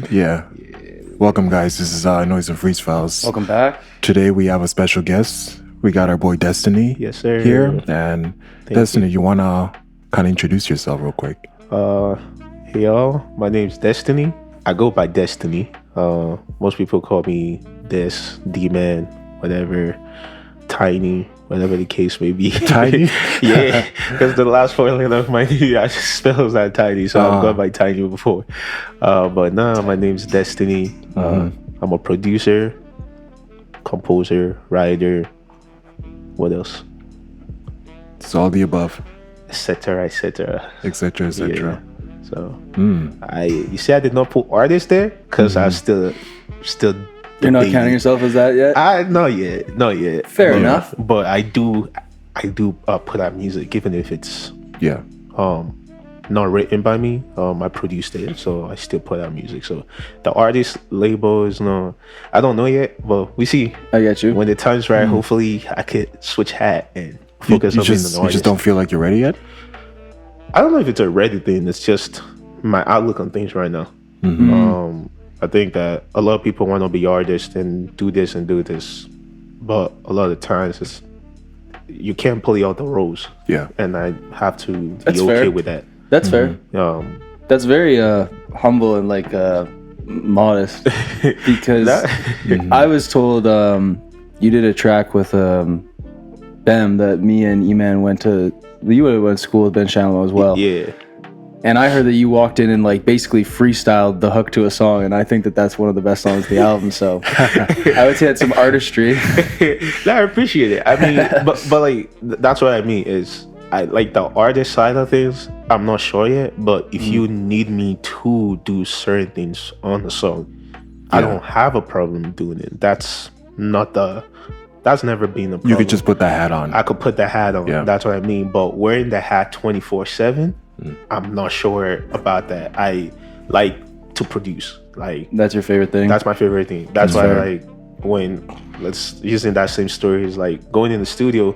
Yeah. Welcome, guys. This is Noise and Freeze Files. Welcome back. Today we have a special guest. We got our boy Destiny Yes, sir. here. And Destiny, you want to kind of introduce yourself real quick? Hey y'all, my name's Destiny. I go by Destiny. Most people call me Des, D-Man, whatever, Tiny, whatever the case may be. Tiny? Yeah, because the last four letter of my name I just spells that Tiny, so I've gone by Tiny before. But now my name's Destiny. I'm a producer, composer, writer. What else? It's all the above, Etc. Etc. etc., etc. So you see, I did not put artist there because I still. You're not counting yourself as that yet? Not yet. Fair enough. But I do put out music, even if it's Yeah. not written by me. I produced it, so I still put out music. So the artist label is no, I don't know yet, but we see. I get you. When the time's right, hopefully I could switch hat and focus on being an artist. You just don't feel like you're ready yet? I don't know if it's a ready thing. It's just my outlook on things right now. I think that a lot of people want to be artists and do this, but a lot of times you can't play all the roles. Yeah. And I have to be That's okay fair. with that. That's fair. That's very humble and modest because I was told you did a track with Bem that me and E-Man went to. You would have went to school with Ben Shamlo as well. Yeah. And I heard that you walked in and basically freestyled the hook to a song, and I think that that's one of the best songs of the album. So I would say that's some artistry. I appreciate it. I mean, but that's what I mean is I like the artist side of things. I'm not sure yet, but if you need me to do certain things on the song, I don't have a problem doing it. That's never been a problem. You could just put that hat on. I could put the hat on. Yeah. That's what I mean. But wearing the hat 24/7, I'm not sure about that. I like to produce. That's your favorite thing? That's my favorite thing. That's why fair. when using that same story is going in the studio,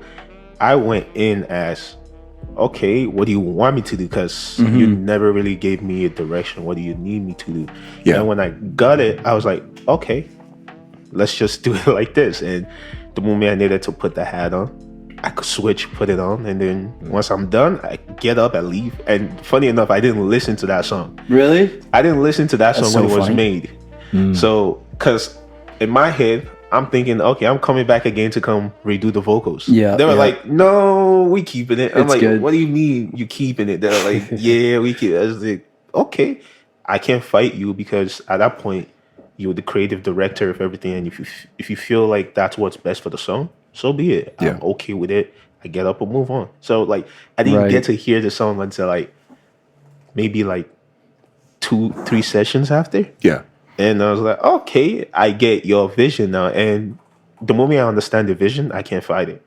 I went in as, okay, what do you want me to do? Because you never really gave me a direction. What do you need me to do? Yeah. And when I got it, I was like, okay, let's just do it like this. And the moment I needed to put the hat on, I could switch, put it on, and then once I'm done, I get up and leave. And funny enough, I didn't listen to that song. Really? I didn't listen to that song That's when so it was funny. made. So, because in my head, I'm thinking, okay, I'm coming back again to come redo the vocals. Yeah, They were yeah. like, no, we keeping it. I'm It's like, good. what do you mean you keeping it? They're like, yeah, we keep it. I was like, okay, I can't fight you because at that point, you're the creative director of everything. And if you feel like that's what's best for the song, so be it. Yeah. I'm okay with it. I get up and move on. So I didn't get to hear the song until maybe 2-3 sessions after. Yeah. And I was like, okay, I get your vision now. And the moment I understand the vision, I can't fight it.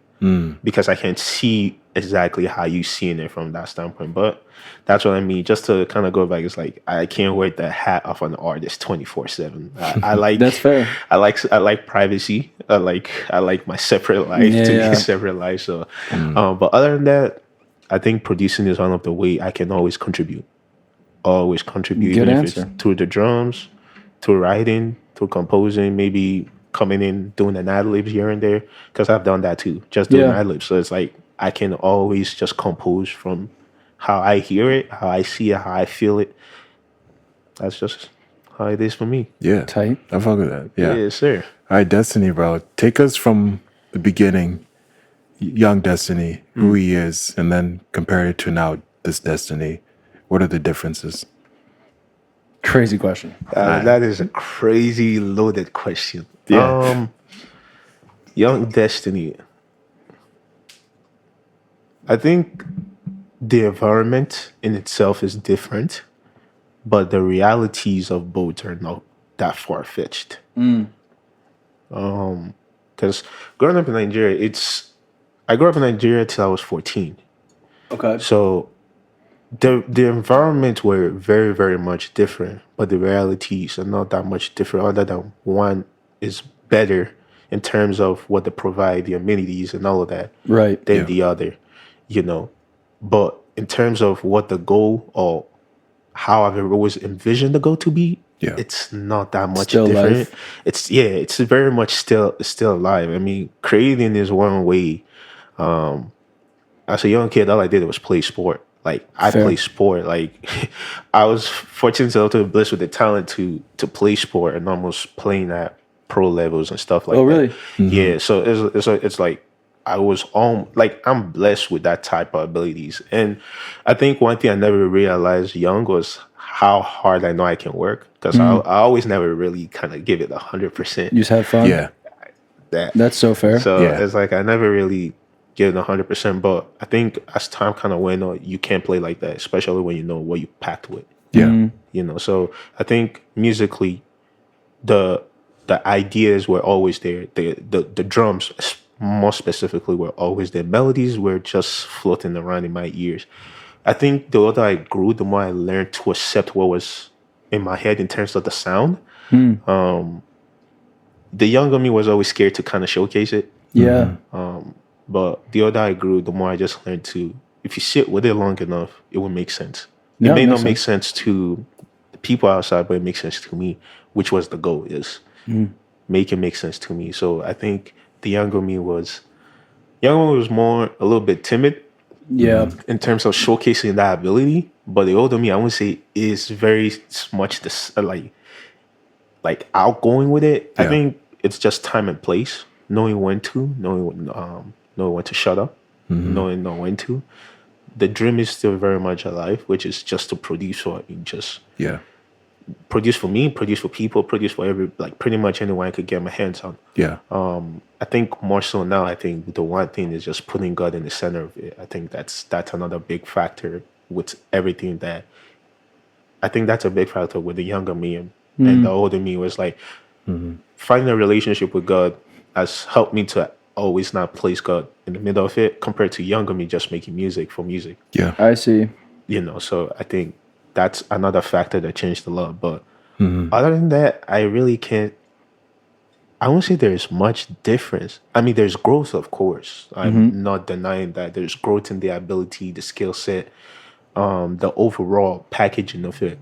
Because I can't see exactly how you seeing it from that standpoint. But that's what I mean. Just to kind of go back, it's I can't wear the hat of an artist 24/7. I like That's fair. I like privacy. I like my separate life to be Yeah. a separate life. So, but other than that, I think producing is one of the way I can always contribute. Always contribute, Good even answer. if it's through the drums, through writing, through composing, maybe coming in doing an ad libs here and there, because I've done that too, just doing Yeah. ad libs. So it's I can always just compose from how I hear it, how I see it, how I feel it. That's just how it is for me. Yeah. Tight. I fuck with that. Yeah. Yes, sir. All right, Destiny, bro. Take us from the beginning, young Destiny, who he is, and then compare it to now, this Destiny. What are the differences? Crazy question. That is a crazy loaded question. Yeah. Young Destiny. I think the environment in itself is different, but the realities of both are not that far fetched. Because growing up in Nigeria, I grew up in Nigeria till I was 14. Okay. So the environment were very, very much different, but the realities are not that much different, other than one is better in terms of what they provide, the amenities and all of that, Right. than Yeah. the other, But in terms of what the goal or how I've always envisioned the goal to be, Yeah. it's not that much Still different. life. It's very much still alive. I mean, creating is one way. As a young kid, all I did was play sport. Like I Fair. play sport. Like I was fortunate enough to be blessed with the talent to play sport and almost playing at pro levels and stuff like Oh, that. really? Yeah. So it's like I was on like I'm blessed with that type of abilities. And I think one thing I never realized young was how hard I know I can work because I always never really kind of give it 100%. You just have fun. Yeah. That That's so fair. so Yeah. it's like I never really get it 100%. But I think as time kind of went on, you can't play like that, especially when you know what you packed with. Yeah. You know, so I think musically, the ideas were always there. The drums, more specifically, were always there. Melodies were just floating around in my ears. I think the older I grew, the more I learned to accept what was in my head in terms of the sound. The younger me was always scared to kind of showcase it. Yeah. But the older I grew, the more I just learned to, if you sit with it long enough, it will make sense. Yeah, It may makes not make sense to the people outside, but it makes sense to me, which was the goal, is make it make sense to me. So I think the younger me was more a little bit timid Yeah. in terms of showcasing that ability. But the older me, I would say, is very much this like outgoing with it. I Yeah. think it's just time and place, knowing when to, knowing when to shut up, knowing not when to. The dream is still very much alive, which is just to produce or just Yeah. produce for me, produce for people, produce for pretty much anyone I could get my hands on. Yeah. I think more so now, I think the one thing is just putting God in the center of it. I think that's another big factor with everything that I think that's a big factor with the younger me and the older me was like finding a relationship with God has helped me to always not place God in the middle of it compared to younger me just making music for music. Yeah. I see. You know, so I think that's another factor that changed a lot. But other than that, I really can't. I won't say there's much difference. I mean, there's growth, of course. I'm not denying that there's growth in the ability, the skill set, the overall packaging of it.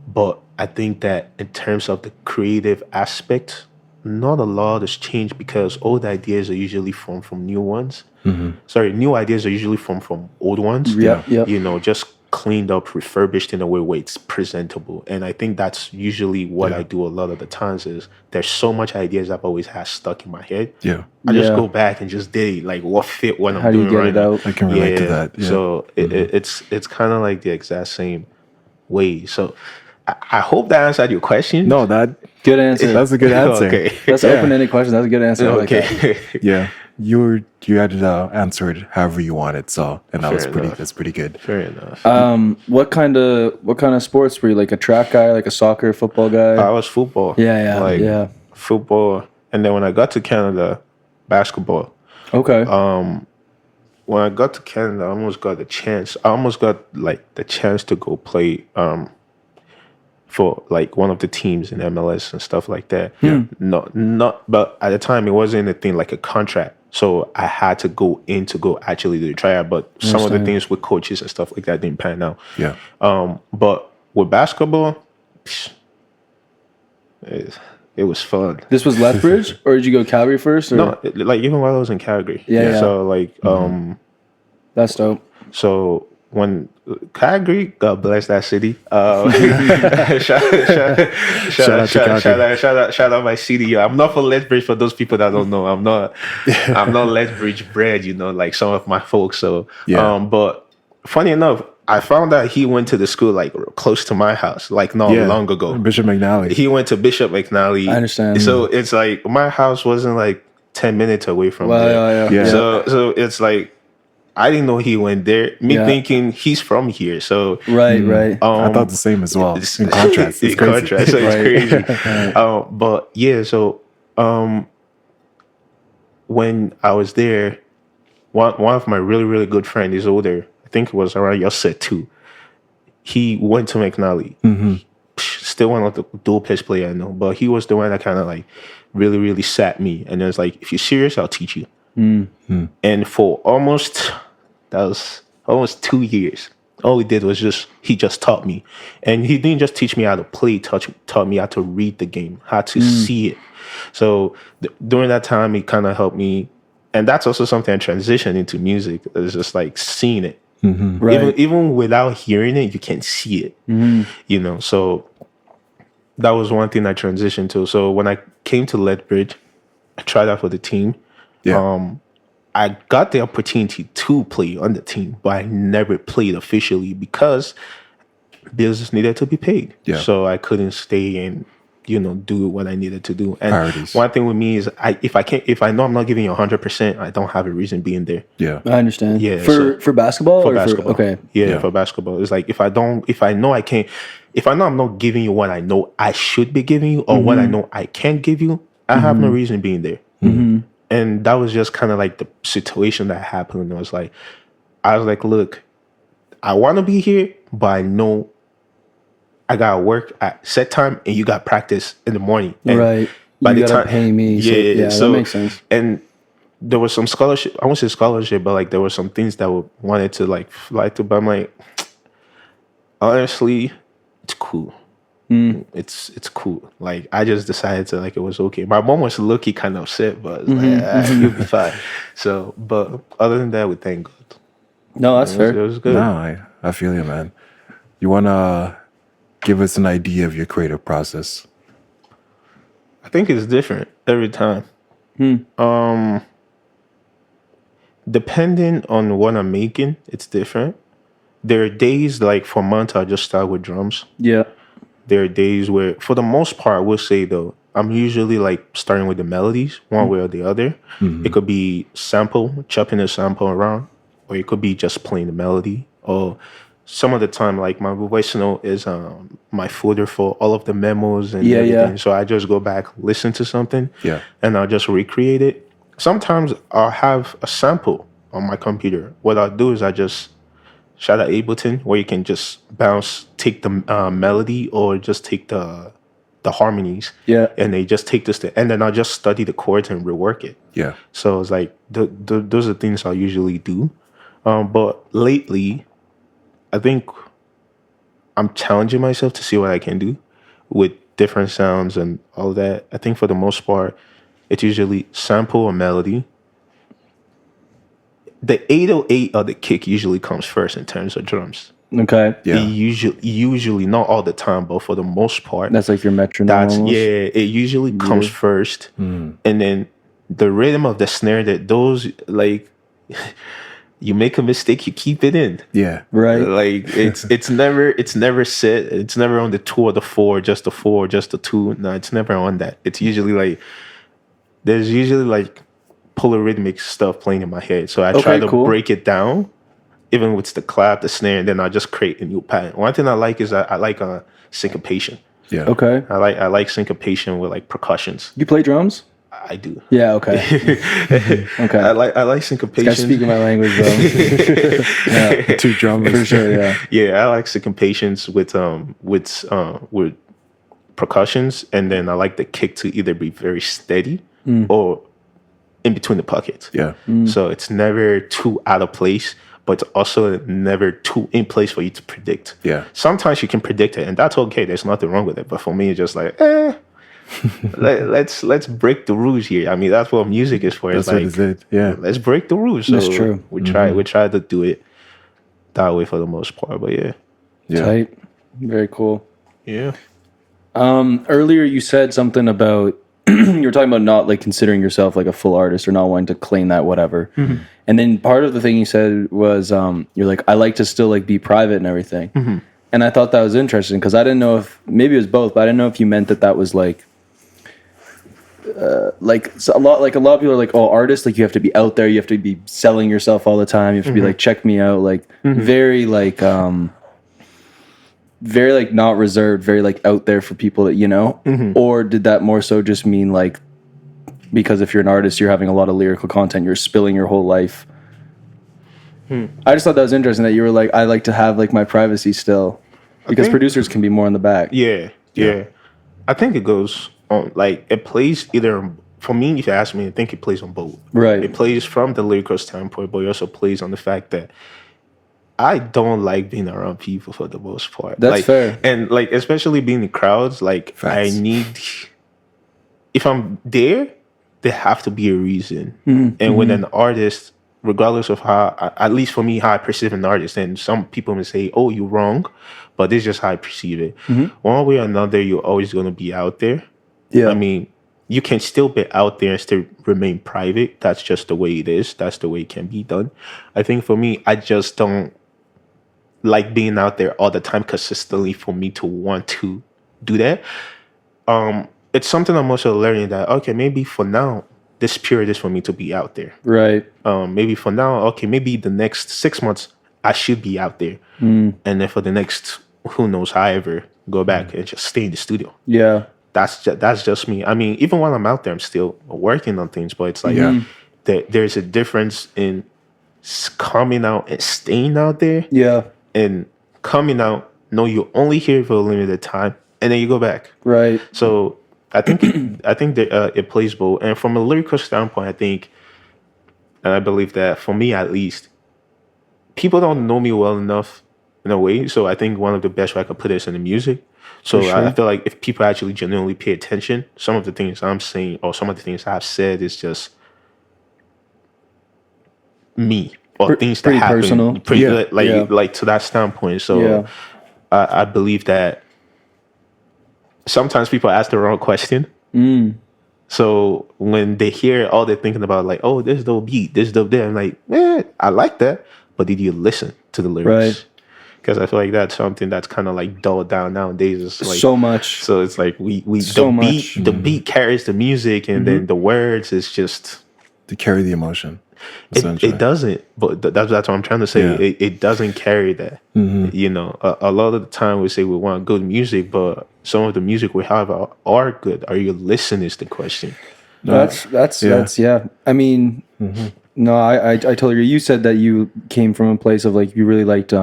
But I think that in terms of the creative aspect, not a lot has changed because old ideas are usually formed from new ones. Sorry, new ideas are usually formed from old ones. Yep, yep. You know, just cleaned up, refurbished in a way where it's presentable. And I think that's usually what I do a lot of the times is there's so much ideas I've always had stuck in my head. Yeah. I just Yeah. go back and just did like what fit what How I'm do you doing get right it now. out? I can relate to that. Yeah. So it's kind of like the exact same way. So I hope that answered your question. No, that's Good answer. a good answer. Okay. That's open-ended question. That's a good answer. I like that. Okay. Yeah. You had to answer it however you wanted. So, and that was Fair pretty. enough. That's pretty good. Fair enough. What kind of sports were you? Like a track guy, like a soccer, football guy? I was football. Yeah. Football. And then when I got to Canada, basketball. Okay. When I got to Canada, I almost got the chance. I almost got like the chance to go play for like one of the teams in MLS and stuff like that. Not but at the time it wasn't a thing like a contract. So I had to go actually do the tryout. But some of the Understand. things with coaches and stuff like that didn't pan out. Yeah. But with basketball, it was fun. This was Lethbridge, or did you go Calgary first? Or? No, like even while I was in Calgary. Yeah. So like That's dope. so when Calgary, God bless that city. Shout out my city. Yo. I'm not for Lethbridge for those people that don't know. I'm not Lethbridge bred, you know, like some of my folks. So Yeah. but funny enough, I found out he went to the school like close to my house, like not long ago. Bishop McNally. He went to Bishop McNally. I understand. So it's like my house wasn't like 10 minutes away from Well, there. yeah. So it's like I didn't know he went there. Me thinking he's from here. So Right. I thought the same as well. In contrast, it's in crazy. contrast, so it's crazy. But yeah, so when I was there, one of my really, really good friends, he's older, I think it was around your set too. He went to McNally. Still one of the dual pitch player I know, but he was the one that kind of like really, really sat me. And it was like, if you're serious, I'll teach you. And for almost 2 years, All he did was he just taught me, and he didn't just teach me how to play. Taught me how to read the game, how to see it. So during that time, he kind of helped me, and that's also something I transitioned into music. It's just like seeing it, Right. even without hearing it, you can see it. You know, so that was one thing I transitioned to. So when I came to Lethbridge, I tried out for the team. Yeah. I got the opportunity to play on the team, but I never played officially because bills needed to be paid. Yeah. So I couldn't stay and do what I needed to do. And Priorities. one thing with me is if I know I'm not giving you 100%, I don't have a reason being there. Yeah. I understand. Yeah, For basketball For or basketball. for okay. Yeah, for basketball. It's like if I know I can't, if I know I'm not giving you what I know I should be giving you or what I know I can't give you, I have no reason being there. And that was just kind of like the situation that happened. I was like, look, I want to be here, but I know I gotta work at set time, and you got practice in the morning. And Right. By You the gotta time, pay me. So, that makes sense. And there was some scholarship. I won't say scholarship, but like there were some things that wanted to like fly to. But I'm like, honestly, it's cool. It's cool. Like I just decided to like it was okay. My mom was low-key kind of upset, but it's like you'll be fine. So, but other than that, we thank God. No, that's It fair. was good. No, I feel you, man. You wanna give us an idea of your creative process? I think it's different every time. Depending on what I'm making, it's different. There are days like for months I'll just start with drums. Yeah. There are days where, for the most part, I will say though, I'm usually like starting with the melodies, one way or the other. It could be chopping a sample around, or it could be just playing the melody. Or some of the time, like my voice note is my folder for all of the memos and everything. Yeah. So I just go back, listen to something, Yeah. and I'll just recreate it. Sometimes I'll have a sample on my computer. What I'll do is I just shout out Ableton, where you can just take the melody or just take the harmonies. Yeah. And they just take this, and then I'll just study the chords and rework it. Yeah. So it's like those are things I usually do. But lately, I think I'm challenging myself to see what I can do with different sounds and all that. I think for the most part, it's usually sample or melody. The 808 or the kick usually comes first in terms of drums. Okay. Yeah. It usually not all the time, but for the most part, That's like your metronome. almost. it usually comes first, and then the rhythm of the snare that those like. You make a mistake, you keep it in. Yeah. Right. Like it's never set. It's never on the 2 or the 4, just the 4, just the 2. No, it's never on that. It's usually like there's usually like polyrhythmic stuff playing in my head. So I try to break it down, even with the clap, the snare, and then I just create a new pattern. One thing I like is I like syncopation. Yeah. Okay. I like syncopation with like percussions. You play drums? I do. Yeah. Okay. Okay. I like syncopation. Guys speaking my language, bro. Yeah. 2 drummers. For sure. Yeah. Yeah, I like syncopations with percussions, and then I like the kick to either be very steady or in between the pockets. Yeah. So it's never too out of place, but it's also never too in place for you to predict. Yeah. Sometimes you can predict it, and that's okay. There's nothing wrong with it. But for me, it's just like, let's break the rules here. I mean, that's what music is for. That's It's what like, is it. Yeah. let's break the rules. So That's true. We try to do it that way for the most part. But yeah. Tight. Very cool. Yeah. Earlier you said something about you were talking about not like considering yourself like a full artist or not wanting to claim that whatever. And then part of the thing you said was you're like, I like to still like be private and everything. And I thought that was interesting because I didn't know if maybe it was both, but I didn't know if you meant that was like so a lot of people are like, oh, artists, like you have to be out there, you have to be selling yourself all the time, you have to be like, check me out, like very like not reserved, very like out there for people that you know. Or did that more so just mean like because if you're an artist, you're having a lot of lyrical content, you're spilling your whole life? I just thought that was interesting that you were like, I like to have like my privacy still, because producers can be more in the back. Yeah. I think it goes on, like it plays either, for me, if you ask me, I think it plays on both. Right. It plays from the lyrical standpoint, but it also plays on the fact that I don't like being around people for the most part. That's like, fair. And like, especially being in crowds, like Facts. I need, if I'm there, there have to be a reason. Mm-hmm. And when an artist, regardless of how, at least for me, how I perceive an artist, and some people may say, "Oh, you're wrong," but this is just how I perceive it. One way or another, you're always going to be out there. Yeah. I mean, you can still be out there and still remain private. That's just the way it is. That's the way it can be done. I think for me, I just don't like being out there all the time consistently for me to want to do that. It's something I'm also learning that, okay, maybe for now, this period is for me to be out there. Right. Maybe for now, okay, maybe the next 6 months, I should be out there. And then for the next, who knows, however, go back and just stay in the studio. Yeah. That's just me. I mean, even while I'm out there, I'm still working on things, but it's like there's a difference in coming out and staying out there. Yeah. And coming out, no, you're only here for a limited time, and then you go back. Right. So I think that it plays both. And from a lyrical standpoint, I think, and I believe that for me at least, people don't know me well enough in a way. So I think one of the best way I could put it is in the music. So I feel like if people actually genuinely pay attention, some of the things I'm saying or some of the things I've said is just me or things that pretty happen. personal. Like to that standpoint. So I believe that sometimes people ask the wrong question. So when they hear all they're thinking about, like, oh, this dope beat, this dope there, I'm like, I like that. But did you listen to the lyrics? Right. Because I feel like that's something that's kind of like dulled down nowadays. It's like So much. So it's like we So the beat carries the music, and then the words is just To carry the emotion. it doesn't. But that's what I'm trying to say. Yeah. It doesn't carry that. You know, a lot of the time we say we want good music, but some of the music we have are good. Are you listening? Is the question. That's I mean, no, I totally agree. You said that you came from a place of like you really liked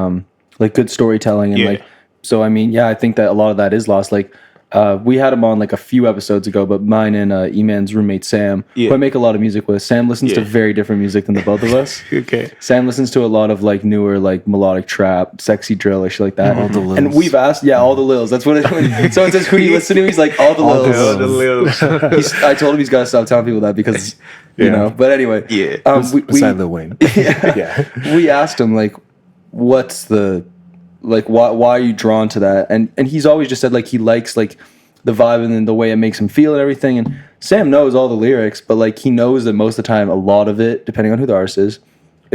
like good storytelling and like so I mean, I think that a lot of that is lost. Like we had him on like a few episodes ago, but mine and Eman's roommate Sam, who I make a lot of music with. Sam listens to very different music than the both of us. Okay. Sam listens to a lot of like newer like melodic trap, sexy drill, or shit like that. All the Lils. And we've asked, all the Lils. That's what it, when someone says who do you listen to, he's like all the Lils. All the Lils. I told him he's got to stop telling people that because you know. But anyway, Beside Lil Wayne. we asked him like, what's the like why are you drawn to that? And he's always just said like he likes like the vibe and then the way it makes him feel and everything. And Sam knows all the lyrics, but like he knows that most of the time, a lot of it, depending on who the artist is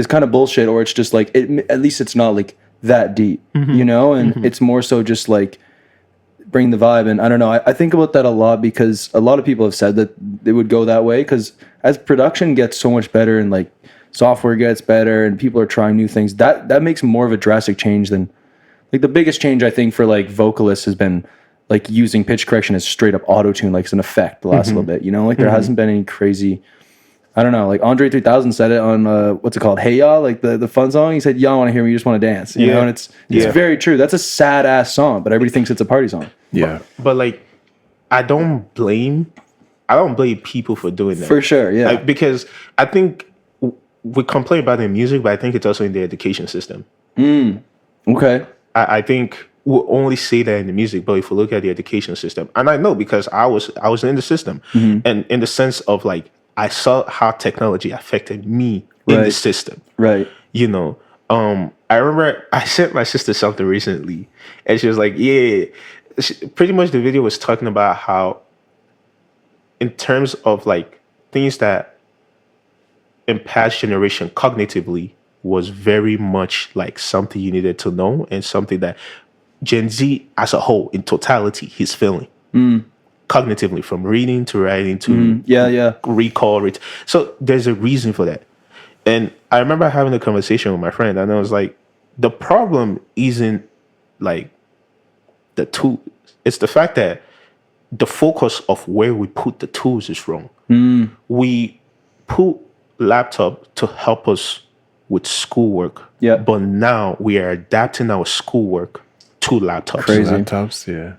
kind of bullshit, or it's just like at least it's not like that deep, you know. And it's more so just like bring the vibe. And I don't know. I think about that a lot because a lot of people have said that it would go that way because as production gets so much better and like software gets better and people are trying new things, that makes more of a drastic change than like the biggest change I think for like vocalists has been like using pitch correction as straight up auto tune, like as an effect the last little bit, you know, like there hasn't been any crazy, I don't know, like Andre 3000 said it on what's it called? Hey Y'all, like the fun song. He said, y'all want to hear me, you just want to dance, you know, and it's very true. That's a sad ass song, but everybody thinks it's a party song. Yeah. But like, I don't blame people for doing that. For sure, yeah. Like, because I think we complain about the music, but I think it's also in the education system. Okay. I think we'll only say that in the music, but if we look at the education system, and I know because I was in the system, and in the sense of like I saw how technology affected me in the system. Right. You know, I remember I sent my sister something recently, and she was like, pretty much the video was talking about how, in terms of like things that in past generation cognitively was very much like something you needed to know and something that Gen Z as a whole in totality is feeling cognitively, from reading to writing to recall. So there's a reason for that. And I remember having a conversation with my friend, and I was like, the problem isn't like the tool. It's the fact that the focus of where we put the tools is wrong. We put laptop to help us with schoolwork. Yeah. But now we are adapting our schoolwork to laptops. Crazy. Laptops, yeah.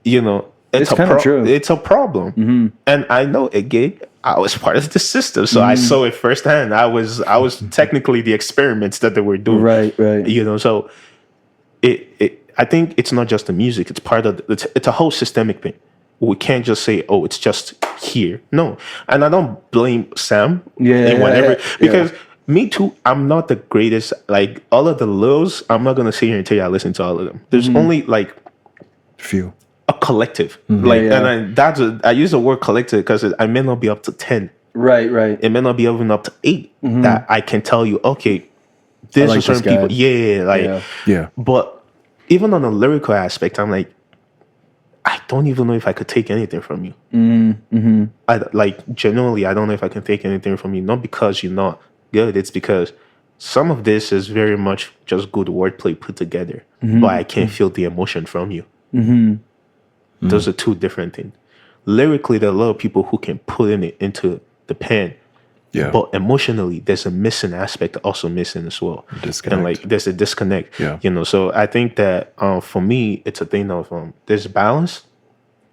You know, It's kind of true. It's a problem. And I know, again, I was part of the system, so I saw it firsthand. I was technically the experiments that they were doing. Right. So I think it's not just the music; it's part of it's a whole systemic thing. We can't just say, "Oh, it's just here." No, and I don't blame Sam. Because me too. I'm not the greatest. Like all of the lows, I'm not gonna sit here and tell you I listen to all of them. There's only like few. A collective, and I use the word collective because I may not be up to 10. Right. It may not be even up to 8 that I can tell you. Okay, there's like certain people. Yeah. But even on the lyrical aspect, I'm like, I don't even know if I could take anything from you. Genuinely, I don't know if I can take anything from you. Not because you're not good. It's because some of this is very much just good wordplay put together, but I can't feel the emotion from you. Those are two different things. Lyrically, there are a lot of people who can put it into the pen. Yeah. But emotionally, there's a missing aspect also missing as well. Disconnect. And like there's a disconnect. Yeah. So I think that for me, it's a thing of there's balance,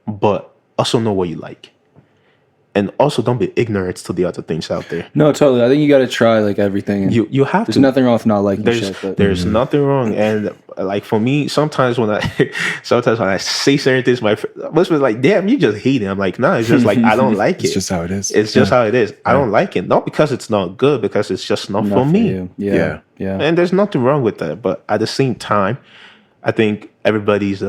but also know what you like. And also don't be ignorant to the other things out there. No, totally. I think you got to try like everything. And you have there's to. nothing wrong with not liking shit. But. There's nothing wrong. And like for me, sometimes when I say certain things, my most was like, "Damn, you just hate it." I'm like, "No, it's just like I don't like it. It's just how it is. It's just how it is. I don't like it. Not because it's not good, because it's just not for me." You. Yeah. And there's nothing wrong with that. But at the same time, I think everybody's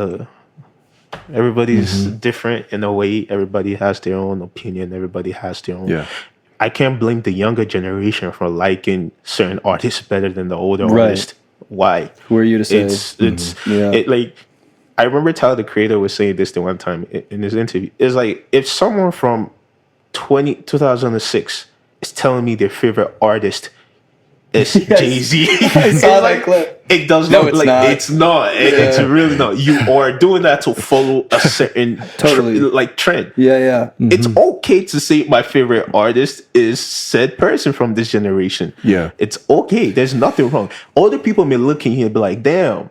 different in a way. Everybody has their own opinion. Everybody has their own. Yeah. I can't blame the younger generation for liking certain artists better than the older artists. Why? Who are you to say? It like I remember Tyler the Creator was saying this the one time in his interview. It's like if someone from 2006 is telling me their favorite artist is Jay-Z. I saw that clip. It does No, not. it's like not. it's not. It's really not. You are doing that to follow a certain trend. Yeah. It's okay to say my favorite artist is said person from this generation. Yeah. It's okay. There's nothing wrong. Other people may look in here and be like, damn,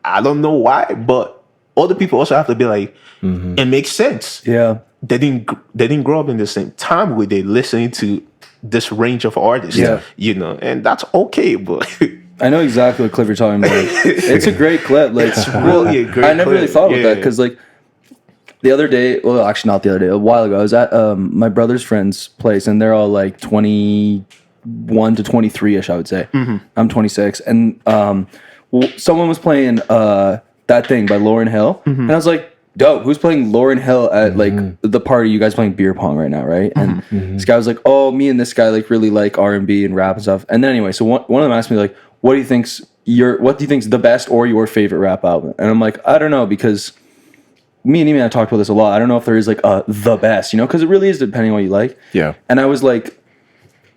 I don't know why, but other people also have to be like, it makes sense. Yeah. They didn't grow up in the same time where they listening to this range of artists. Yeah. And that's okay, but I know exactly what clip you're talking about. It's a great clip. Like, it's really a great I never clip. really thought about that because, like, the other day, well, actually not the other day, a while ago, I was at my brother's friend's place, and they're all like 21 to 23-ish, I would say. I'm 26, and someone was playing That Thing by Lauryn Hill, and I was like, dope, who's playing Lauryn Hill at like the party? You guys playing beer pong right now, right? And this guy was like, oh, me and this guy like really like R&B and rap and stuff. And then anyway, so one of them asked me like, what do you think's the best or your favorite rap album? And I'm like, I don't know, because me and I talked about this a lot. I don't know if there is like the best, because it really is depending on what you like. Yeah. And I was like,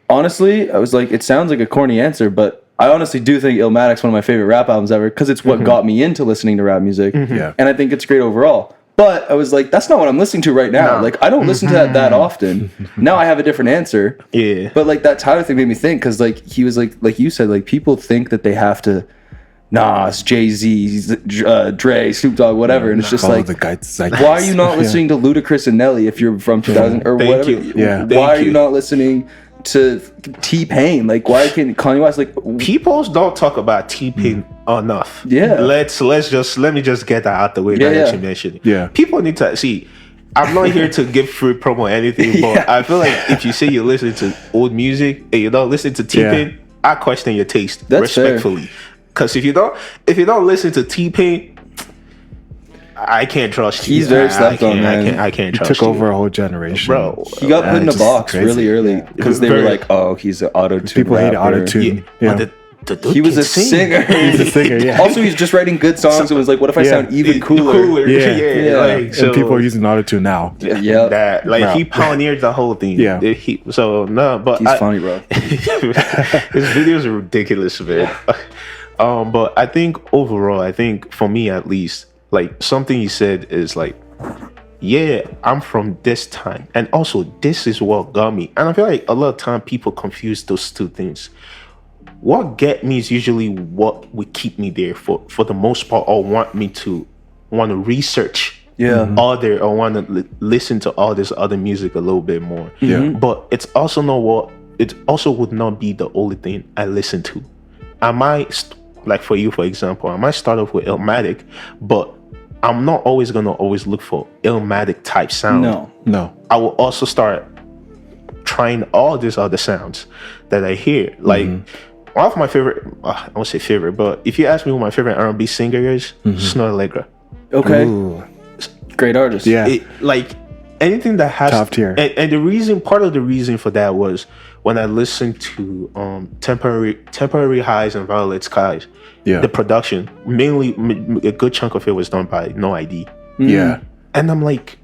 honestly, it sounds like a corny answer, but I honestly do think Illmatic's one of my favorite rap albums ever because it's what got me into listening to rap music. Yeah. And I think it's great overall. But I was like, that's not what I'm listening to right now. No. Like, I don't listen to that often. Now I have a different answer. Yeah. But like that Tyler thing made me think because like he was like you said, like people think that they have to, it's Jay-Z, Dre, Snoop Dogg, whatever. And it's just Follow like, the guides. why are you not listening to Ludacris and Nelly if you're from 2000 or Thank whatever? you. Yeah. Why are you not listening to T-Pain? Like, why can Kanye West like? People don't talk about T-Pain enough. Yeah. Let me just get that out the way. Yeah, That yeah. you mentioned it. Yeah. People need to see. I'm not here to give free promo or anything, but I feel like if you say you listen to old music and you don't listen to T-Pain, I question your taste That's fair. respectfully. Because if you don't listen to T-Pain, I can't trust you. He's very slept on, man. I can't He trust took you. over a whole generation. Bro. He got put in a just box crazy. really early because they were like, "Oh, he's an auto-tune People hate rapper." auto-tune. Yeah. Yeah. The dude He was can a sing. singer. He's a singer, yeah. Also, he's just writing good songs. It was like, what if I sound even cooler? Yeah. Like, so, And people are using auto-tune now. Yeah. that like Wow. he pioneered the whole thing. Yeah. But He's funny, bro. his videos are ridiculous, man. But I think overall, for me at least, like something you said is like, yeah, I'm from this time, and also this is what got me. And I feel like a lot of time people confuse those two things. What get me is usually what would keep me there for the most part, or want to research other or want to listen to all this other music a little bit more. But it's also not what it also would not be the only thing I listen to. I might like for you, for example, I might start off with Illmatic, but I'm not always gonna look for Illmatic type sound. No. I will also start trying all these other sounds that I hear. Like one of my favorite, I won't say favorite, but if you ask me who my favorite R&B singer is, Snow Allegra. Okay. Ooh. Great artist. Yeah. Like anything that has Top tier. And part of the reason for that was when I listened to Temporary Highs and Violet Skies. Yeah. The production, mainly a good chunk of it was done by No ID. Yeah. And I'm like,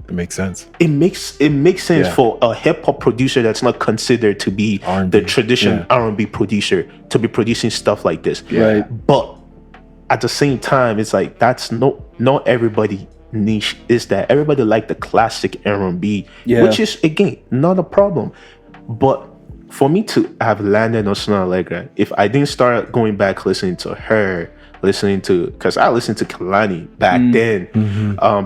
It makes sense. it makes sense for a hip hop producer that's not considered to be R&B, the traditional R&B producer to be producing stuff like this. Right. But at the same time, it's like that's not everybody niche is that. Everybody like the classic R&B, which is again not a problem. But for me to have landed on Snow Allegra, if I didn't start going back listening to her, because I listened to Kalani back then,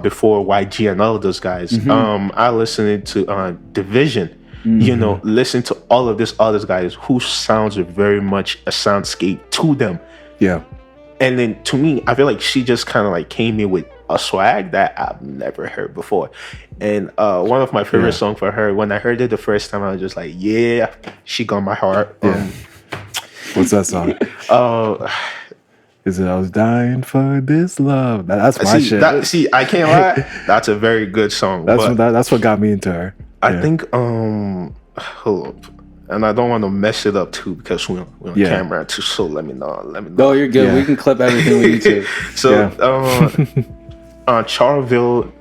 before YG and all of those guys. I listened to Division, listen to all of these other guys whose sounds are very much a soundscape to them. Yeah. And then to me, I feel like she just kind of like came in with a swag that I've never heard before. And one of my favorite songs for her, when I heard it the first time, I was just like, yeah, she got my heart. What's that song? Is it I was dying for this love? That's my shit. I can't lie. That's a very good song. That's what got me into her. I think hold up. And I don't want to mess it up too because we're on camera too. So let me know. No, you're good. We can clip everything we need to. So Charleville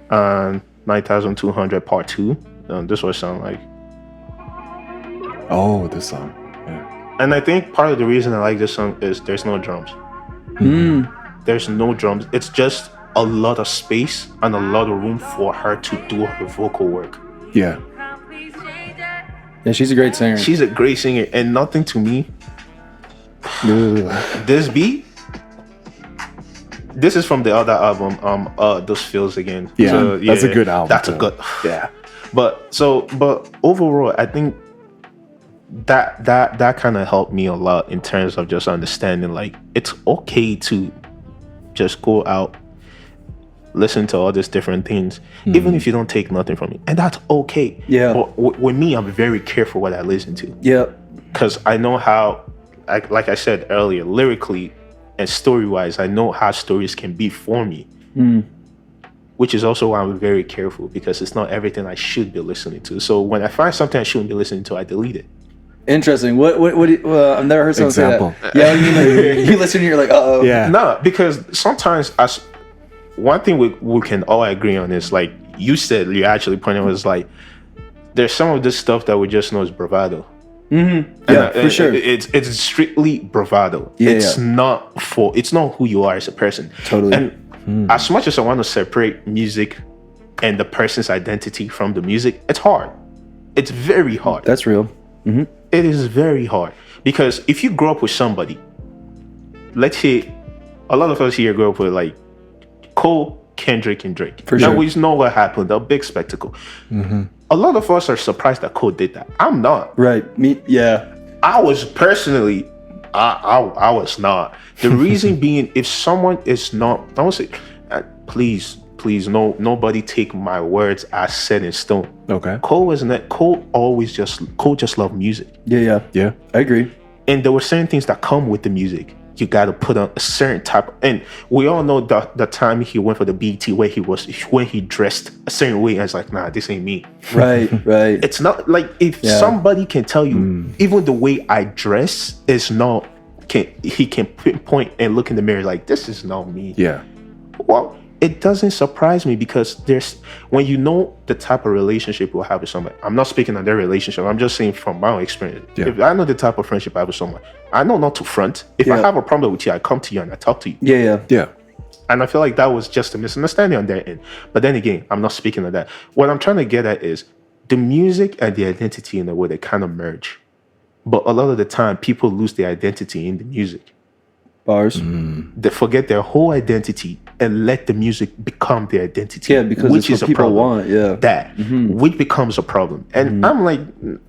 9200 Part 2. This will sound like. Oh, this song. Yeah. And I think part of the reason I like this song is there's no drums. There's no drums. It's just a lot of space and a lot of room for her to do her vocal work. Yeah. Yeah, she's a great singer. She's a great singer, and nothing to me. This beat. This is from the other album, Those Feels Again. Yeah, so, that's a good album. That's too. a good. Yeah. But overall, I think that kind of helped me a lot in terms of just understanding like it's okay to just go out, listen to all these different things, even if you don't take nothing from it, and that's okay. Yeah. But with me, I'm very careful what I listen to. Yep. Because I know how, like I said earlier, lyrically and story-wise, I know how stories can be for me. Which is also why I'm very careful, because it's not everything I should be listening to. So when I find something I shouldn't be listening to, I delete it. Interesting. What I've never heard someone say that. Yeah, you listen and you're like, uh-oh. Yeah. No, because sometimes one thing we can all agree on is like you said, you actually pointed was like there's some of this stuff that we just know is bravado. Yeah, for sure. It's strictly bravado. Yeah, it's not who you are as a person. Totally. And as much as I want to separate music and the person's identity from the music, it's hard. It's very hard. That's real. It is very hard, because if you grow up with somebody, let's say a lot of us here grew up with like Cole, Kendrick, and Drake. For sure. Now we know what happened, a big spectacle. A lot of us are surprised that Cole did that. I'm not. Right. Me. Yeah. I was personally, I was not. The reason being, if someone is not, I won't say, please, no, nobody take my words as set in stone. Okay. Cole just loved music. Yeah. I agree. And there were certain things that come with the music. You got to put on a certain type, and we all know the time he went for the BT when he dressed a certain way. I was like, nah, this ain't me. Right. It's not like if somebody can tell you, even the way I dress is not. He can pinpoint and look in the mirror like, this is not me. Yeah. Well, it doesn't surprise me, because when you know the type of relationship you'll have with somebody. I'm not speaking on their relationship. I'm just saying from my own experience. Yeah. If I know the type of friendship I have with someone, I know not to front. If I have a problem with you, I come to you and I talk to you. Yeah. And I feel like that was just a misunderstanding on their end. But then again, I'm not speaking of that. What I'm trying to get at is the music and the identity in a way, they kind of merge. But a lot of the time, people lose their identity in the music. Bars. They forget their whole identity and let the music become their identity. Yeah, because which it's is what a people problem. want. Yeah. That which becomes a problem. And I'm like,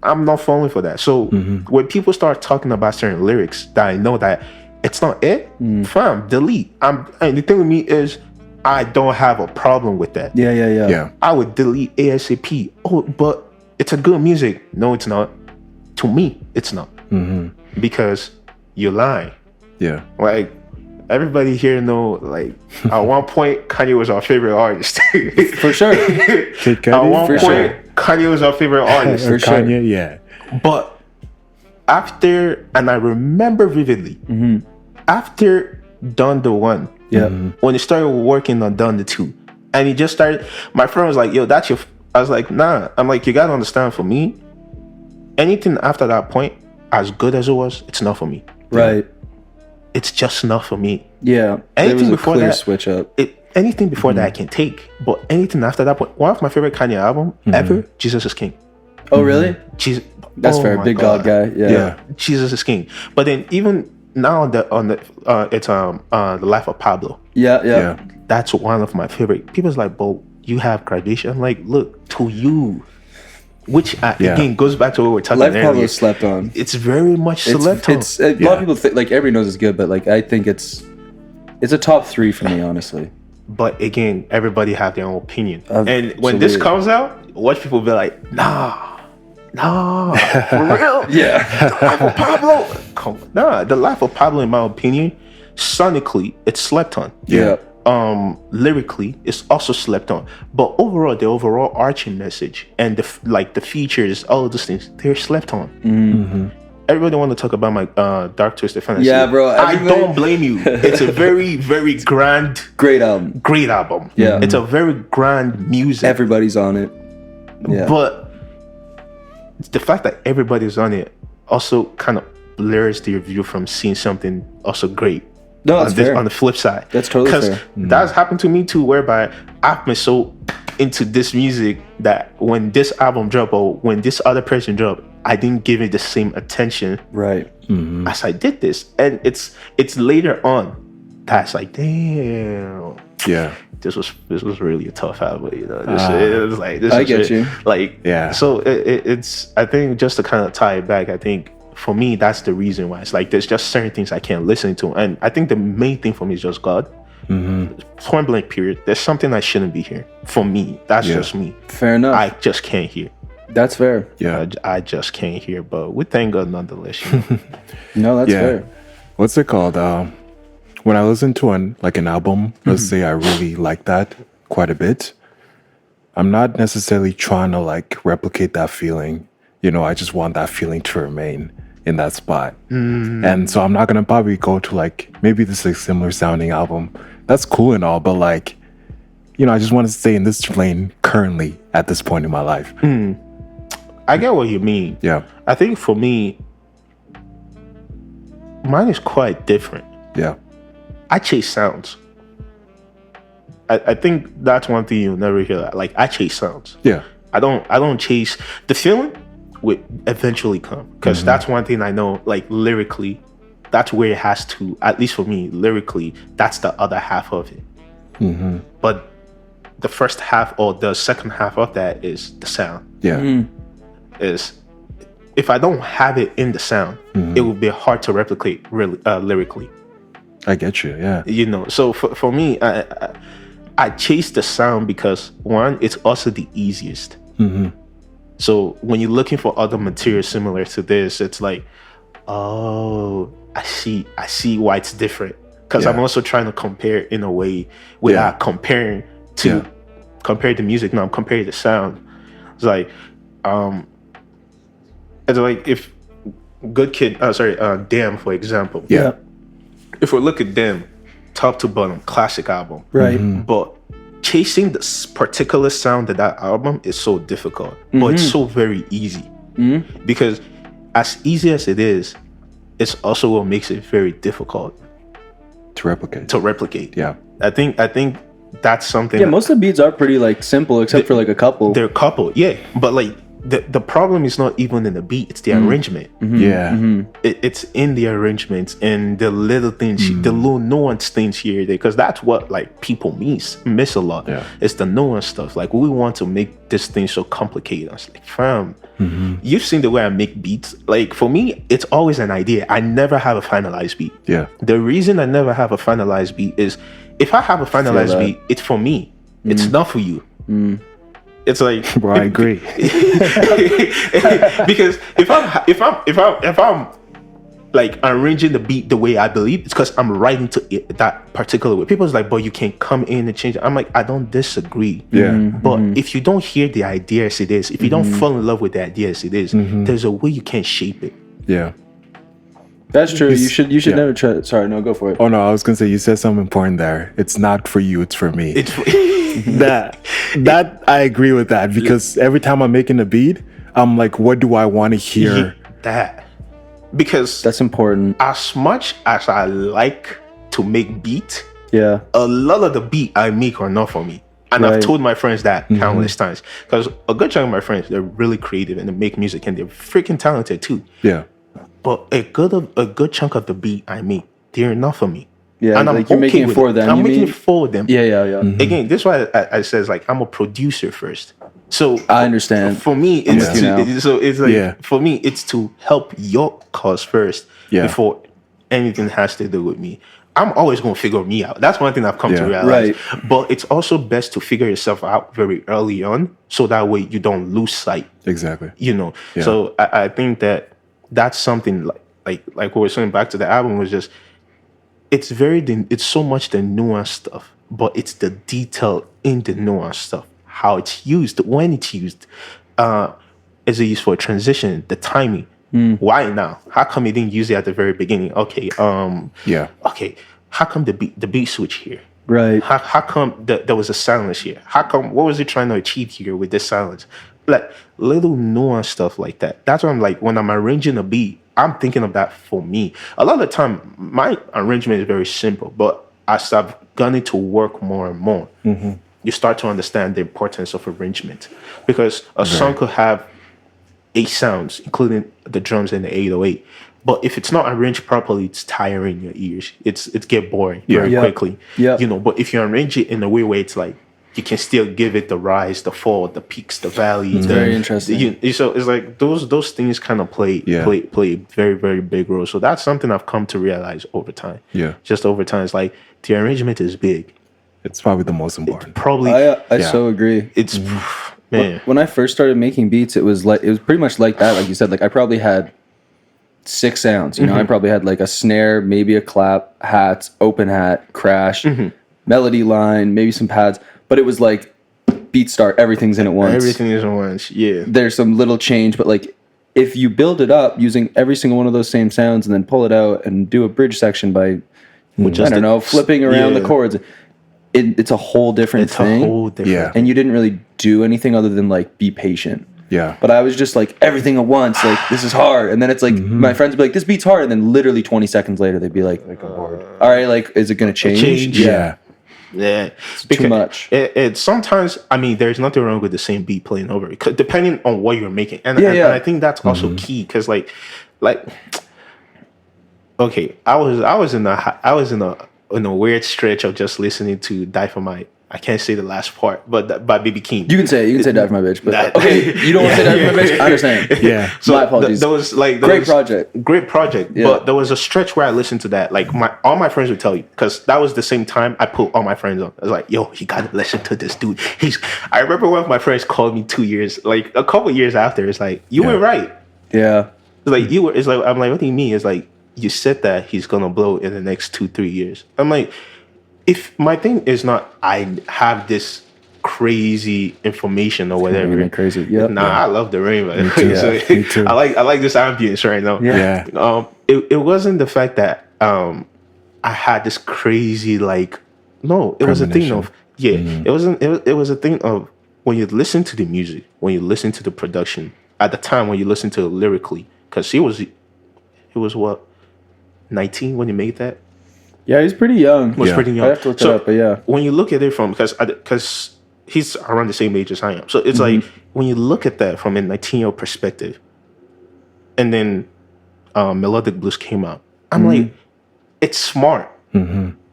I'm not falling for that. So when people start talking about certain lyrics that I know that it's not it, fam, delete. And the thing with me is I don't have a problem with that. Yeah. I would delete ASAP. Oh, but it's a good music. No, it's not. To me, it's not. Because you're lying. Yeah. Like, everybody here know, like, at one point, Kanye was our favorite artist. For sure. Kid At Cudi? one For point, sure. Kanye was our favorite artist. For sure. Kanye, yeah. But after, and I remember vividly, after Done the One, Yeah. when he started working on Done the Two, and he just started, my friend was like, yo, that's your, I was like, nah. I'm like, you gotta understand, for me, anything after that point, as good as it was, it's not for me. Right. It's just not for me. Yeah. There Anything was a before clear that, switch up. anything before that I can take, but anything after that point, one of my favorite Kanye album ever, Jesus is King. Oh, really? Jesus, That's fair. my Big God guy. Yeah. Jesus is King. But then even now it's the Life of Pablo. Yeah. That's one of my favorite. People's like, "But you have graduation." I'm like, look, to you, which again goes back to what we're talking Life earlier. Pablo slept on. It's very much slept on. It's a lot of people think, like, everybody knows it's good, but like I think it's a top 3 for me, honestly. But again, everybody have their own opinion. And when Absolutely. this comes out, watch people be like, nah, for real? Yeah. The Life of Pablo. Nah, The Life of Pablo, in my opinion, sonically, it's slept on. Yeah. Lyrically, it's also slept on. But overall, the overall arching message and the features, all of those things, they're slept on. Everybody want to talk about my Dark Twisted Fantasy. Yeah, bro, I everybody- don't blame you. It's a very, very grand, Great album. great album. Yeah. It's a very grand music. Everybody's on it. Yeah. But the fact that everybody's on it also kind of blurs the review from seeing something also great. No, that's fair. On the flip side. That's totally fair. That's happened to me too, whereby I've been so into this music that when this album dropped or when this other person dropped, I didn't give it the same attention Right. as I did this. And it's later on that's like, damn. Yeah. This was really a tough album, you know. It was like this. I is get really- you. Like, Yeah. So it's. I think just to kind of tie it back, I think for me that's the reason why it's like there's just certain things I can't listen to, and I think the main thing for me is just God. Point blank. Period. There's something I shouldn't be here. For me, that's just me. Fair enough. I just can't hear. That's fair. Yeah. I just can't hear. But we thank God nonetheless. You know? No, that's Yeah. fair. What's it called? When I listen to an album, let's say I really like that quite a bit, I'm not necessarily trying to like replicate that feeling. You know, I just want that feeling to remain in that spot. And so I'm not gonna probably go to like, maybe this is a similar sounding album. That's cool and all, but like, you know, I just want to stay in this lane currently at this point in my life. I get what you mean. Yeah. I think for me, mine is quite different. Yeah. I chase sounds. I think that's one thing you'll never hear. Like, I chase sounds. Yeah. I don't chase the feeling. Would eventually come, because that's one thing I know. Like, lyrically, that's where it has to. At least for me, lyrically, that's the other half of it. But the first half or the second half of that is the sound. Yeah. Is if I don't have it in the sound, it would be hard to replicate really lyrically. I get you. Yeah. You know, so for me, I chase the sound because one, it's also the easiest. So when you're looking for other material similar to this, it's like, oh, I see why it's different. Because I'm also trying to compare in a way without comparing to compare the music. No, I'm comparing the sound. It's like if Good Kid, Damn, for example. Yeah. If we look at Damn, top to bottom, classic album. Right. But chasing this particular sound of that album is so difficult, but it's so very easy. Because as easy as it is, it's also what makes it very difficult To replicate. to replicate. Yeah. I think that's something. Yeah, most of the beats are pretty like simple, except for like a couple. They're coupled, yeah. But like the problem is not even in the beat, it's the arrangement. Yeah. It's in the arrangements and the little things, the little nuance things here, because that's what like people miss a lot. Yeah. It's the nuance stuff. Like we want to make this thing so complicated. I was like, fam, you've seen the way I make beats. Like for me, it's always an idea. I never have a finalized beat. Yeah. The reason I never have a finalized beat is if I have a finalized beat, it's for me. It's not for you. It's like, Bro, I agree. because if I'm like arranging the beat the way I believe, it's because I'm writing to it that particular way. People's like, but you can come in and change it. I'm like, I don't disagree. Yeah. But if you don't hear the idea as it is, if you don't fall in love with the idea as it is, there's a way you can shape it. Yeah. That's true. You should yeah. never try. Sorry, no, go for it. Oh no, I was gonna say you said something important there. It's not for you, it's for me. It's that I agree with that, because every time I'm making a beat, I'm like, what do I want to hear? that. Because That's important. as much as I like to make beat, Yeah. a lot of the beat I make are not for me. And I've Right. told my friends that countless times. Because a good chunk of my friends, they're really creative and they make music and they're freaking talented too. Yeah. But a good chunk of the beat I make, they're not for me. Yeah, and like you're making it with for them, I'm you making mean? it for them. Yeah. Again, this is why I says like I'm a producer first. So I understand. For me, it's with you now. so it's like Yeah. for me, it's to help your cause first Yeah. before anything has to do with me. I'm always going to figure me out. That's one thing I've come to Yeah. realize. Right. But it's also best to figure yourself out very early on, so that way you don't lose sight. Exactly. You know. Yeah. So I think that's something like what we're saying back to the album was just it's so much the nuanced stuff, but it's the detail in the nuanced stuff, how it's used, when it's used. Is it used for a transition, the timing? Why now? How come you didn't use it at the very beginning? Okay, Yeah. okay. How come the beat switch here? Right. How come there was a silence here? How come, what was it trying to achieve here with this silence? Like little nuance stuff like that. That's why I'm like, when I'm arranging a beat, I'm thinking of that for me. A lot of the time, my arrangement is very simple, but as I've gotten to work more and more, you start to understand the importance of arrangement. Because a song could have 8 sounds, including the drums and the 808. But if it's not arranged properly, it's tiring your ears. It get boring very quickly. Yeah. You know, but if you arrange it in a way where it's like you can still give it the rise, the fall, the peaks, the valleys. Very interesting. So it's like those things kind of play very, very big role. So that's something I've come to realize over time. Yeah. Just over time, it's like the arrangement is big. It's probably the most important. Probably I so agree. it's man. When I first started making beats, it was pretty much like that. Like you said, like I probably had 6 sounds. You know, I probably had like a snare, maybe a clap, hats, open hat, crash, melody line, maybe some pads. But it was like beat start, everything's in at once. Everything is at once. Yeah. There's some little change, but like if you build it up using every single one of those same sounds and then pull it out and do a bridge section by, I don't know, flipping around the chords, it's a whole different thing. A whole different. Yeah. And you didn't really do anything other than like be patient. Yeah. But I was just like everything at once, like this is hard. And then it's like my friends would be like, this beat's hard. And then literally 20 seconds later, they'd be like, all right, like, is it going to change? Yeah. Yeah, too much. It sometimes, I mean, there's nothing wrong with the same beat playing over, depending on what you're making, and I think that's also key, because like, okay, I was in a weird stretch of just listening to Die for My. I can't say the last part, but by BB King. You can say Die for My Bitch, but okay, you don't want to say Die for My Bitch? I understand. Yeah. So my apologies. There was like great project. Yeah. But there was a stretch where I listened to that. Like all my friends would tell you, because that was the same time I put all my friends on. I was like, "Yo, you gotta listen to this dude." I remember one of my friends called me 2 years, like a couple years after. It's like, you were right. Yeah. It's like you were. It's like I'm like, what do you mean? It's like you said that he's gonna blow in the next 2-3 years. I'm like, if my thing is not, I have this crazy information or whatever. Really crazy. Yeah. I love the rain, man. Me too. I like this ambience right now. Yeah. It wasn't the fact that I had this crazy it was a thing of it was a thing of when you listen to the music, when you listen to the production, at the time when you listen to it lyrically, because he was what, 19 when he made that. Yeah, he's pretty young. Was pretty young. I have to look it up, but yeah. When you look at it from, because he's around the same age as I am. So it's like when you look at that from a 19-year-old perspective, and then Melodic Blues came out, I'm like, it's smart.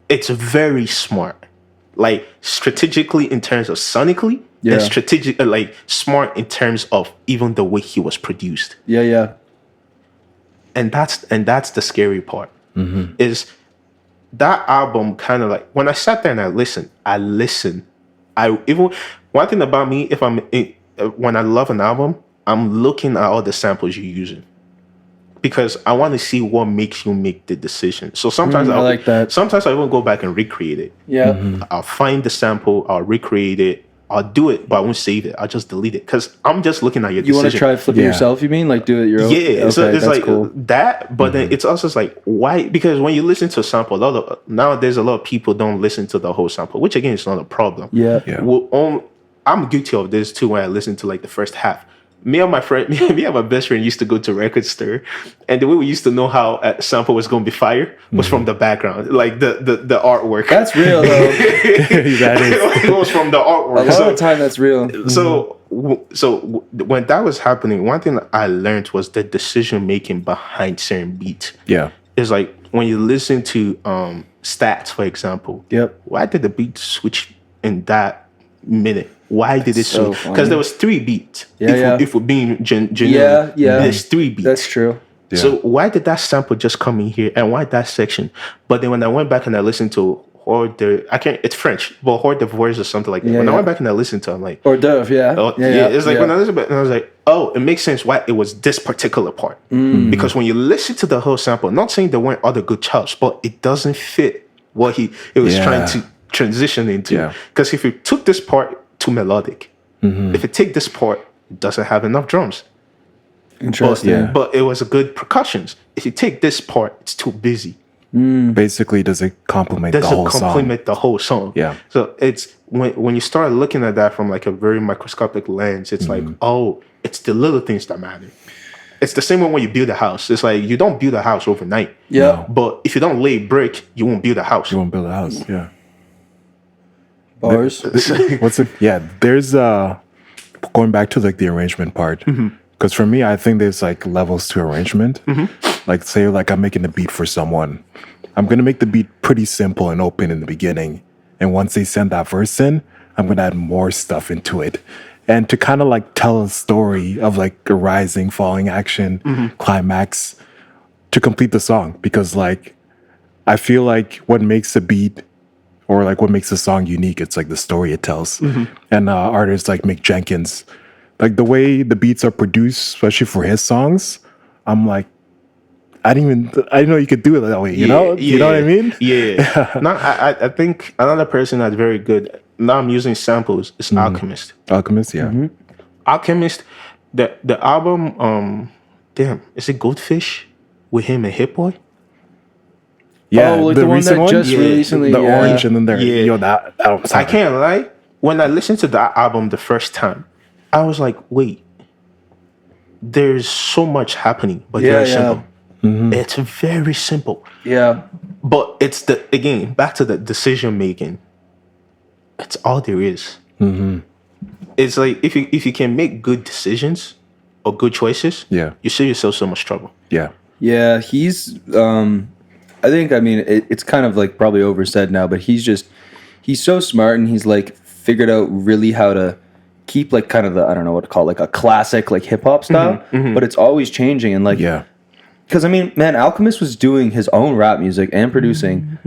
It's very smart. Like strategically in terms of sonically, and strategic, like smart in terms of even the way he was produced. Yeah. And that's the scary part. Is that album kind of like when I sat there and I listened. One thing about me, when I love an album, I'm looking at all the samples you're using because I want to see what makes you make the decision. So sometimes I like that. Sometimes I won't go back and recreate it. Yeah, I'll find the sample, I'll recreate it, I'll do it, but I won't save it. I'll just delete it because I'm just looking at your decision. You want to try flipping yourself? You mean like do it your own? Yeah, okay, so it's like cool. that, but then it's also like why? Because when you listen to a sample, nowadays a lot of people don't listen to the whole sample, which again is not a problem. Yeah. I'm guilty of this too when I listen to like the first half. Me and my best friend used to go to record store, and the way we used to know how a sample was going to be fire was from the background, like the artwork. That's real though. That is. It was from the artwork. A lot of the time, that's real. So when that was happening, one thing I learned was the decision making behind certain beats. Yeah. It's like when you listen to Stats, for example. Yep. Why did the beat switch in that minute? Why did it switch? Because there was 3 beats. If we're being genuine, there's 3 beats. That's true. Yeah. So why did that sample just come in here, and why that section? But then when I went back and I listened to it's French, but Hors d'oeuvres or something like that. When I went back and I listened to it, I'm like, Hors d'oeuvre, it's like when I listened back and I was like, oh, it makes sense why it was this particular part. Because when you listen to the whole sample, not saying there weren't other good chops, but it doesn't fit what it was trying to transition into. Because if you took this part to melodic, if you take this part, it doesn't have enough drums. Interesting. But it was a good percussions. If you take this part, it's too busy. Basically, does it complement the whole song? Yeah. So it's when you start looking at that from like a very microscopic lens, it's like, oh, it's the little things that matter. It's the same way when you build a house. It's like you don't build a house overnight. Yeah. No. But if you don't lay brick, you won't build a house. You won't build a house. Yeah. Bars. What's it? Yeah. There's going back to like the arrangement part. Because for me, I think there's like levels to arrangement. Like say like I'm making a beat for someone. I'm going to make the beat pretty simple and open in the beginning. And once they send that verse in, I'm going to add more stuff into it. And to kind of like tell a story of like a rising, falling action, climax to complete the song. Because like, I feel like what makes a beat or like what makes a song unique, it's like the story it tells. And artists like Mick Jenkins, like the way the beats are produced, especially for his songs, I'm like, I didn't know you could do it that way. You know what I mean? Yeah. No, I think another person that's very good. Now I'm using samples. Is Alchemist. Alchemist, yeah. Alchemist. The album. Is it Goldfish with him and Hit Boy? Yeah, like the one that just recently, the orange, and then there. Yeah. That I can't lie. When I listened to that album the first time, I was like, wait. There's so much happening, but very simple. It's very simple. Yeah. But it's back to the decision making. It's all there is. It's like if you can make good decisions or good choices, you save yourself so much trouble. Yeah, he's it's kind of like probably oversaid now, but he's so smart, and he's like figured out really how to keep like kind of the, I don't know what to call it, like a classic like hip hop style, but it's always changing. And like, because I mean, man, Alchemist was doing his own rap music and producing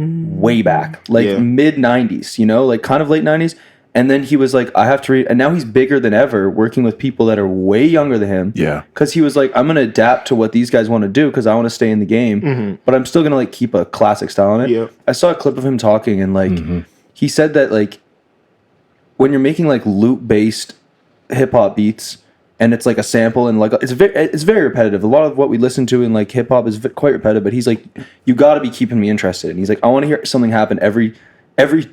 way back, like mid 90s, like kind of late 90s. And then he was like, I have to read, and now he's bigger than ever, working with people that are way younger than him. Yeah. Because he was like, I'm going to adapt to what these guys want to do because I want to stay in the game, but I'm still going to like keep a classic style in it. Yeah. I saw a clip of him talking, and like, he said that like, when you're making like loop-based hip-hop beats, and it's like a sample, and like it's very repetitive. A lot of what we listen to in like hip hop is quite repetitive. But he's like, you got to be keeping me interested. And he's like, I want to hear something happen every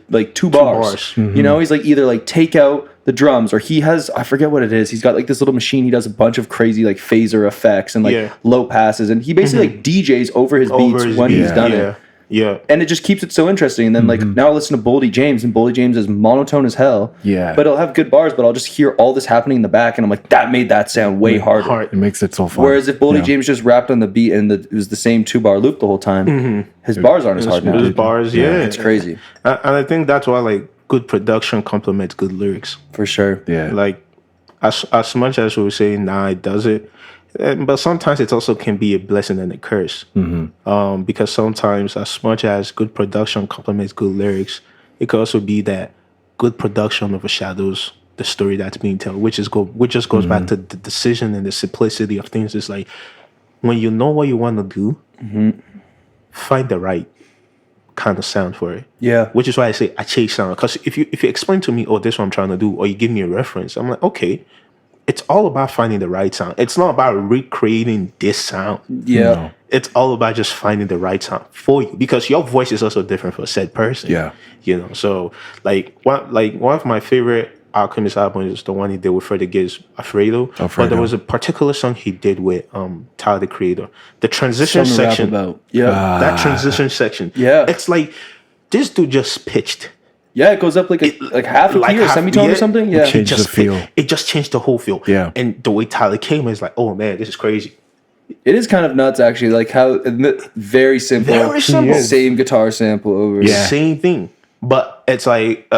like two bars. He's like either like take out the drums, or he has, I forget what it is. He's got like this little machine. He does a bunch of crazy like phaser effects and like low passes, and he basically like DJs over his beats when he's done it. Yeah. And it just keeps it so interesting. And then like now I listen to Boldy James, and Boldy James is monotone as hell. Yeah. But it'll have good bars, but I'll just hear all this happening in the back, and I'm like, that made that sound way harder. It makes it so fun. Whereas if Boldy James just rapped on the beat and it was the same 2-bar loop the whole time, his bars aren't as hard now. His bars, yeah. It's crazy. And I think that's why like good production complements good lyrics. For sure. Yeah. Like as much as we were saying, nah, it does it. But sometimes it also can be a blessing and a curse. Because sometimes, as much as good production complements good lyrics, it could also be that good production overshadows the story that's being told, which just goes back to the decision and the simplicity of things. It's like when you know what you want to do, find the right kind of sound for it. Yeah. Which is why I say I chase sound. Because if you explain to me, oh, this is what I'm trying to do, or you give me a reference, I'm like, okay. It's all about finding the right sound. It's not about recreating this sound. Yeah. No. It's all about just finding the right sound for you, because your voice is also different for said person. Yeah. You know, so one of my favorite Alchemist albums is the one he did with Freddie Gibbs, Alfredo. But there was a particular song he did with Tyler the Creator. The transition section. That transition section. Yeah. It's like this dude just pitched. Yeah, it goes up like half a key or semitone or something. Yeah, Changed the feel. It just changed the whole feel. Yeah. And the way Tyler came is like, oh man, this is crazy. it is kind of nuts actually. Like how very simple, same guitar sample over. Same thing, but it's like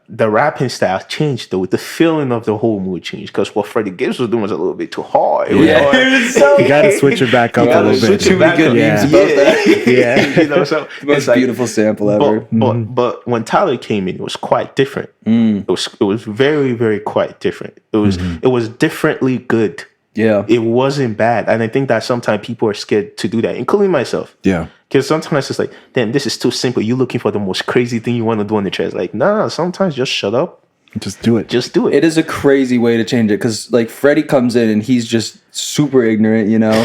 the rapping style changed though. The feeling of the whole mood changed, because what Freddie Gibbs was doing was a little bit too hard. It was hard. You got to switch it back up a little bit. Too many good memes about that. You know, so The most beautiful sample ever. But when Tyler came in, it was quite different. It was very, very quite different. It was differently good. Yeah. It wasn't bad. And I think that sometimes people are scared to do that, including myself. Yeah. Because sometimes it's like, damn, this is too simple. You're looking for the most crazy thing you want to do on the track. Like, nah, sometimes just shut up. Just do it. Just do it. It is a crazy way to change it, because like Freddie comes in and he's just super ignorant, you know,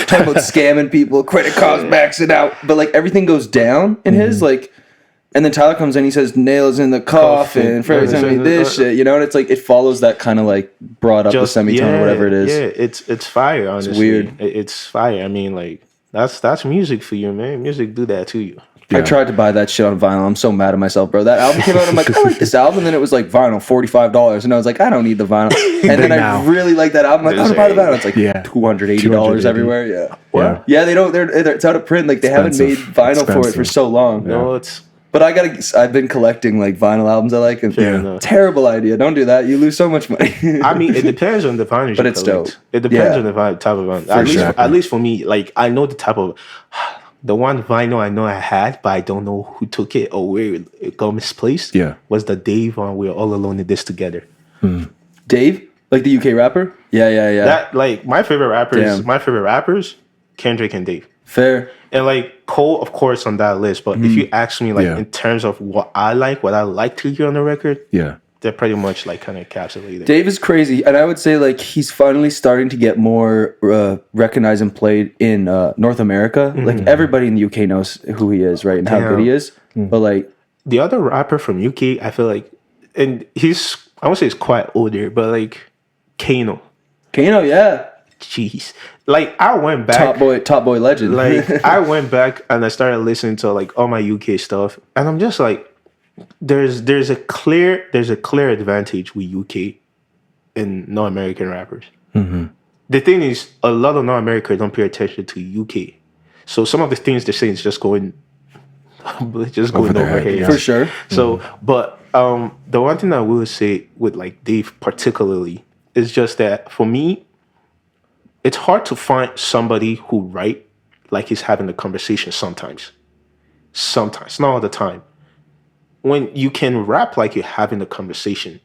talking about scamming people, credit cards, maxing out, but like everything goes down in his like, and then Tyler comes in, he says nails in the coffin, Freddie's telling me this shit, you know, and it's like it follows that kind of like brought up the semitone or whatever it is. Yeah, it's fire. Honestly, it's weird. It's fire. I mean, like that's music for you, man. Music do that to you. I tried to buy that shit on vinyl. I'm so mad at myself, bro. That album came out. I'm like, I like this album. And then it was like vinyl, $45. And I was like, I don't need the vinyl. And then I really like that album. I'm like, I'm gonna buy the vinyl. It's like $280 everywhere. Yeah. Wow. Yeah, they don't. It's out of print. Like they haven't made vinyl for it for so long. No, it's. But I've been collecting like vinyl albums I like. And terrible idea. Don't do that. You lose so much money. I mean, it depends on the vinyl. But it's dope. It depends on the type of vinyl. At least for me, like I know the type of. The one vinyl I know I had, but I don't know who took it or where it got misplaced. Yeah, was the Dave on "We're All Alone in This Together." Dave, like the UK rapper. Yeah. That like my favorite rappers, Kendrick and Dave. Fair. And like Cole, of course, on that list. But if you ask me, like in terms of what I like to hear on the record, they're pretty much like kind of encapsulated. Dave is crazy, and I would say like he's finally starting to get more recognized and played in North America. Like everybody in the UK knows who he is, right, and how good he is. But like the other rapper from UK, I feel like, and I won't say he's quite older, but like Kano, yeah. Jeez, like I went back, top boy legend. Like I went back and I started listening to like all my UK stuff, and I'm just like. There's a clear advantage with UK and non-American rappers. The thing is, a lot of non-Americans don't pay attention to UK, so some of the things they're saying is just going over here for sure. So, but the one thing I will say with like Dave particularly is just that for me, it's hard to find somebody who write like he's having a conversation. Sometimes, not all the time. When you can rap like you're having a conversation,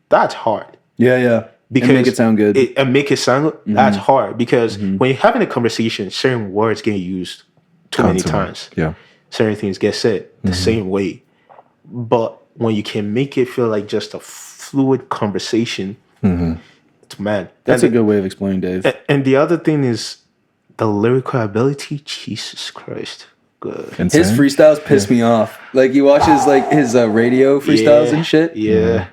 that's hard. Yeah. Because and make it sound good. That's hard. Because when you're having a conversation, certain words get used too many times. Yeah. Certain things get said the same way. But when you can make it feel like just a fluid conversation, it's mad. That's a good way of explaining, Dave. And the other thing is the lyrical ability. Jesus Christ. Good. His freestyles piss me off. Like you watch his radio freestyles and shit. Yeah.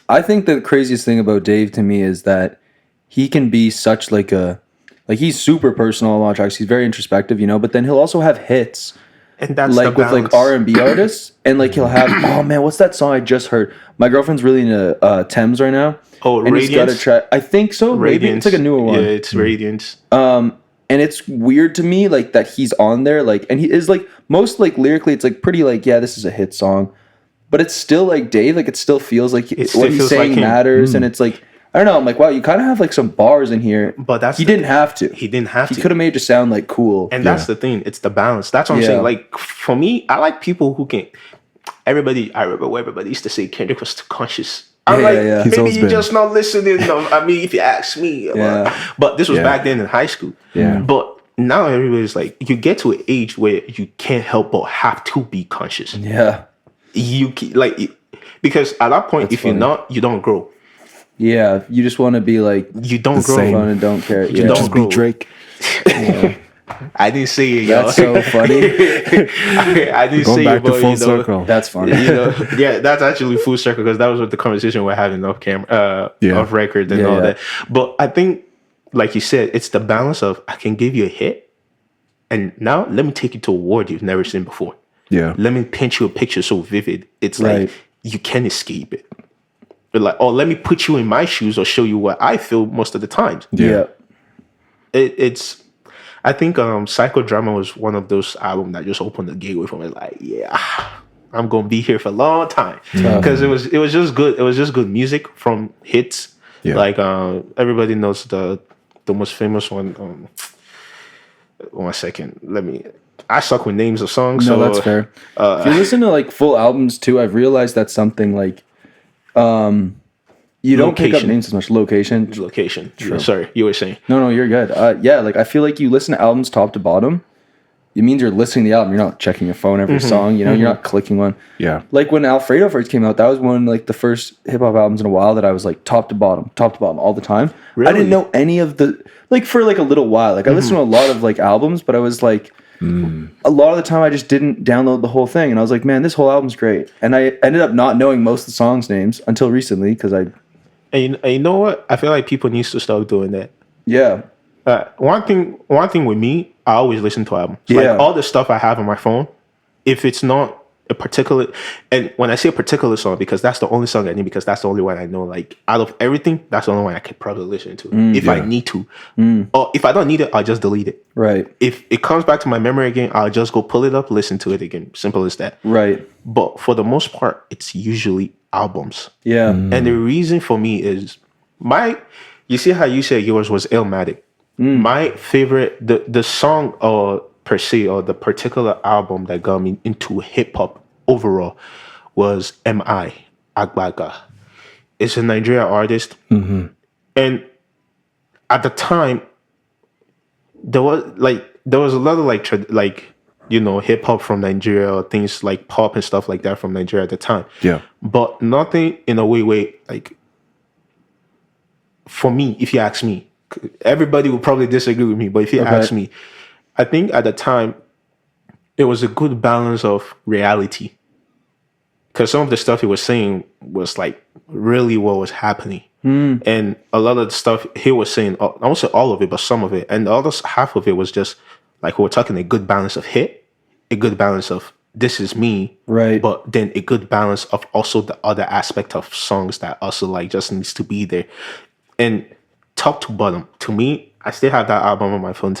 I think the craziest thing about Dave to me is that he can be such like he's super personal on a lot of tracks. He's very introspective, you know, but then he'll also have hits And that's like the with like balance. R&B artists, and like he'll have, oh man, what's that song I just heard? My girlfriend's really into Thames right now. Oh, and he's got a Radiance? track. I think so. Maybe it's like a newer one. Yeah, it's Radiance. And it's weird to me like that he's on there, like, and he is like most like lyrically, it's like pretty like, yeah, this is a hit song, but it's still like Dave, like it still feels like still what he's feels saying like him. matters, and it's like I don't know. I'm like, wow, you kind of have like some bars in here, But that's he the didn't have to. He didn't have He to. could have made it just sound like cool. And that's the thing. It's the balance. That's what I'm Yeah. saying. Like for me, I like people who can. I remember everybody used to say Kendrick was too conscious. I'm Yeah, like, yeah. He's maybe always you're been. just not listening. No, I mean, if you ask me, Yeah. but this was Yeah. back then in high school. Yeah. But now everybody's like, you get to an age where you can't help but have to be conscious. Yeah, Because at that point, That's if you're funny. not, you don't grow. yeah. You just want to be like You don't The grow. same. fun and don't care. You Yeah. don't Just grow. be Drake. I didn't say it, y'all. That's so funny. I didn't Going say back it, but to full you know, circle. That's funny. you know, yeah, that's actually full circle because that was what the conversation we're having off camera, Yeah. off record and Yeah, all yeah. that. But I think, like you said, it's the balance of I can give you a hit, and now let me take you to a world you've never seen before. Yeah. Let me paint you a picture so vivid. It's Right. like you can't escape it. But like, oh, let me put you in my shoes or show you what I feel most of the times. Yeah. It's I think Psychodrama was one of those albums that just opened the gateway for me. Like, yeah, I'm gonna be here for a long time because it was just good. It was just good music from hits. Yeah. Like everybody knows the most famous one. 1 second, I suck with names of songs. No, so that's fair. If you listen to like full albums too, I've realized that's something like, you don't pick up Location. names as much. Location. Location. Sorry, you were saying. No, you're good. Yeah, like I feel like you listen to albums top to bottom. It means you're listening to the album. You're not checking your phone every song. You know, you're not clicking one. Yeah. Like when Alfredo first came out, that was one like the first hip hop albums in a while that I was like top to bottom all the time. I Really? didn't know any of the like for like a little while. Like I listened to a lot of like albums, but I was like a lot of the time I just didn't download the whole thing, and I was like, man, this whole album's great. And I ended up not knowing most of the songs' names until recently because I And you know what? I feel like people needs to start doing that. yeah. One thing with me, I always listen to albums. Yeah. Like all the stuff I have on my phone, if it's not a particular, and when I say a particular song, because that's the only song I need, because that's the only one I know. Like out of everything, that's the only one I could probably listen to if I need to, or if I don't need it, I'll just delete it. Right. If it comes back to my memory again, I'll just go pull it up, listen to it again. Simple as that. Right. But for the most part, it's usually albums. Yeah. And the reason for me is you see how you said yours was Illmatic. My favorite, the song or per se, or the particular album that got me into hip hop overall was M.I. Agbaga. It's a Nigerian artist. And at the time, there was a lot of hip hop from Nigeria, or things like pop and stuff like that from Nigeria at the time. Yeah. But nothing in a way like, for me, if you ask me, everybody will probably disagree with me, but if you ask me, I think at the time it was a good balance of reality, because some of the stuff he was saying was like really what was happening. And a lot of the stuff he was saying, I won't say all of it, but some of it, and the other half of it was just like, we're talking a good balance of hit, a good balance of this is me, Right. but then a good balance of also the other aspect of songs that also like just needs to be there. And top to bottom, to me, I still have that album on my phone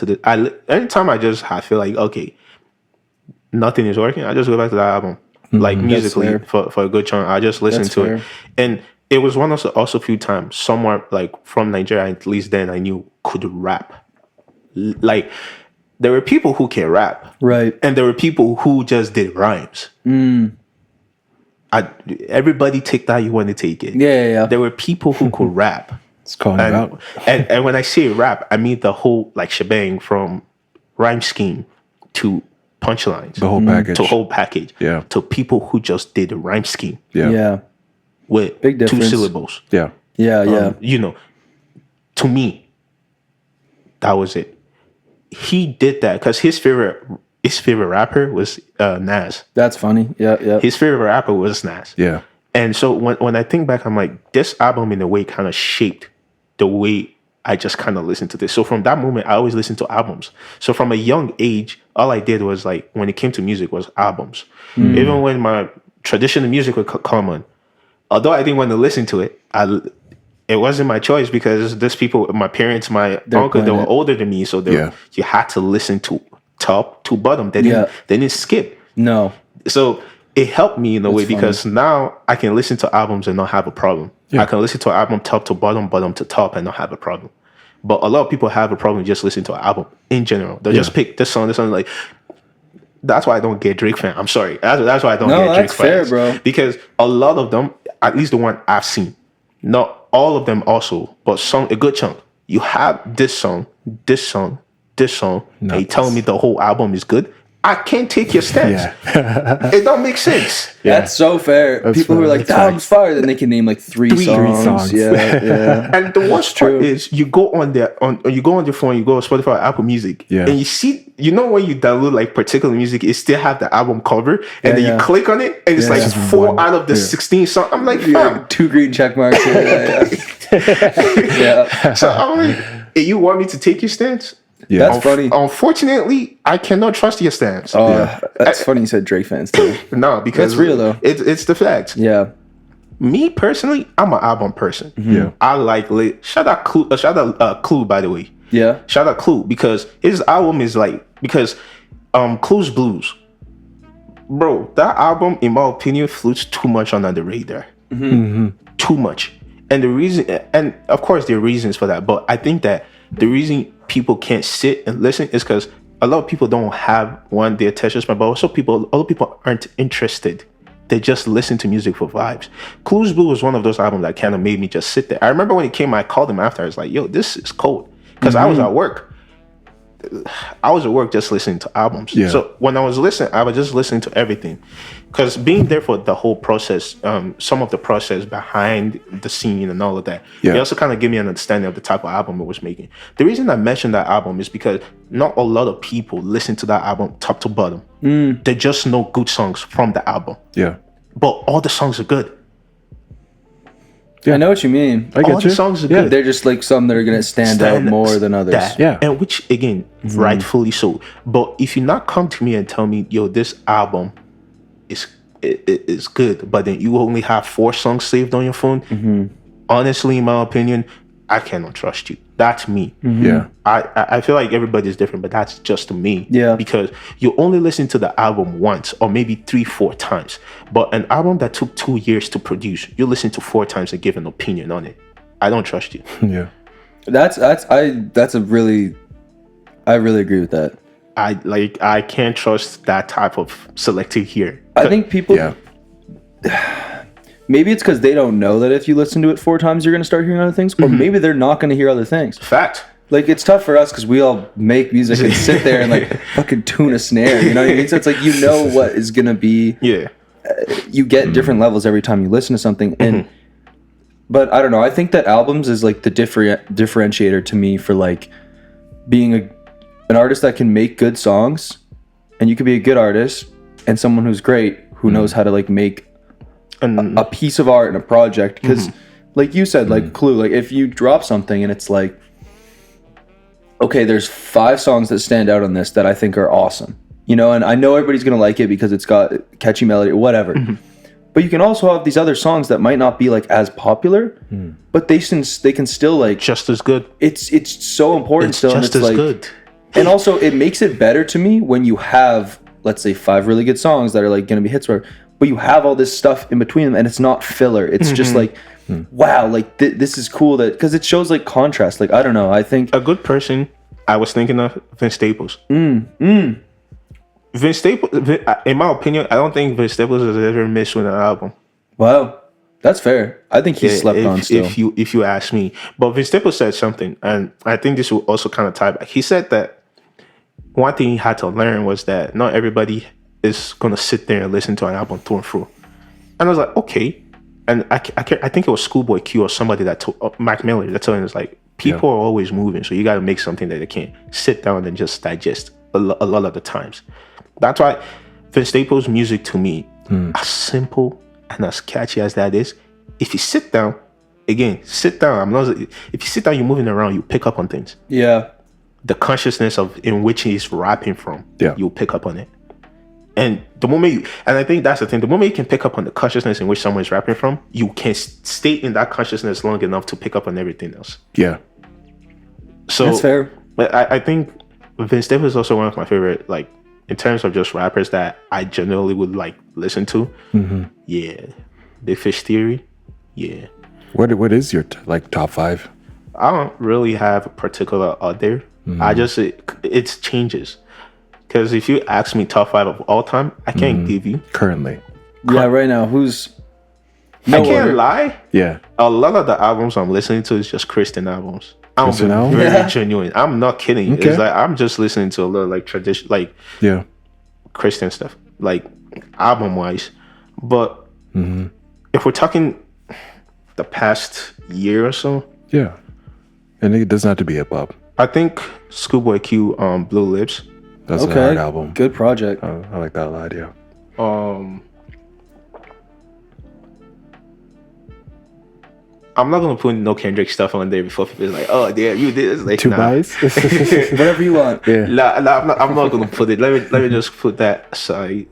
anytime I feel like, okay, nothing is working, I just go back to that album. Like musically fair. for a good chunk, I just listen That's to fair. it. And it was one of also a few times somewhere like from Nigeria, at least then I knew could rap. Like there were people who can rap. Right. And there were people who just did rhymes. Everybody take that you want to take it. Yeah. There were people who could rap. It's calling it out. And when I say rap, I mean the whole like shebang, from rhyme scheme to punchlines, The whole package. to whole package. Yeah. To people who just did a rhyme scheme Yeah. Yeah. with Big 2 difference. syllables. Yeah. Yeah. To me, that was it. He did that because his favorite rapper was Nas. That's funny. Yeah. His favorite rapper was Nas. Yeah. And so when I think back, I'm like, this album in a way kind of shaped the way I just kind of listen to this. So from that moment, I always listen to albums. So from a young age, all I did was like, when it came to music, was albums. Even when my traditional music would come on, although I didn't want to listen to it, it wasn't my choice because these people, my parents, my uncle, they were older than me, so you had to listen to top to bottom. They didn't skip. No. So it helped me in a way because now I can listen to albums and not have a problem. I can listen to an album top to bottom, bottom to top, and not have a problem. But a lot of people have a problem just listening to an album in general. They'll just pick this song, like. That's why I don't get Drake fan. I'm sorry. That's why I don't get Drake fans. Fair, bro. Because a lot of them, at least the one I've seen, not all of them also, but a good chunk. You have this song, and you telling me the whole album is good. I can't take your stance. It don't make sense. That's so fair. People who are like, that album's fire, then they can name like three songs. Yeah. And the worst part is you go on your phone, you go on Spotify or Apple Music, and you see, when you download like particular music, it still have the album cover, and then you click on it, and it's like 4 out of the 16 songs. I'm like, fam. 2 green check marks. So I'm like, hey, you want me to take your stance? Yeah, that's funny. Unfortunately, I cannot trust your stance. That's funny you said Drake fans too. No, because that's real though. It's the facts. Yeah. Me personally, I'm an album person. Yeah. I like shout out Clue, by the way. Yeah. Shout out Clue because his album is Clue's Blues. Bro, that album, in my opinion, floats too much under the radar. Too much. And the reason, and of course there are reasons for that, but I think that the reason people can't sit and listen is because a lot of people don't have the attention span, but also a lot of people aren't interested. They just listen to music for vibes. Clues Blue was one of those albums that kind of made me just sit there. I remember when it came, I called him after. I was like, yo, this is cold. Because I was at work. Just listening to albums. Yeah. So when I was listening, I was just listening to everything. Because being there for the whole process, some of the process behind the scene and all of that, it also kind of gave me an understanding of the type of album it was making. The reason I mentioned that album is because not a lot of people listen to that album top to bottom. They just know good songs from the album. Yeah. But all the songs are good. Yeah, I know what you mean. I get all the songs are good. They're just like some that are gonna stand out more than others. And which again, rightfully so. But if you not come to me and tell me, yo, this album is good, but then you only have 4 songs saved on your phone, honestly, in my opinion, I cannot trust you. That's me. Yeah. I feel like everybody's different, but that's just me. Yeah. Because you only listen to the album once or maybe 3-4 times. But an album that took 2 years to produce, you listen to 4 times and give an opinion on it. I don't trust you. Yeah. I really agree with that. I can't trust that type of selective here. I think people maybe it's because they don't know that if you listen to it 4 times, you're going to start hearing other things. Or maybe they're not going to hear other things. Fact. Like, it's tough for us because we all make music and sit there and, like, fucking tune a snare. You know what I mean? So it's like, you know what is going to be. Yeah. You get different levels every time you listen to something. And but I don't know. I think that albums is, like, the differentiator to me for, like, being an artist that can make good songs. And you could be a good artist and someone who's great, who knows how to, like, make a piece of art and a project, because like you said, like Clue, like if you drop something and it's like, okay, there's 5 songs that stand out on this that I think are awesome, and I know everybody's gonna like it because it's got catchy melody or whatever, but you can also have these other songs that might not be like as popular, but they can still like just as good. It's so important. It's still just as good. And also it makes it better to me when you have, let's say, 5 really good songs that are like gonna be hits, but you have all this stuff in between them and it's not filler. It's just like, wow, like this is cool, that because it shows like contrast. Like, I don't know, I think a good person, I was thinking of Vince Staples. Vince Staples, in my opinion, I don't think Vince Staples has ever missed with an album. Wow, that's fair. I think he's slept on still. If you ask me. But Vince Staples said something, and I think this will also kind of tie back. He said that one thing he had to learn was that not everybody is gonna sit there and listen to an album through and through. And I was like, okay. And I think it was Schoolboy Q or somebody that told Mac Miller that told him, it's like, people are always moving, so you got to make something that they can't sit down and just digest a lot of the times. That's why Vince Staples' music, to me, as simple and as catchy as that is, if you sit down, again, sit down. I'm not. If you sit down, you're moving around. You pick up on things. Yeah. The consciousness of in which he's rapping from. Yeah. You'll pick up on it. And the moment you, and I think that's the thing. The moment you can pick up on the consciousness in which someone is rapping from, you can stay in that consciousness long enough to pick up on everything else. Yeah. So That's fair. But I think Vince Staples is also one of my favorite, like, in terms of just rappers that I generally would like listen to. Mm-hmm. Yeah, Big Fish Theory. Yeah. What is your top 5? I don't really have a particular out there. I just it changes. Because if you ask me top 5 of all time, I can't give you currently. Yeah, right now. Who's? I can't lie. Yeah. A lot of the albums I'm listening to is just Christian albums. I'm Christian albums? very genuine. I'm not kidding. Okay. It's like I'm just listening to a lot of like tradition, like Yeah. Christian stuff, like album wise. But if we're talking the past year or so, Yeah. And it doesn't have to be hip hop. I think Schoolboy Q, Blue Lips. That's a Okay. hard album. Good project. I like that a lot. Yeah. I'm not gonna put no Kendrick stuff on there before people is like, oh damn, you did this. Like, 2 nah. buys. Whatever you want. Yeah. I'm not gonna put it. Let me just put that aside.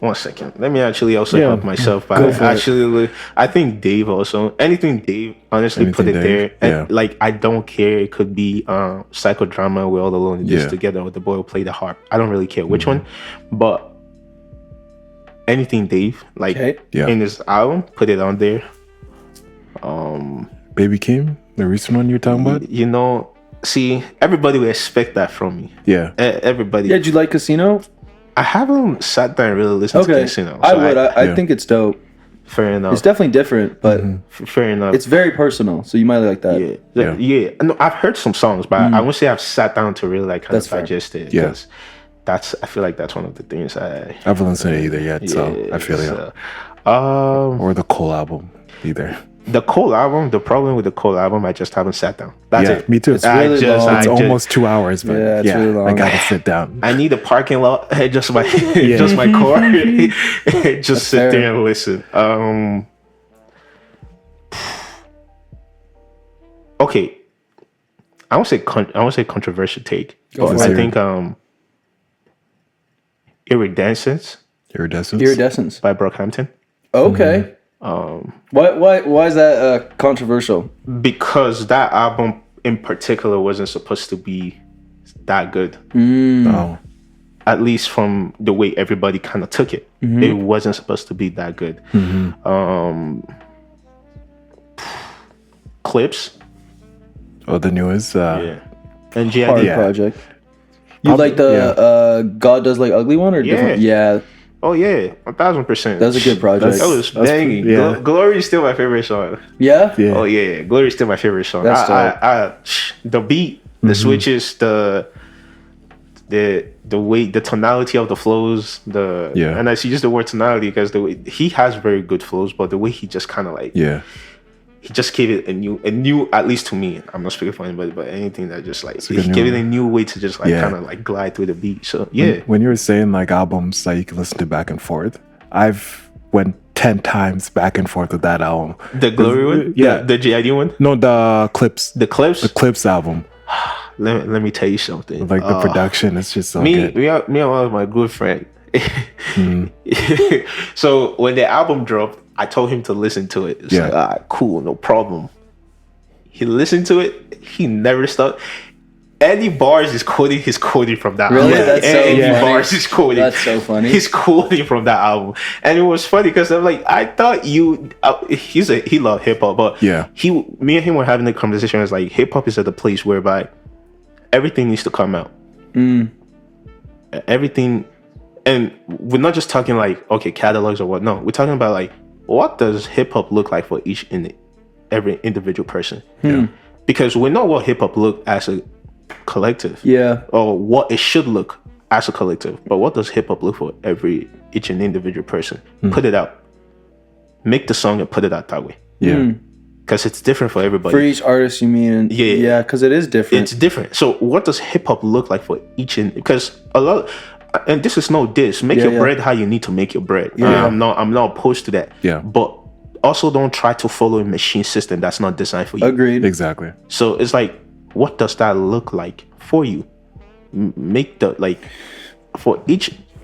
One second. Let me actually also Yeah, help myself by go for it. actually. I think Dave also. Anything Dave, honestly, put it Anything there. Dave, And, yeah. like, I don't care. It could be Psychodrama, We're All Alone in This Yeah. Together, with the boy who played the harp. I don't really care which one, but anything Dave, like Okay. Yeah. in his album, put it on there. Baby Kim, the recent one you're talking about. You know, see, everybody will expect that from me. Yeah. Everybody. Yeah, did you like Casino? I haven't sat down and really listened to Okay. Casino. I so would. I yeah. think it's dope. fair enough. It's definitely different, but Fair enough. it's very personal. So you might like that. Yeah. No, I've heard some songs, but I won't say I've sat down to really like kind That's of fair. digest it. Yeah. 'Cause I feel like that's one of the things I haven't listened to it either yet, so I feel it. so, Or the Cole album either. the Cole album. The problem with the Cole album, I just haven't sat down. That's Yeah, it. me too. It's really long. It's almost 2 hours, but Yeah, it's really long. I gotta sit down. I need a parking lot, just my just my car, just sit fair. there and listen. Okay, I won't say controversial take, Go but for I it. think Iridescence Iridescence. Iridescence. by Brockhampton, Okay. Why is that controversial? because that album in particular wasn't supposed to be that good. Oh, At least from the way everybody kind of took it, it wasn't supposed to be that good. Clips, oh, the newest. yeah, and Hard GID. Yeah. project. You like the God Does Like Ugly one or different? Yeah, Oh yeah, 1000%. that's a good project. That was That's banging. pretty- yeah. Glory is still my favorite song. Yeah? Yeah. Oh yeah, Glory is still my favorite song. That's The beat, the switches, the way, the tonality of the flows, Yeah. and I use the word tonality because the way he has very good flows, but the way he just kind of like Yeah. he just gave it a new, at least to me. I'm not speaking for anybody, but anything that just like he good gave new- it a new way to just like Yeah. kind of like glide through the beat. So yeah, When you were saying like albums that you can listen to back and forth, I've went 10 times back and forth with that album. the Glory one, Yeah. the GID one, No, the Clips. the clips. The Clips album. Let me tell you something. Like the production, it's just so me good. and one of my good friend. So when the album dropped, I told him to listen to it. It's Yeah. like, all right, cool, no problem. He listened to it. He never stopped. Any bars he's quoting from that Really? album. That's so Any funny. bars he's quoting. That's so funny. He's quoting from that album, and it was funny because I'm like, I thought you. He loved hip hop, but Yeah. me and him were having a conversation. It's like hip hop is at the place whereby everything needs to come out. Everything, and we're not just talking like okay catalogs or what. No, we're talking about like what does hip hop look like for every individual person. Because we know what hip hop look as a collective. Yeah. Or what it should look as a collective. But what does hip hop look for each and individual person? Put it out. Make the song and put it out that way. Yeah. Because it's different for everybody. For each artist, you mean? Yeah. Yeah, because it is different. It's different. So what does hip hop look like for each because and this is no diss. Make your bread how you need to make your bread. Yeah. I'm not opposed to that. Yeah. But also don't try to follow a machine system that's not designed for you. Agreed. Exactly. So it's like, what does that look like for you? Make the like for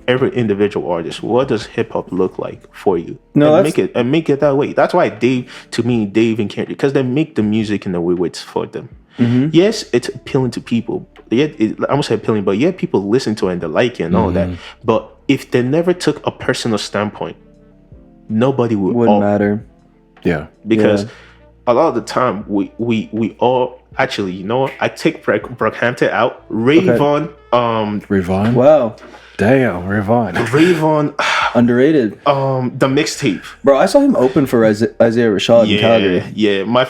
every individual artist, what does hip hop look like for you? No, and make it that way. That's why Dave and Kendrick, because they make the music in the way it's for them. Mm-hmm. Yes, it's appealing to people. Yet I won't say appealing, but yeah, people listen to it and they like it and all that. But if they never took a personal standpoint, nobody wouldn't matter. Yeah. Because a lot of the time we all actually, you know what? I take Brockhampton out. Rayvon. Rayvon? Wow. Damn, Rayvon. Underrated. The mixtape. Bro, I saw him open for Isaiah Rashad in Calgary. Yeah. My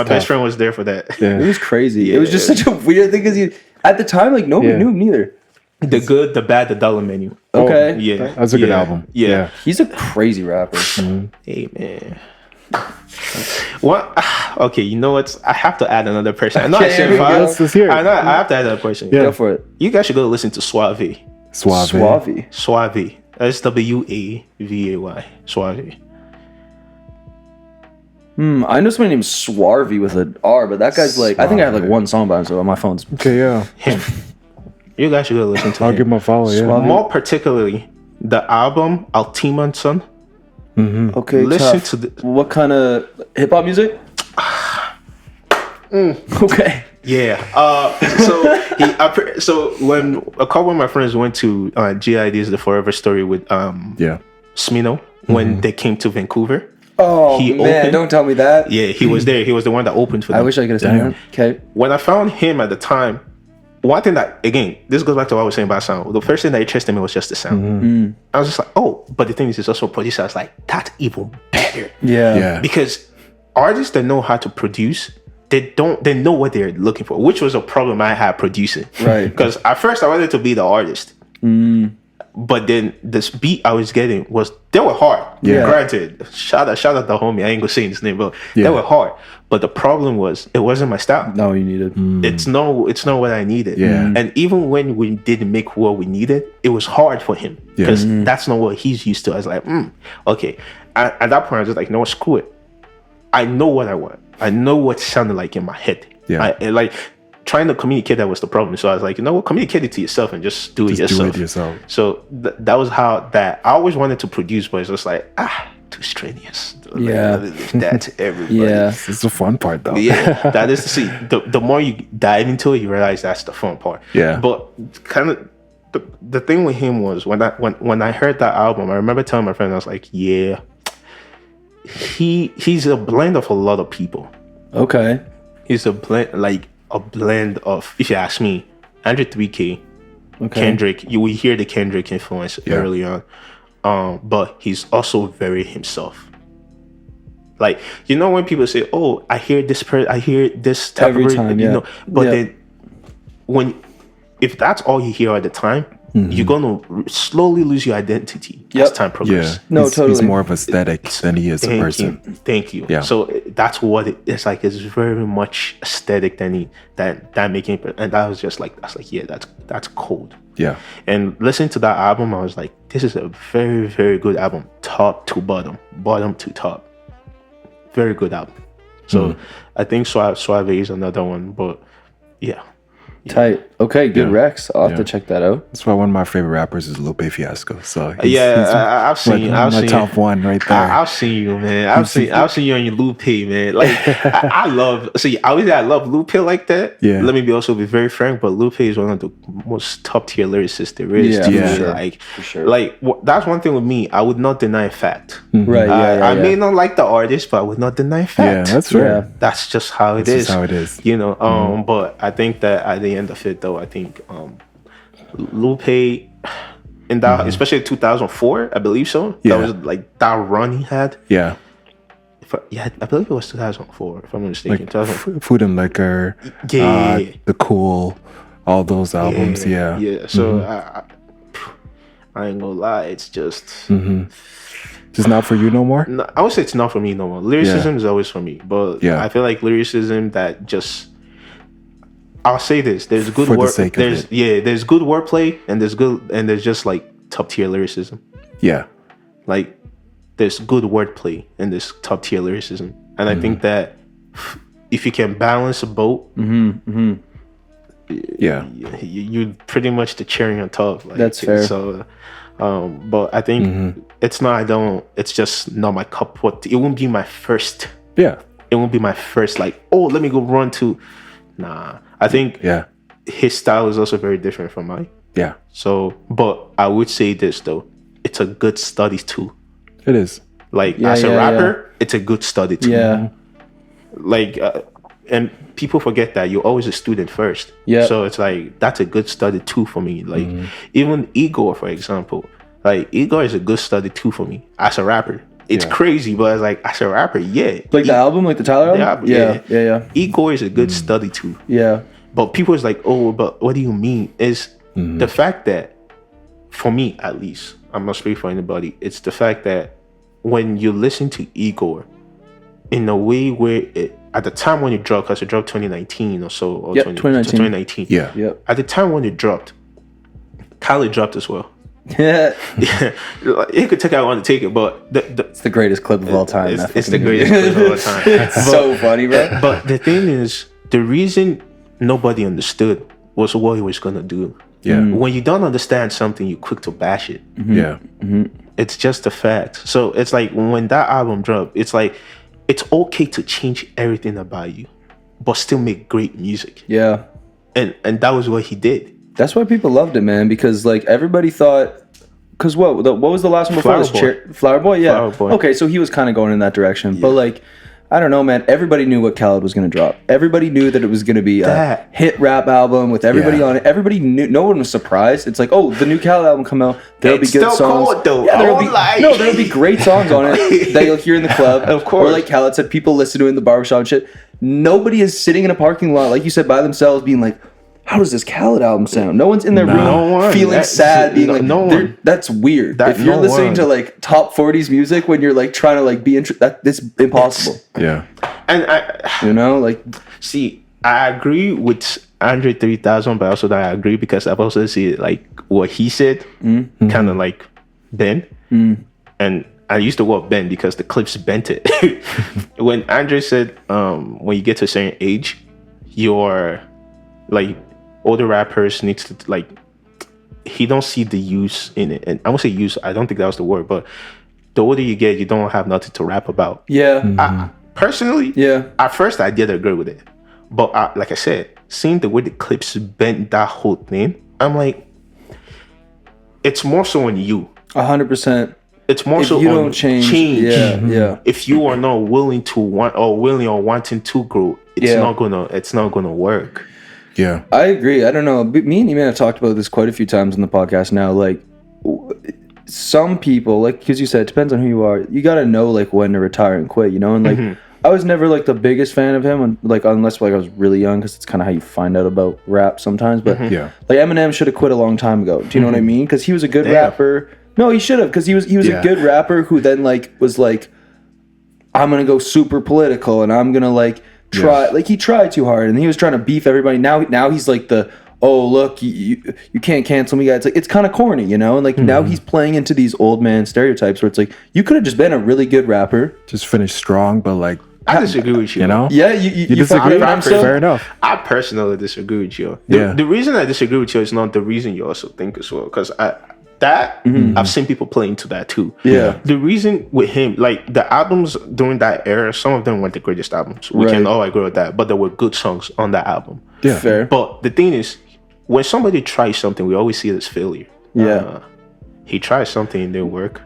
best friend was there for that. It was crazy. It was just such a weird thing because at the time, like nobody knew him neither. The Good, the Bad, the Dollar Menu. Okay. Yeah. That's a good album. Yeah. He's a crazy rapper. Hey man. What? Okay, you know what? I have to add another person. I know I said five. Let's hear it. I know I have to add another person. Yeah. Go for it. You guys should go listen to Suave. Suave. Suave. SWAVAY. Suave. I know somebody named Swarvy with an R, but that guy's like, I think I have like one song by him, so on my phone's. Okay, yeah. Him. You guys should go listen to I'll him. give him a follow, yeah. Suave. More particularly, the album Altiman Son. Okay, Listen tough. to the. What kind of hip hop music? Okay. Yeah. So when a couple of my friends went to GID's The Forever Story with Smino when they came to Vancouver. Oh He man, opened- don't tell me that. Yeah, he was there. He was the one that opened for them. I wish I could have seen him. Okay. When I found him at the time, one thing that, again, this goes back to what I was saying about sound. The first thing that interested me was just the sound. I was just like, oh, but the thing is, it's also a producer. I was like, that's even better. Yeah. Because artists that know how to produce, they know what they're looking for, which was a problem I had producing. Right. Because at first I wanted to be the artist. But then this beat I was getting they were hard. Yeah. Granted, shout out the homie. I ain't gonna say his name, but they were hard. But the problem was it wasn't my style. No, you needed. It's not what I needed. Yeah. And even when we didn't make what we needed, it was hard for him because that's not what he's used to. I was like, okay. At that point, I was just like, no, screw it. I know what I want. I know what sounded like in my head. Yeah. Like trying to communicate that was the problem. So I was like, you know what, communicate it to yourself and just do it yourself. So that was how that I always wanted to produce, but it's just like too strenuous. Yeah. That's everybody. Yeah. It's the fun part, though. Yeah, that is the more you dive into it, you realize that's the fun part. Yeah. But kind of the thing with him was when I heard that album, I remember telling my friend, I was like, yeah, he's a blend of a lot of people. Okay. He's a blend of, if you ask me, Andrew 3K, Okay. Kendrick. You will hear the Kendrick influence early on, but he's also very himself. Like, you know, when people say, "Oh, I hear this type Every of time, you yeah. know," but Yeah. then if that's all you hear at the time, you're gonna slowly lose your identity as Yep. time progresses. Yeah. No, he's totally. more of aesthetic than he is a person. Thank you. Yeah. So that's what it's like. It's very much aesthetic that making it, and that was just like, I was like, yeah, that's cold. Yeah. And listening to that album, I was like, this is a very, very good album, top to bottom, bottom to top. Very good album. So I think Suave is another one, but yeah. Tight. Okay, good Yeah. Rex. I'll have to Yeah. check that out. That's why one of my favorite rappers is Lupe Fiasco. So I've seen my top one right there. I've seen you, man. I've seen you on your Lupe, man. Like I love. See, I love Lupe like that. Yeah. Let me be very frank, but Lupe is one of the most top tier lyricists there is. Yeah, to for me. sure. Like, For sure. like that's one thing with me. I would not deny fact. Right. I may not like the artist, but I would not deny yeah, fact. that's right. Yeah. That's just how it That's is. just how it is. You know. But I think that at the end of it, though, I think Lupe in that, especially 2004, I believe so. Yeah. That was like that run he had. Yeah. I believe it was 2004, if I'm not mistaken. Like 2004. Food and Liquor, Yeah. The Cool, all those albums. Yeah. Yeah. So I ain't gonna lie, it's just. Just not for you no more? No, I would say it's not for me no more. Lyricism is always for me, but Yeah. I feel like lyricism that just I'll say this: there's good For the work. sake of There's it. there's good wordplay, and there's just like top tier lyricism. Yeah. Like there's good wordplay and there's top tier lyricism, and I think that if you can balance both, Yeah. you're pretty much the cherry on top. Like, That's fair. So, but I think it's not. I don't. It's just not my cup. What it won't be my first. Yeah. It won't be my first. Like, oh, let me go run to. Nah, I think Yeah. his style is also very different from mine. Yeah. So, but I would say this though, it's a good study tool. It is. Like Yeah, as a yeah, rapper, it's a good study tool. Yeah. Like, and people forget that you're always a student first. Yeah. So it's like that's a good study tool for me. Like even Igor, for example, like Igor is a good study tool for me as a rapper. It's crazy, but it's like as a rapper, yeah. Like the album, like the Tyler album? Yeah. Igor is a good study tool. Yeah. But people is like, oh, but what do you mean? Is the fact that, for me at least, I'm not speaking for anybody, it's the fact that when you listen to Igor in a way where at the time when it dropped, because it dropped 2019 or so, or 2019. Yeah. Yep. At the time when it dropped, Khaled dropped as well. Yeah. He could take out one to take it, but It's the greatest clip of all time. it's the greatest clip of all time. It's so funny, bro. But the thing is, the reason nobody understood was what he was gonna do. Yeah. When you don't understand something, you're quick to bash it. Yeah. It's just a fact. So it's like when that album dropped, it's like it's okay to change everything about you, but still make great music. Yeah. And that was what he did. That's why people loved it, man. Because like everybody thought, because what was the last one before this? Flower Boy, yeah. Flower Boy. Okay, so he was kind of going in that direction, but like, I don't know, man. Everybody knew what Khaled was going to drop. Everybody knew that it was going to be a hit rap album with everybody on it. Everybody knew. No one was surprised. It's like, oh, the new Khaled album come out. There'll be good still songs. cold, though. Yeah, there'll be great songs on it that you'll hear in the club. Of course. Or like Khaled said, people listen to it in the barbershop and shit. Nobody is sitting in a parking lot, like you said, by themselves, being like, how does this Khaled album sound? No one's in their room feeling sad, being like, no one. That's weird. If you're listening to like top 40s music when you're like trying to like be that's impossible. Yeah. And See, I agree with Andre 3000, but also that I agree because I've also seen like what he said, kind of like Ben. And I used the word bend because the clips bent it. When Andre said, when you get to a certain age, you're like, older rappers needs to like, he don't see the use in it. And I won't say use, I don't think that was the word, but the older you get, you don't have nothing to rap about. Yeah. Personally, at first I did agree with it. But like I said, seeing the way the clips bent that whole thing, I'm like, it's more so on you. 100%. It's more if so you on don't change. Yeah. If you are not willing to want or willing or wanting to grow, it's not gonna work. Yeah. I agree. I don't know. Me and E-Man have talked about this quite a few times on the podcast now. Like, some people, like, because you said it depends on who you are. You got to know, like, when to retire and quit, you know? And, like, I was never, like, the biggest fan of him, like, unless, like, I was really young, because it's kind of how you find out about rap sometimes. But, like, Eminem should have quit a long time ago. Do you know what I mean? Because he was a good rapper. No, he should have, because he was a good rapper who then, like, was like, I'm going to go super political, and I'm going to, like, like he tried too hard and he was trying to beef everybody. Now he's like look, you can't cancel me, guys. Like, it's kind of corny, you know? And like now he's playing into these old man stereotypes where it's like, you could have just been a really good rapper, just finished strong, but like, I disagree with you. You know? Yeah, you disagree with him. Fair enough. I personally disagree with you. The reason I disagree with you is not the reason you also think as well, because I've seen people play into that too. Yeah. The reason with him, like the albums during that era, some of them weren't the greatest albums. We can all agree with that, but there were good songs on that album. Yeah. Fair. But the thing is, when somebody tries something, we always see it as failure. Yeah. He tried something and didn't work.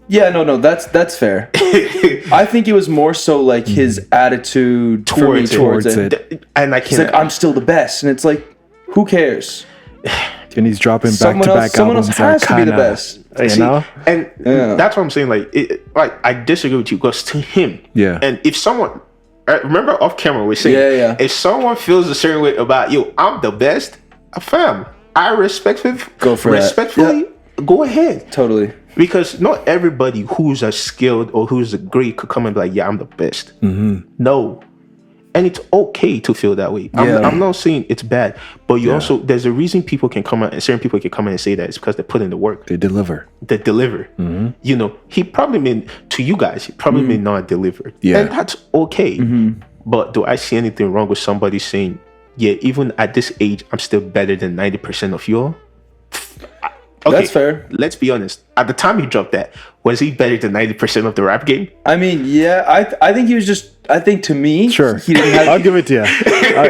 Yeah, no, that's fair. I think it was more so like his attitude towards it. And he's like, I'm still the best, and it's like, who cares? And he's dropping back-to-back someone albums else has to be the best, you know? And that's what I'm saying. Like, I disagree with you because to him, and if someone, remember off camera we're saying, if someone feels a certain way about you, I'm the best, fam, I respectfully go ahead. Totally. Because not everybody who's as skilled or who's a great could come and be like, yeah, I'm the best. No. and it's okay to feel that way. I'm not saying it's bad, but you also, there's a reason people can come out, and certain people can come out and say that it's because they put in the work. They deliver. You know, he probably may, to you guys, he probably may not deliver. Yeah. And that's okay. But do I see anything wrong with somebody saying, yeah, even at this age, I'm still better than 90% of you all? Okay, that's fair. Let's be honest. At the time he dropped that, was he better than 90% of the rap game? I mean, yeah, I think he was just. I think to me, Sure. he didn't have. I'll give it to you.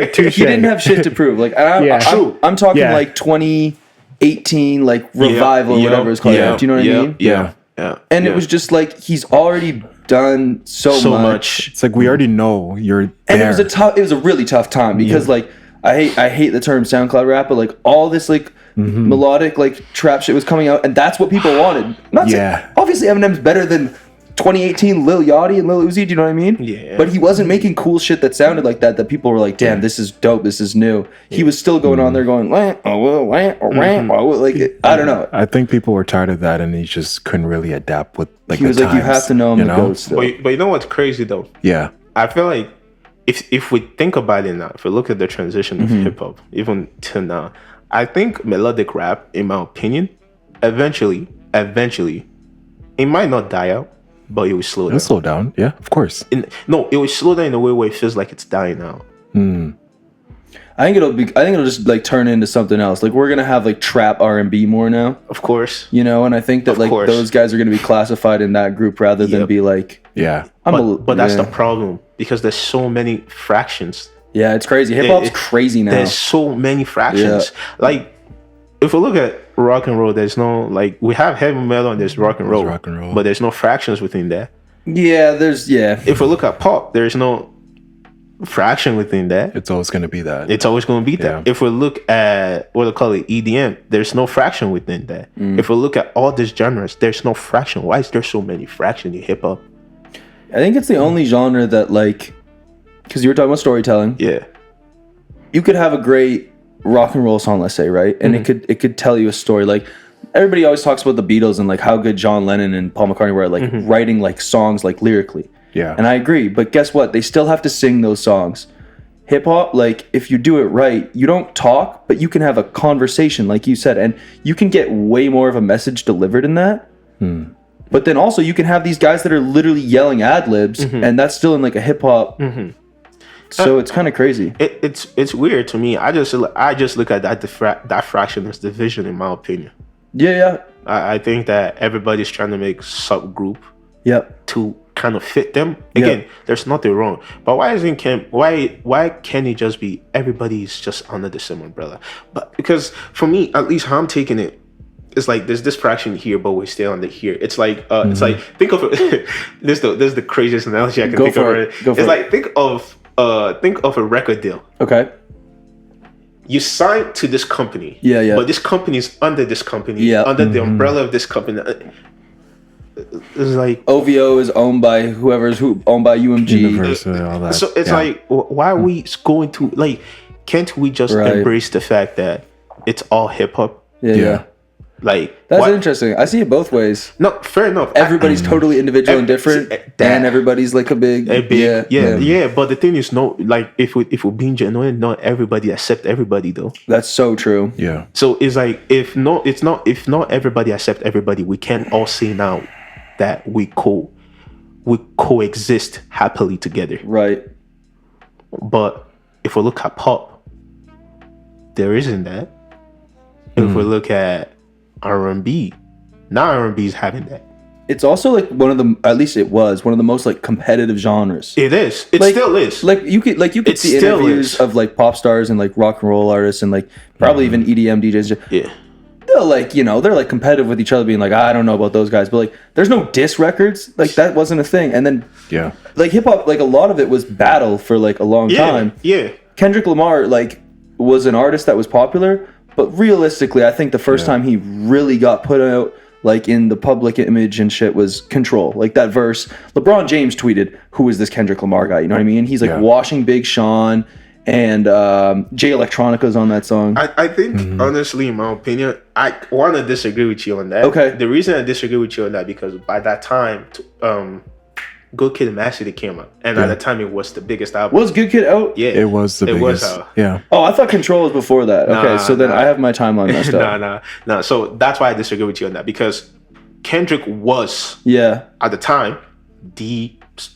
Touche. He didn't have shit to prove. Like, I'm talking like 2018, like revival, or whatever it's called. Do you know what I mean? Yeah. And it was just like he's already done so much. It's like we already know you're there. And it was a really tough time because like I hate the term SoundCloud rap, but like all this like melodic like trap shit was coming out, and that's what people wanted. Not saying, obviously Eminem's better than 2018 Lil Yachty and Lil Uzi, do you know what I mean? Yeah. But he wasn't making cool shit that sounded like that people were like, damn, this is dope, this is new. He was still going on there going, like, I don't know. I think people were tired of that, and he just couldn't really adapt with like he was the like, you times, have to know I'm the goat still. But you know what's crazy though? Yeah. I feel like if we think about it now, if we look at the transition of hip hop, even till now, I think melodic rap, in my opinion, eventually, it might not die out, but it will slow down. It'll slow down, yeah, of course. It will slow down in a way where it feels like it's dying out. I think it'll just like turn into something else. Like we're gonna have like trap R&B more now. Of course. You know, and I think that like those guys are gonna be classified in that group rather than be like But that's the problem, because there's so many fractions. Yeah, it's crazy. Hip hop's crazy now. There's so many fractions. Like if we look at rock and roll, there's no like we have heavy metal and there's rock and roll. But there's no fractions within that. Yeah, If we look at pop, there's no fraction within that. It's always going to be that. It's always going to be that. If we look at what they call it, EDM, there's no fraction within that. If we look at all these genres, there's no fraction. Why is there so many fractions in hip hop? I think it's the only genre that like, because you were talking about storytelling. Yeah. You could have a great rock and roll song, let's say, right? And it could tell you a story. Like everybody always talks about the Beatles and like how good John Lennon and Paul McCartney were at like writing like songs like lyrically. Yeah. And I agree, but guess what? They still have to sing those songs. Hip hop, like if you do it right, you don't talk, but you can have a conversation, like you said, and you can get way more of a message delivered in that. But then also you can have these guys that are literally yelling ad libs, and that's still in like a hip hop. So it's kind of crazy. It's weird to me. I just look at that fraction as division, in my opinion. Yeah. I think that everybody's trying to make subgroup. Yep. To kind of fit them. Again, there's nothing wrong. But why can't it just be everybody's just under the same umbrella? But because for me, at least how I'm taking it, it's like there's this fraction here, but we stay under here. It's like it's like think of it. This is the craziest analogy I can think of. It's like think of a record deal. Okay. You sign to this company. Yeah. But this company is under this company. Under the umbrella of this company. It's like OVO is owned by whoever's owned by UMG. Universal, all that. So it's like, why are we going to like? Can't we just embrace the fact that it's all hip hop? Yeah. Like that's interesting. I see it both ways. No, fair enough. Everybody's totally individual and different, and everybody's like a big. Yeah. But the thing is, no, like if we're being genuine, not everybody accept everybody though. That's so true. Yeah. So it's like if not everybody accept everybody, we can't all say now that we coexist happily together. Right. But if we look at pop, there isn't that. If we look at R&B, now R&B is having that. It's also like at least it was one of the most like competitive genres. It is. It like, still is. Like you could see interviews of like pop stars and like rock and roll artists and like probably even EDM DJs. Yeah. They'll like, they're like competitive with each other, being like, I don't know about those guys, but like there's no diss records. Like that wasn't a thing. And then like hip hop, like a lot of it was battle for like a long time. Yeah. Kendrick Lamar like was an artist that was popular, but realistically, I think the first time he really got put out like in the public image and shit was Control. Like that verse, LeBron James tweeted, "Who is this Kendrick Lamar guy?" You know what I mean? He's like washing Big Sean, and Jay Electronica's on that song. I think honestly, in my opinion, I want to disagree with you on that. Okay. The reason I disagree with you on that because by that time, Good Kid, Mad City came out, and at the time it was the biggest album. Was Good Kid out? Yeah, It was the biggest. Yeah. Oh, I thought Control was before that. Okay, so then I have my timeline messed up. No. So that's why I disagree with you on that, because Kendrick was at the time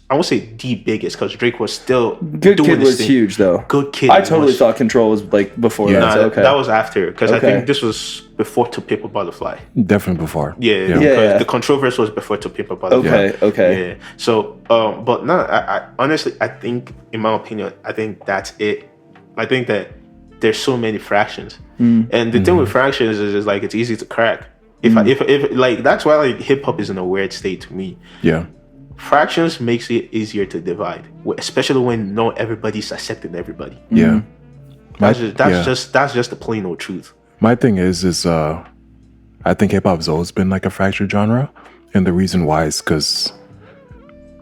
I won't say the biggest, because Drake was still Good doing Kid this was thing. huge though. Good Kid. I totally thought Control was like before that. So okay. That was after, because I think this was before To Pimp a Butterfly. Definitely before. Yeah. Because the Controversy was before To Pimp a Butterfly. Okay. Yeah. So, but no, I honestly, I think, in my opinion, I think that's it. I think that there's so many fractions, and the thing with fractions is like it's easy to crack. If like that's why like hip hop is in a weird state to me. Yeah. Fractions makes it easier to divide, especially when not everybody's accepting everybody. Yeah. That's just the plain old truth. My thing is I think hip hop has always been like a fractured genre, and the reason why is because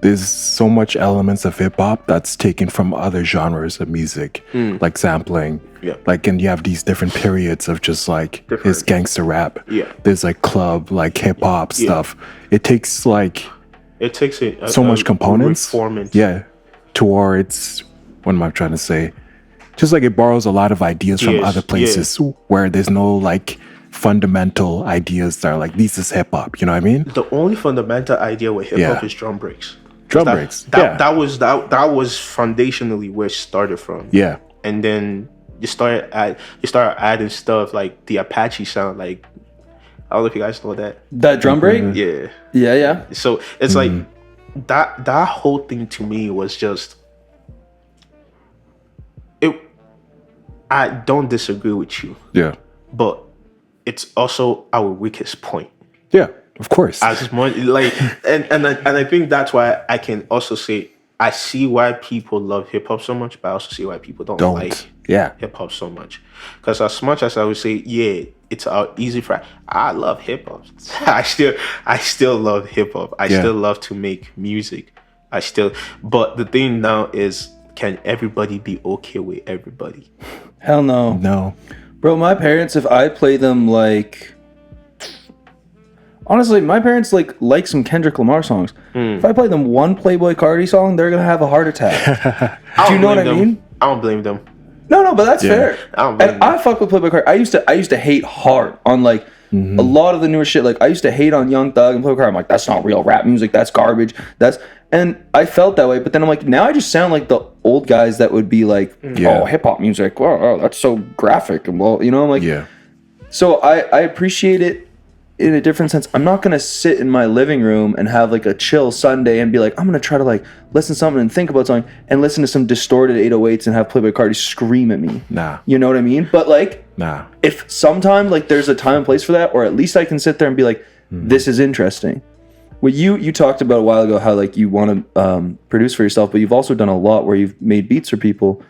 there's so much elements of hip hop that's taken from other genres of music, like sampling. Yeah. Like, and you have these different periods of just like his gangster rap. Yeah. There's like club, like hip hop stuff. It takes like so much components. Yeah. Towards, what am I trying to say? Just like it borrows a lot of ideas from other places where there's no like fundamental ideas that are like, this is hip hop. You know what I mean? The only fundamental idea with hip hop is drum breaks. Drum breaks. That was foundationally where it started from. Yeah. And then you start adding stuff like the Apache sound, like I don't know if you guys know that. That drum break? Yeah. Yeah. So it's like that whole thing to me was just it. I don't disagree with you. Yeah. But it's also our weakest point. Yeah, of course. As much like and I think that's why I can also say I see why people love hip hop so much, but I also see why people don't like hip hop so much. Because as much as I would say, it's our easy I love hip hop. I still love hip hop. I still love to make music. But the thing now is, can everybody be okay with everybody? Hell no. No. Bro, my parents, if I play them like... Honestly, my parents like some Kendrick Lamar songs. If I play them one Playboi Carti song, they're going to have a heart attack. Do you know what I mean? I don't blame them. No, but that's fair. I don't blame them. I fuck with Playboi Carti. I used to hate hard on like a lot of the newer shit. Like I used to hate on Young Thug and Playboi Carti. I'm like, that's not real rap music. That's garbage. And I felt that way. But then I'm like, now I just sound like the old guys that would be like, oh, hip hop music. Oh, that's so graphic. And well, you know, I'm like, So I appreciate it in a different sense. I'm not gonna sit in my living room and have like a chill Sunday and be like, I'm gonna try to like listen to something and think about something and listen to some distorted 808s and have Playboi Carti scream at me. Nah. You know what I mean? But like, if sometime like there's a time and place for that, or at least I can sit there and be like, this is interesting. Well, you talked about a while ago how like you want to produce for yourself, but you've also done a lot where you've made beats for people.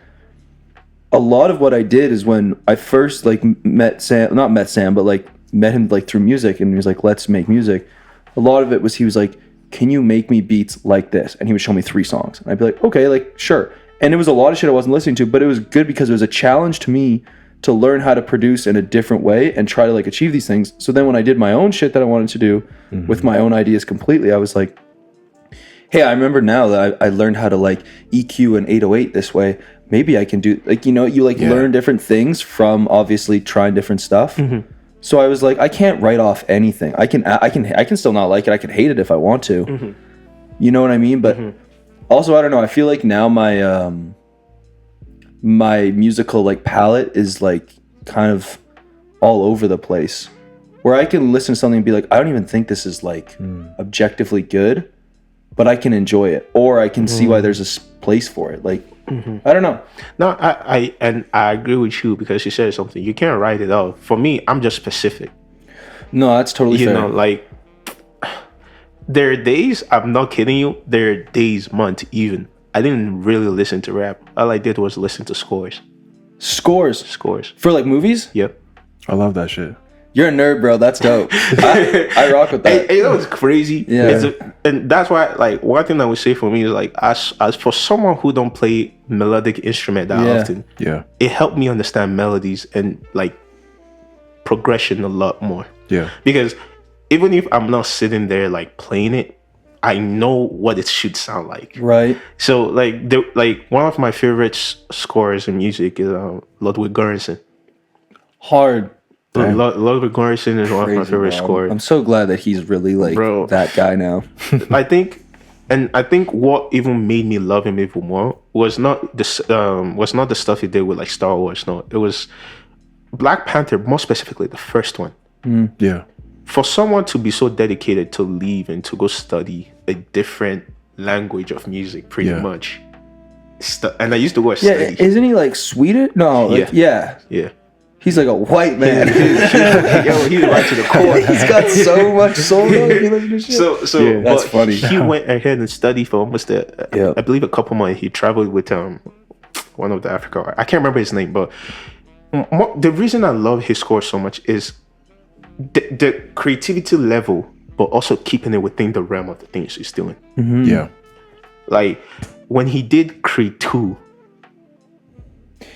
A lot of what I did is when I first like met Sam, but like met him like through music, and he was like, let's make music. A lot of it was he was like, can you make me beats like this? And he would show me 3 songs, and I'd be like, okay, like sure. And it was a lot of shit I wasn't listening to, but it was good because it was a challenge to me to learn how to produce in a different way and try to like achieve these things. So then when I did my own shit that I wanted to do with my own ideas completely, I was like, hey, I remember now that I learned how to like EQ an 808 this way. Maybe I can do like, you know, you like learn different things from obviously trying different stuff. So I was like, I can't write off anything. I can still not like it. I can hate it if I want to. You know what I mean? But also, I don't know. I feel like now my my musical like palette is like kind of all over the place, where I can listen to something and be like, I don't even think this is like objectively good, but I can enjoy it, or I can see why there's a place for it. Like, I don't know. No, I agree with you, because you said something. You can't write it off. For me, I'm just specific. No, that's totally fair. You know, like there are days, I'm not kidding you, there are days, months even, I didn't really listen to rap. All I did was listen to scores. Scores for like movies. Yep. I love that shit. You're a nerd, bro. That's dope. I rock with that. You know, it's crazy. Yeah. And that's why, like, one thing I would say for me is, like, as for someone who don't play melodic instrument that often, it helped me understand melodies and, like, progression a lot more. Yeah. Because even if I'm not sitting there, like, playing it, I know what it should sound like. Right. So like one of my favorite scores in music is Ludwig Göransson. Hard. Ludwig Göransson is one of my Crazy, favorite bro. scores. I'm so glad that he's really like Bro. that guy now. I think what even made me love him even more was not the stuff he did with like Star Wars. No, it was Black Panther, more specifically the first one. Yeah. For someone to be so dedicated to leave and to go study a different language of music, pretty much. And I used the word Yeah, study. isn't he like Swedish? No, like, yeah. He's like a white man. Yo, he's right to the core. He's got so much soul. So that's funny. He went ahead and studied for almost I believe a couple months. He traveled with one of the Africa. I can't remember his name, but the reason I love his score so much is the creativity level, but also keeping it within the realm of the things he's doing. Yeah. Like when he did Creed 2.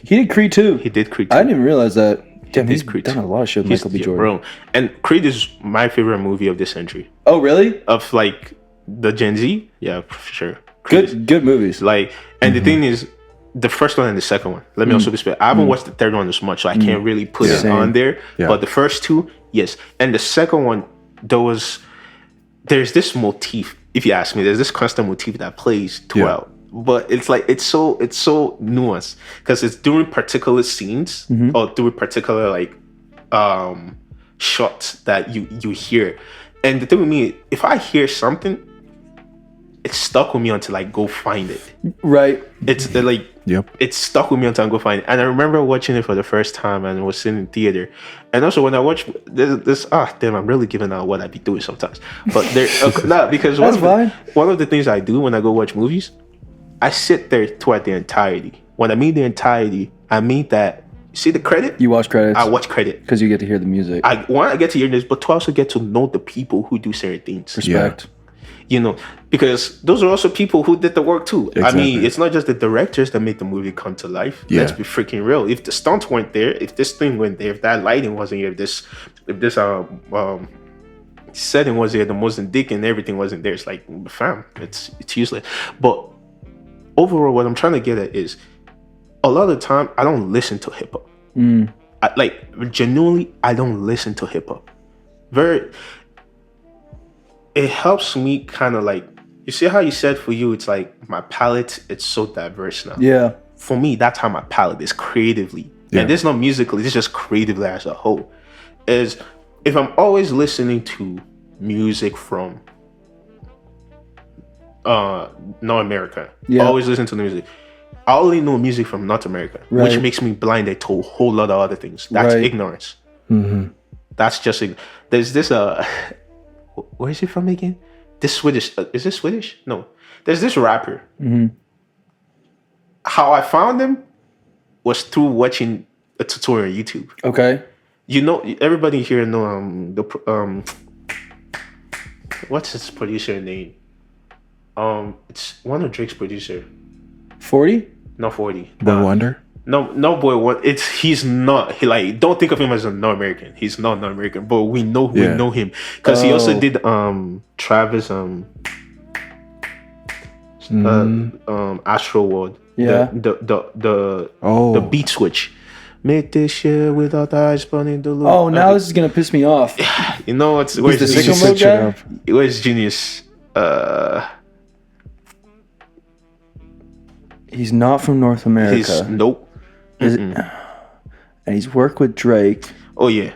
He did Creed 2. He did Creed 2. I didn't even realize that. Damn, he's Creed done 2. a lot of shit with Michael B. Jordan. Bro. And Creed is my favorite movie of this century. Oh, really? Of like the Gen Z? Yeah, for sure. Creed Good movies. Like, and the thing is, the first one and the second one. Let me also be specific. I haven't watched the third one as much, so I can't really put it on there. Yeah. But the first two, yes. And the second one, there's this motif. If you ask me, there's this constant motif that plays throughout. But it's like it's so nuanced because it's during particular scenes or during particular like shots that you hear. And the thing with me, if I hear something, it's stuck with me until I go find it. Right. It's like it's stuck with me until I go find it. And I remember watching it for the first time and it was sitting in theater. And also when I watch this, damn, I'm really giving out what I be doing sometimes. But because one of the things I do when I go watch movies, I sit there throughout the entirety. When I mean the entirety, I mean that. See the credit? You watch credits. I watch credit because you get to hear the music. I get to hear this, but to also get to know the people who do certain things. Respect. You know, because those are also people who did the work too. Exactly. I mean, it's not just the directors that made the movie come to life. Yeah. Let's be freaking real. If the stunts weren't there, if this thing went there, if that lighting wasn't here, if this setting was here, the Moses Dick and everything wasn't there, it's like, fam, it's useless. But overall, what I'm trying to get at is, a lot of the time, I don't listen to hip hop. Genuinely, I don't listen to hip hop. It helps me kind of like, you see how you said for you, it's like my palette, it's so diverse now. Yeah. For me, that's how my palette is creatively. Yeah. And this is not musically, it's just creatively as a whole. Is if I'm always listening to music from North America, always listen to the music. I only know music from North America, which makes me blinded to a whole lot of other things. That's ignorance. That's just there's this where is he from again? This Swedish. Is this Swedish? No. There's this rapper. How I found him was through watching a tutorial on YouTube. Okay. You know, everybody here know what's his producer name? It's one of Drake's producer. 40? Not 40. Boy Wonder? No, Boy Wonder. He's not. Don't think of him as a non-American. He's not non-American, but we know him because he also did Travis Astro World. Yeah. The beat switch. Make this shit without the eyes burning the loop. Oh, now this is gonna piss me off. You know what's where's the single mode guy? Where's Genius? He's not from North America. Nope. And he's worked with Drake. Oh yeah,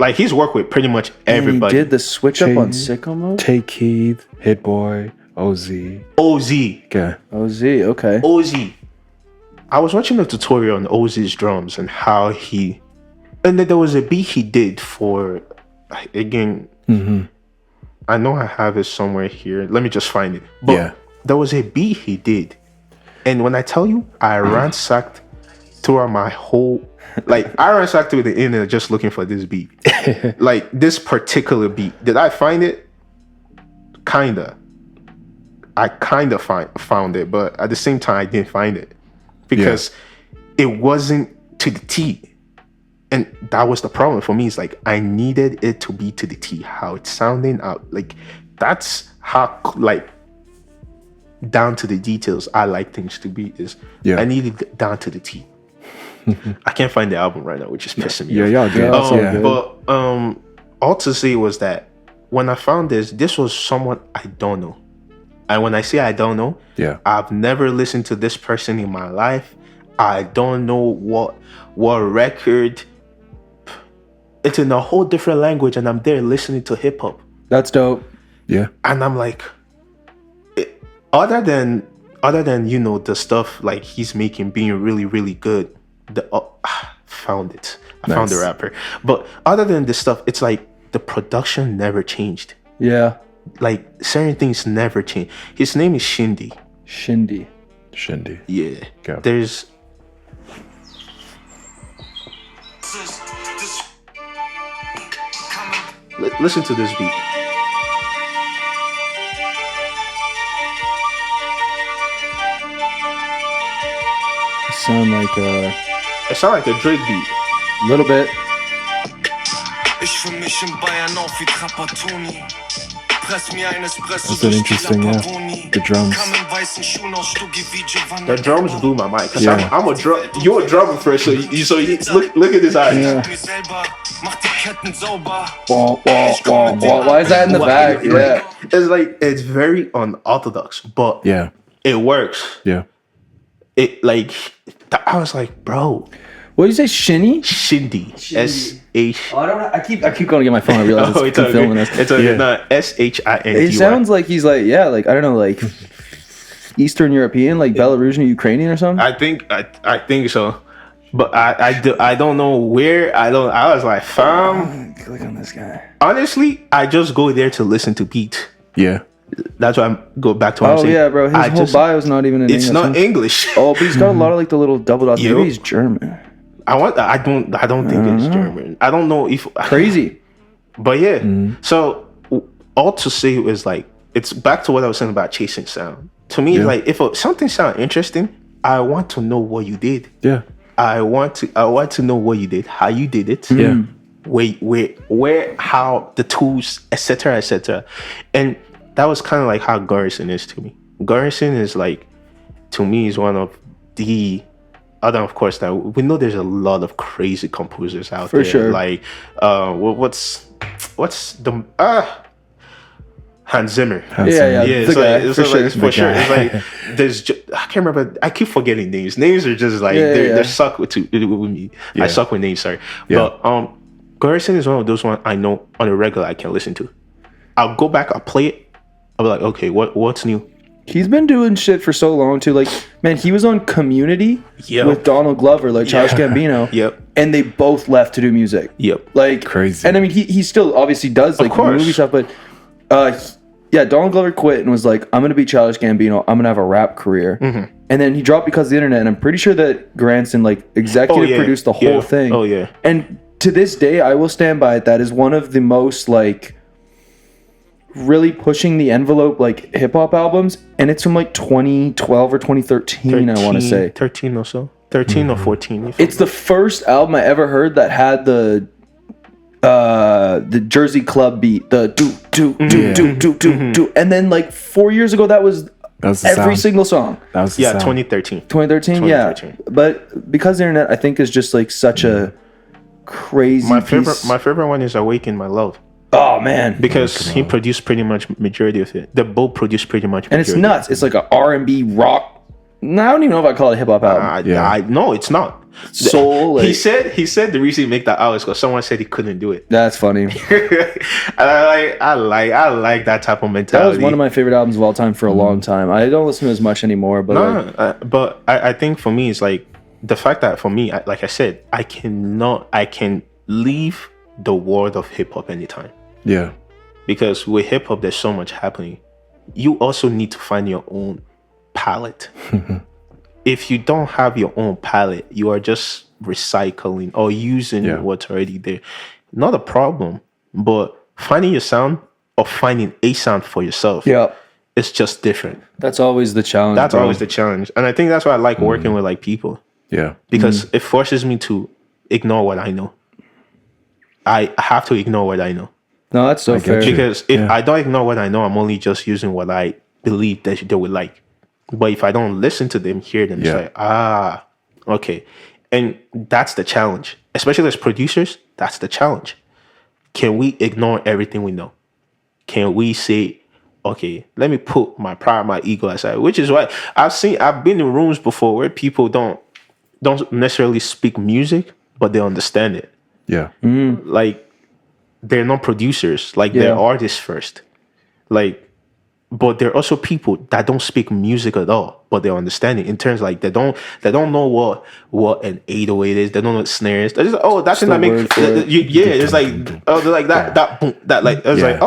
like he's worked with pretty much everybody. He did the switch up on sicko mode. Take Keith, Hit Boy, OZ. Okay. OZ. Okay. OZ. I was watching a tutorial on OZ's drums and how and then there was a beat he did for, again. I know I have it somewhere here. Let me just find it. But there was a beat he did. And when I tell you, I ransacked throughout my whole, I ransacked through the internet just looking for this beat. Like, this particular beat. Did I find it? Kinda. I kinda found it, but at the same time, I didn't find it. Because it wasn't to the T. And that was the problem for me. It's like, I needed it to be to the T. How it's sounding out, that's how like down to the details I like things to be. Is I need it down to the T. I can't find the album right now, which is pissing me off. Y'all good. But all to say was that when I found this was someone I don't know. And when I say I don't know, I've never listened to this person in my life. I don't know what record. It's in a whole different language, and I'm there listening to hip hop. That's dope. Yeah. And I'm like, other than the stuff like he's making being really, really good, found it. I found the rapper. But other than this stuff, it's like the production never changed. Yeah. Like certain things never change. His name is Shindy. Shindy. Yeah. Okay. There's listen to this beat. It sound like a Drake beat. A little bit. That's an interesting, the drums. The drums blew my mind because you're a drummer first, so look at this eye. Yeah. Why is that in the back? Yeah. It's like it's very unorthodox, but it works. Yeah. It like I was like, bro. What do you say, Shindy? Shindy. S-H. I don't know. I keep going to get my phone. I realize it's filming this. It's not S-H-I-N-D-Y. It sounds like he's like, I don't know, like Eastern European, like Belarusian, Ukrainian or something. I think so, but I don't know where. I was like, fam. Click on this guy. Honestly, I just go there to listen to beat. Yeah. That's why I'm go back to what I'm saying. Oh yeah, bro. His whole bio's not even in English. It's not English. Oh, but he's got a lot of like the little double dots. Maybe he's German. I don't think it's German. I don't know if crazy. But yeah. So all to say is like it's back to what I was saying about chasing sound. To me, like if something sounds interesting, I want to know what you did. Yeah. I want to know what you did, how you did it. Yeah. Where, how the tools, etc. And that was kind of like how Garrison is to me. Garrison is like, to me, is one of the other, of course, that we know there's a lot of crazy composers out there. For sure. Like, what's the Hans Zimmer. Yeah. For sure. It's like there's I can't remember. I keep forgetting names. Names are just like they're suck with me. Yeah. I suck with names. Sorry, but Garrison is one of those ones I know on a regular I can listen to. I'll go back. I'll play it. I'll be like, okay, what's new? He's been doing shit for so long too. Like, man, he was on Community with Donald Glover, like Childish Gambino. Yep. And they both left to do music. Yep. Like crazy. And I mean, he still obviously does like movie stuff, but Donald Glover quit and was like, I'm gonna be Childish Gambino. I'm gonna have a rap career. Mm-hmm. And then he dropped because of the internet. And I'm pretty sure that Granson like executive produced the whole thing. Oh yeah. And to this day, I will stand by it. That is one of the most like really pushing the envelope like hip hop albums, and it's from like 2012 or 2013. I want to say 13 or so, 13 or 14. It's the first album I ever heard that had the Jersey Club beat, the do, and then like 4 years ago that was every single song. That was the sound. 2013. Yeah, but because the internet, I think, is just like such a crazy. My favorite one is "Awaken My Love." Oh man, because he produced pretty much majority of it. They both produced pretty much, and it's nuts. It's like a R&B rock. No, I don't even know if I call it a hip hop album. No, it's not. Soul. Like, he said the reason he make that album is because someone said he couldn't do it. That's funny. I like that type of mentality. That was one of my favorite albums of all time for a long time. I don't listen to it as much anymore, but but I think for me it's like the fact that for me, like I said, I can leave the world of hip hop anytime. Yeah. Because with hip hop, there's so much happening. You also need to find your own palette. If you don't have your own palette, you are just recycling or using what's already there. Not a problem, but finding your sound or finding a sound for yourself. Yeah. It's just different. That's always the challenge. That's always the challenge. And I think that's why I like working with like people. Yeah. Because it forces me to ignore what I know. I have to ignore what I know. No, that's so I get fair. you. Because if Yeah. I don't ignore what I know, I'm only just using what I believe that they would like. But if I don't listen to them, hear them, Yeah. it's like, okay. And that's the challenge. Especially as producers, that's the challenge. Can we ignore everything we know? Can we say, okay, let me put my pride, my ego aside? Which is why I've been in rooms before where people don't necessarily speak music, but they understand it. Yeah. Like they're not producers, like Yeah. they're artists first. Like, but there are also people that don't speak music at all, but they understand it in terms like they don't know what an 808 is. They don't know what snares. They're just that's in the that make word for it. it's like they're like that boom, that like it's like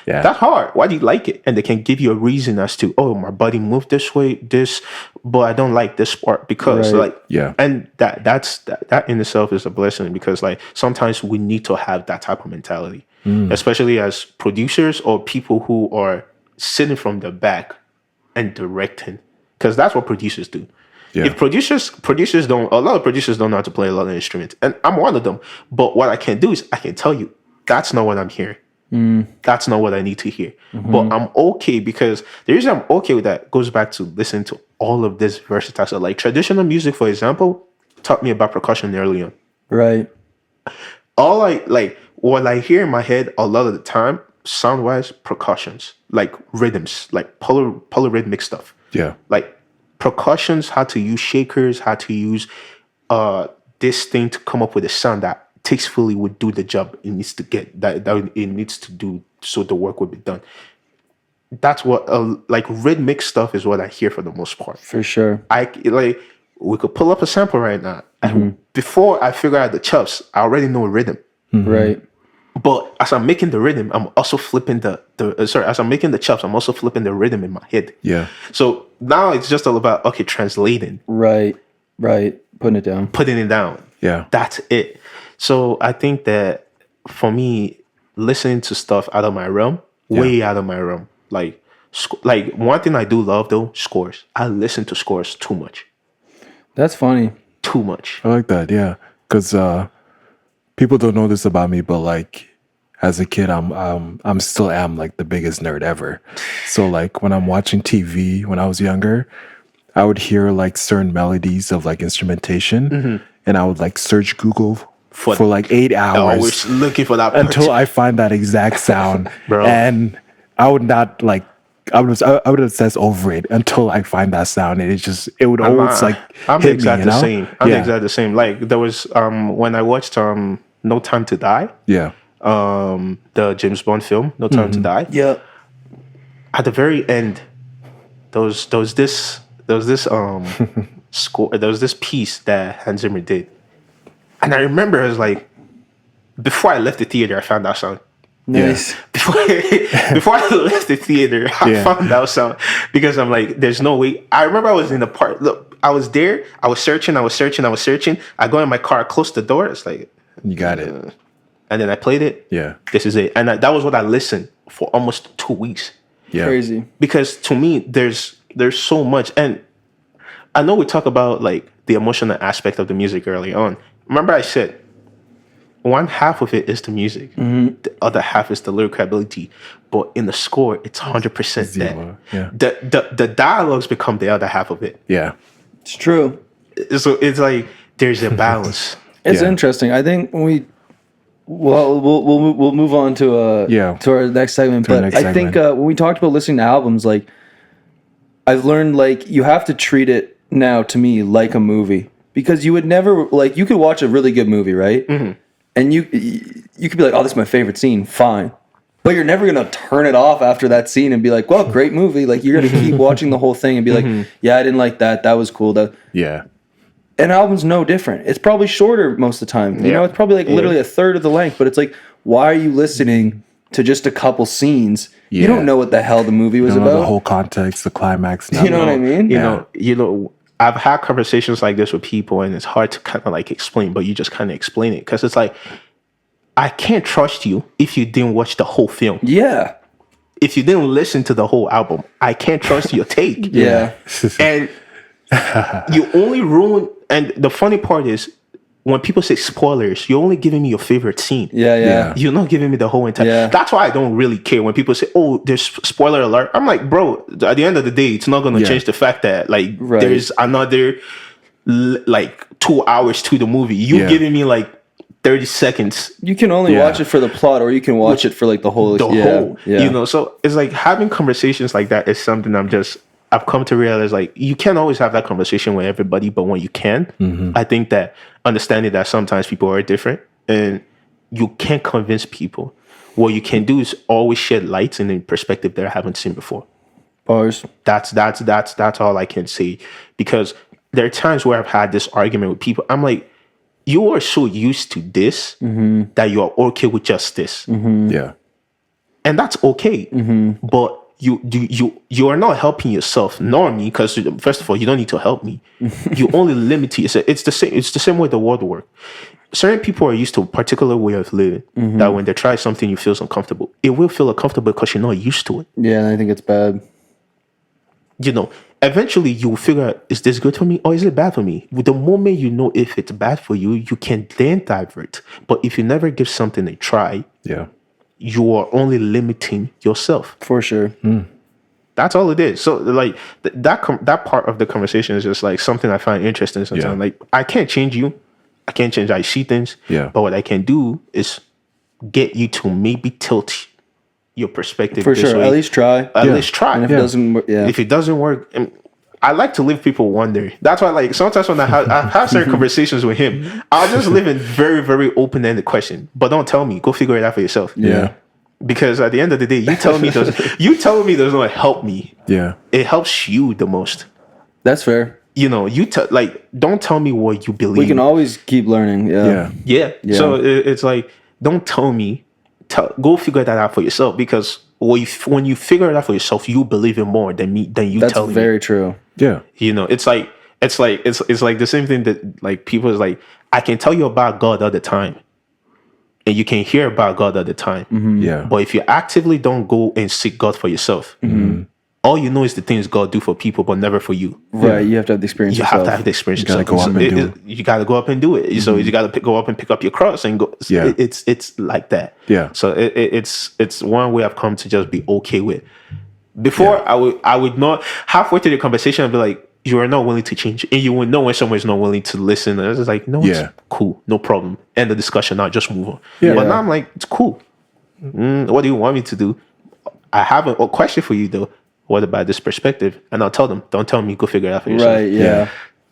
Yeah. that's hard. Why do you like it? And they can give you a reason as to my body moved this way, but I don't like this part because Right. and that in itself is a blessing because like sometimes we need to have that type of mentality, especially as producers or people who are sitting from the back and directing, because that's what producers do. Yeah. If producers don't, a lot of producers don't know how to play a lot of instruments, and I'm one of them. But what I can do is I can tell you that's not what I'm hearing. That's not what I need to hear. But I'm okay because the reason I'm okay with that goes back to listening to all of this versatile stuff. Like traditional music, for example, taught me about percussion early on. Right. What I hear in my head a lot of the time, sound wise, percussions, like rhythms, like polyrhythmic stuff. Yeah. Like percussions, how to use shakers, how to use this thing to come up with a sound that tastefully would do the job it needs to get that it needs to do so the work would be done. That's what like rhythmic stuff is what I hear for the most part. For sure. We could pull up a sample right now. And before I figure out the chops, I already know a rhythm. Right. But as I'm making the rhythm, I'm also flipping as I'm making the chops, I'm also flipping the rhythm in my head. Yeah. So now it's just all about translating, Right. Putting it down. putting it down. Yeah. That's it. So I think that for me, listening to stuff out of my realm, way out of my realm, like one thing I do love though, scores. I listen to scores too much. That's funny. Too much. I like that. Yeah. Because people don't know this about me, but like as a kid, I'm still am like the biggest nerd ever. So like when I'm watching TV when I was younger, I would hear like certain melodies of like instrumentation, and I would like search Google for like 8 hours Always looking for that until I find that exact sound, Bro. and I would not like. I would obsess over it until I find that sound, and it would always like I'm hit exactly me, the you know? same. I'm exactly the same. Like there was when I watched No Time to Die, Yeah. the James Bond film, No Time to Die. Yeah. At the very end, there was this score. There was this piece that Hans Zimmer did, and I remember it was like before I left the theater, I found that sound. Nice. Before I left the theater, I found that sound because I'm like, there's no way. I remember I was in the park. Look, I was there. I was searching. I go in my car, I close the door. It's like, You got it. and then I played it. Yeah. This is it. And that was what I listened for almost 2 weeks. Yeah. Crazy. Because to me, there's so much. And I know we talk about like the emotional aspect of the music early on. Remember I said, one half of it is the music. The other half is the lyrical ability. But in the score, it's 100% Zero, that. yeah. The dialogues become the other half of it. Yeah. It's true. So it's like there's a balance. It's Yeah. interesting. I think when we'll move on to to our next segment. To our But next I think when we talked about listening to albums, like I've learned like you have to treat it now to me like a movie, because you would never like you could watch a really good movie, right? And you could be like, oh, this is my favorite scene, fine. But you're never gonna turn it off after that scene and be like, well, great movie. Like you're gonna keep watching the whole thing and be like, yeah, I didn't like that. That was cool. Yeah. An album's no different. It's probably shorter most of the time. You know, it's probably like literally a third of the length, but it's like, why are you listening to just a couple scenes? You Yeah. don't know what the hell the movie was Don't know about. the whole context, the climax. You know what I mean? You know, I've had conversations like this with people, and it's hard to kind of like explain, but you just kind of explain it because it's like, I can't trust you if you didn't watch the whole film. Yeah. If you didn't listen to the whole album, I can't trust your take. Yeah. And you only ruin. And the funny part is, when people say spoilers, you're only giving me your favorite scene. Yeah. You're not giving me the whole entire. Yeah. That's why I don't really care when people say, "Oh, there's spoiler alert." I'm like, bro. At the end of the day, it's not going to change the fact that like Right. there's another like 2 hours to the movie. You giving me like 30 seconds. You can only watch it for the plot, or you can watch it for like the whole. You know. So it's like having conversations like that is something I've come to realize, like, you can't always have that conversation with everybody, but when you can, I think that understanding that sometimes people are different and you can't convince people. What you can do is always shed light in a perspective that I haven't seen before. Bars. That's all I can say. Because there are times where I've had this argument with people. I'm like, you are so used to this that you are okay with just this. Yeah. And that's okay. But you are not helping yourself nor me, because first of all, you don't need to help me. You only limit yourself. It's the same way the world works. Certain people are used to a particular way of living that when they try something, you feel uncomfortable. It will feel uncomfortable because you're not used to it. Yeah, and I think it's bad. You know, eventually you will figure out, is this good for me or is it bad for me? The moment you know if it's bad for you, you can then divert. But if you never give something a try, you are only limiting yourself. For sure. That's all it is. So like that part of the conversation is just like something I find interesting sometimes. Like, I can't change you. I can't change how you see things. But what I can do is get you to maybe tilt your perspective. For sure. Way. At least try. At least try. And if it doesn't work, if it doesn't work, and I like to leave people wonder. That's why, like, sometimes when I have certain conversations with him, I'll just leave a very, very open-ended question. But don't tell me. Go figure it out for yourself. Because at the end of the day, you telling me does not help me. It helps you the most. That's fair. You know, don't tell me what you believe. We can always keep learning. Yeah. So it's like, don't tell me. Go figure that out for yourself, because when you figure it out for yourself, you believe it more than you telling me. That's very true. Yeah. You know, it's like the same thing that, like, people is like, I can tell you about God all the time, and you can hear about God all the time. But if you actively don't go and seek God for yourself, all you know is the things God do for people, but never for you. Right. You have to have the experience. You have to have the experience. You gotta go up and do it. You gotta go up and do it. So you gotta go up and pick up your cross and go. It's like that. So it's one way I've come to just be okay with. Before I would not, halfway through the conversation, I'd be like, you are not willing to change, and you would know when someone is not willing to listen. And it's like, no, it's cool, no problem. End the discussion. Now just move on. But now I'm like, it's cool. What do you want me to do? I have a question for you though. What about this perspective? And I'll tell them, don't tell me, go figure it out for yourself. Right, yeah.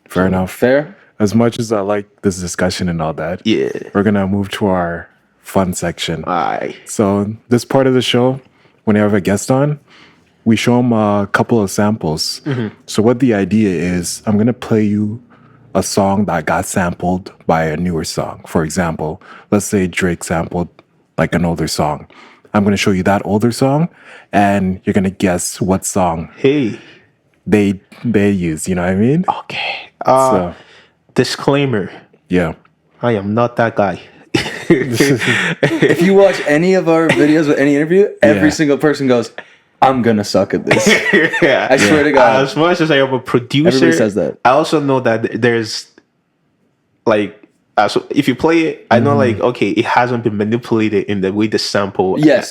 Fair enough. Fair. As much as I like this discussion and all that, we're going to move to our fun section. Aye. So this part of the show, when you have a guest on, we show them a couple of samples. So what the idea is, I'm going to play you a song that got sampled by a newer song. For example, let's say Drake sampled like an older song. I'm going to show you that older song, and you're going to guess what song they use. You know what I mean? Okay. So, Disclaimer. yeah. I am not that guy. If you watch any of our videos with any interview, every single person goes, I'm going to suck at this. I swear to God. As much as I am a producer, everybody says that. I also know that there's, like, so if you play it, I know, like, okay, it hasn't been manipulated in the way the sample. Yes.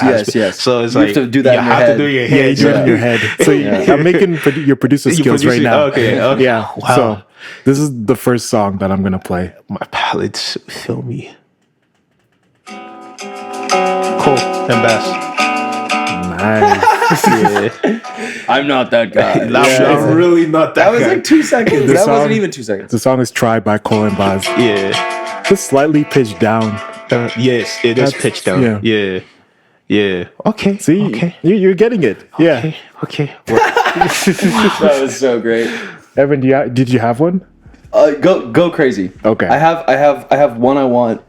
So it's you like, have to do that. You have to do it in your head. Yeah, you do it in your head. So I'm making your producer skills right now. Okay. Yeah. Wow. So this is the first song that I'm gonna play. My palate's filmy. Cool and bass. Nice. I'm not that guy. I'm really not that guy. That was like 2 seconds. The That song- wasn't even 2 seconds. The song is "Try" by Cole and Baz. Yeah. Just slightly pitched down. Yes, it is pitched down. Yeah. Okay. See, Okay. you're getting it. Yeah. Okay. That was so great. Evan, did you have one? Go crazy. Okay. I have one I want.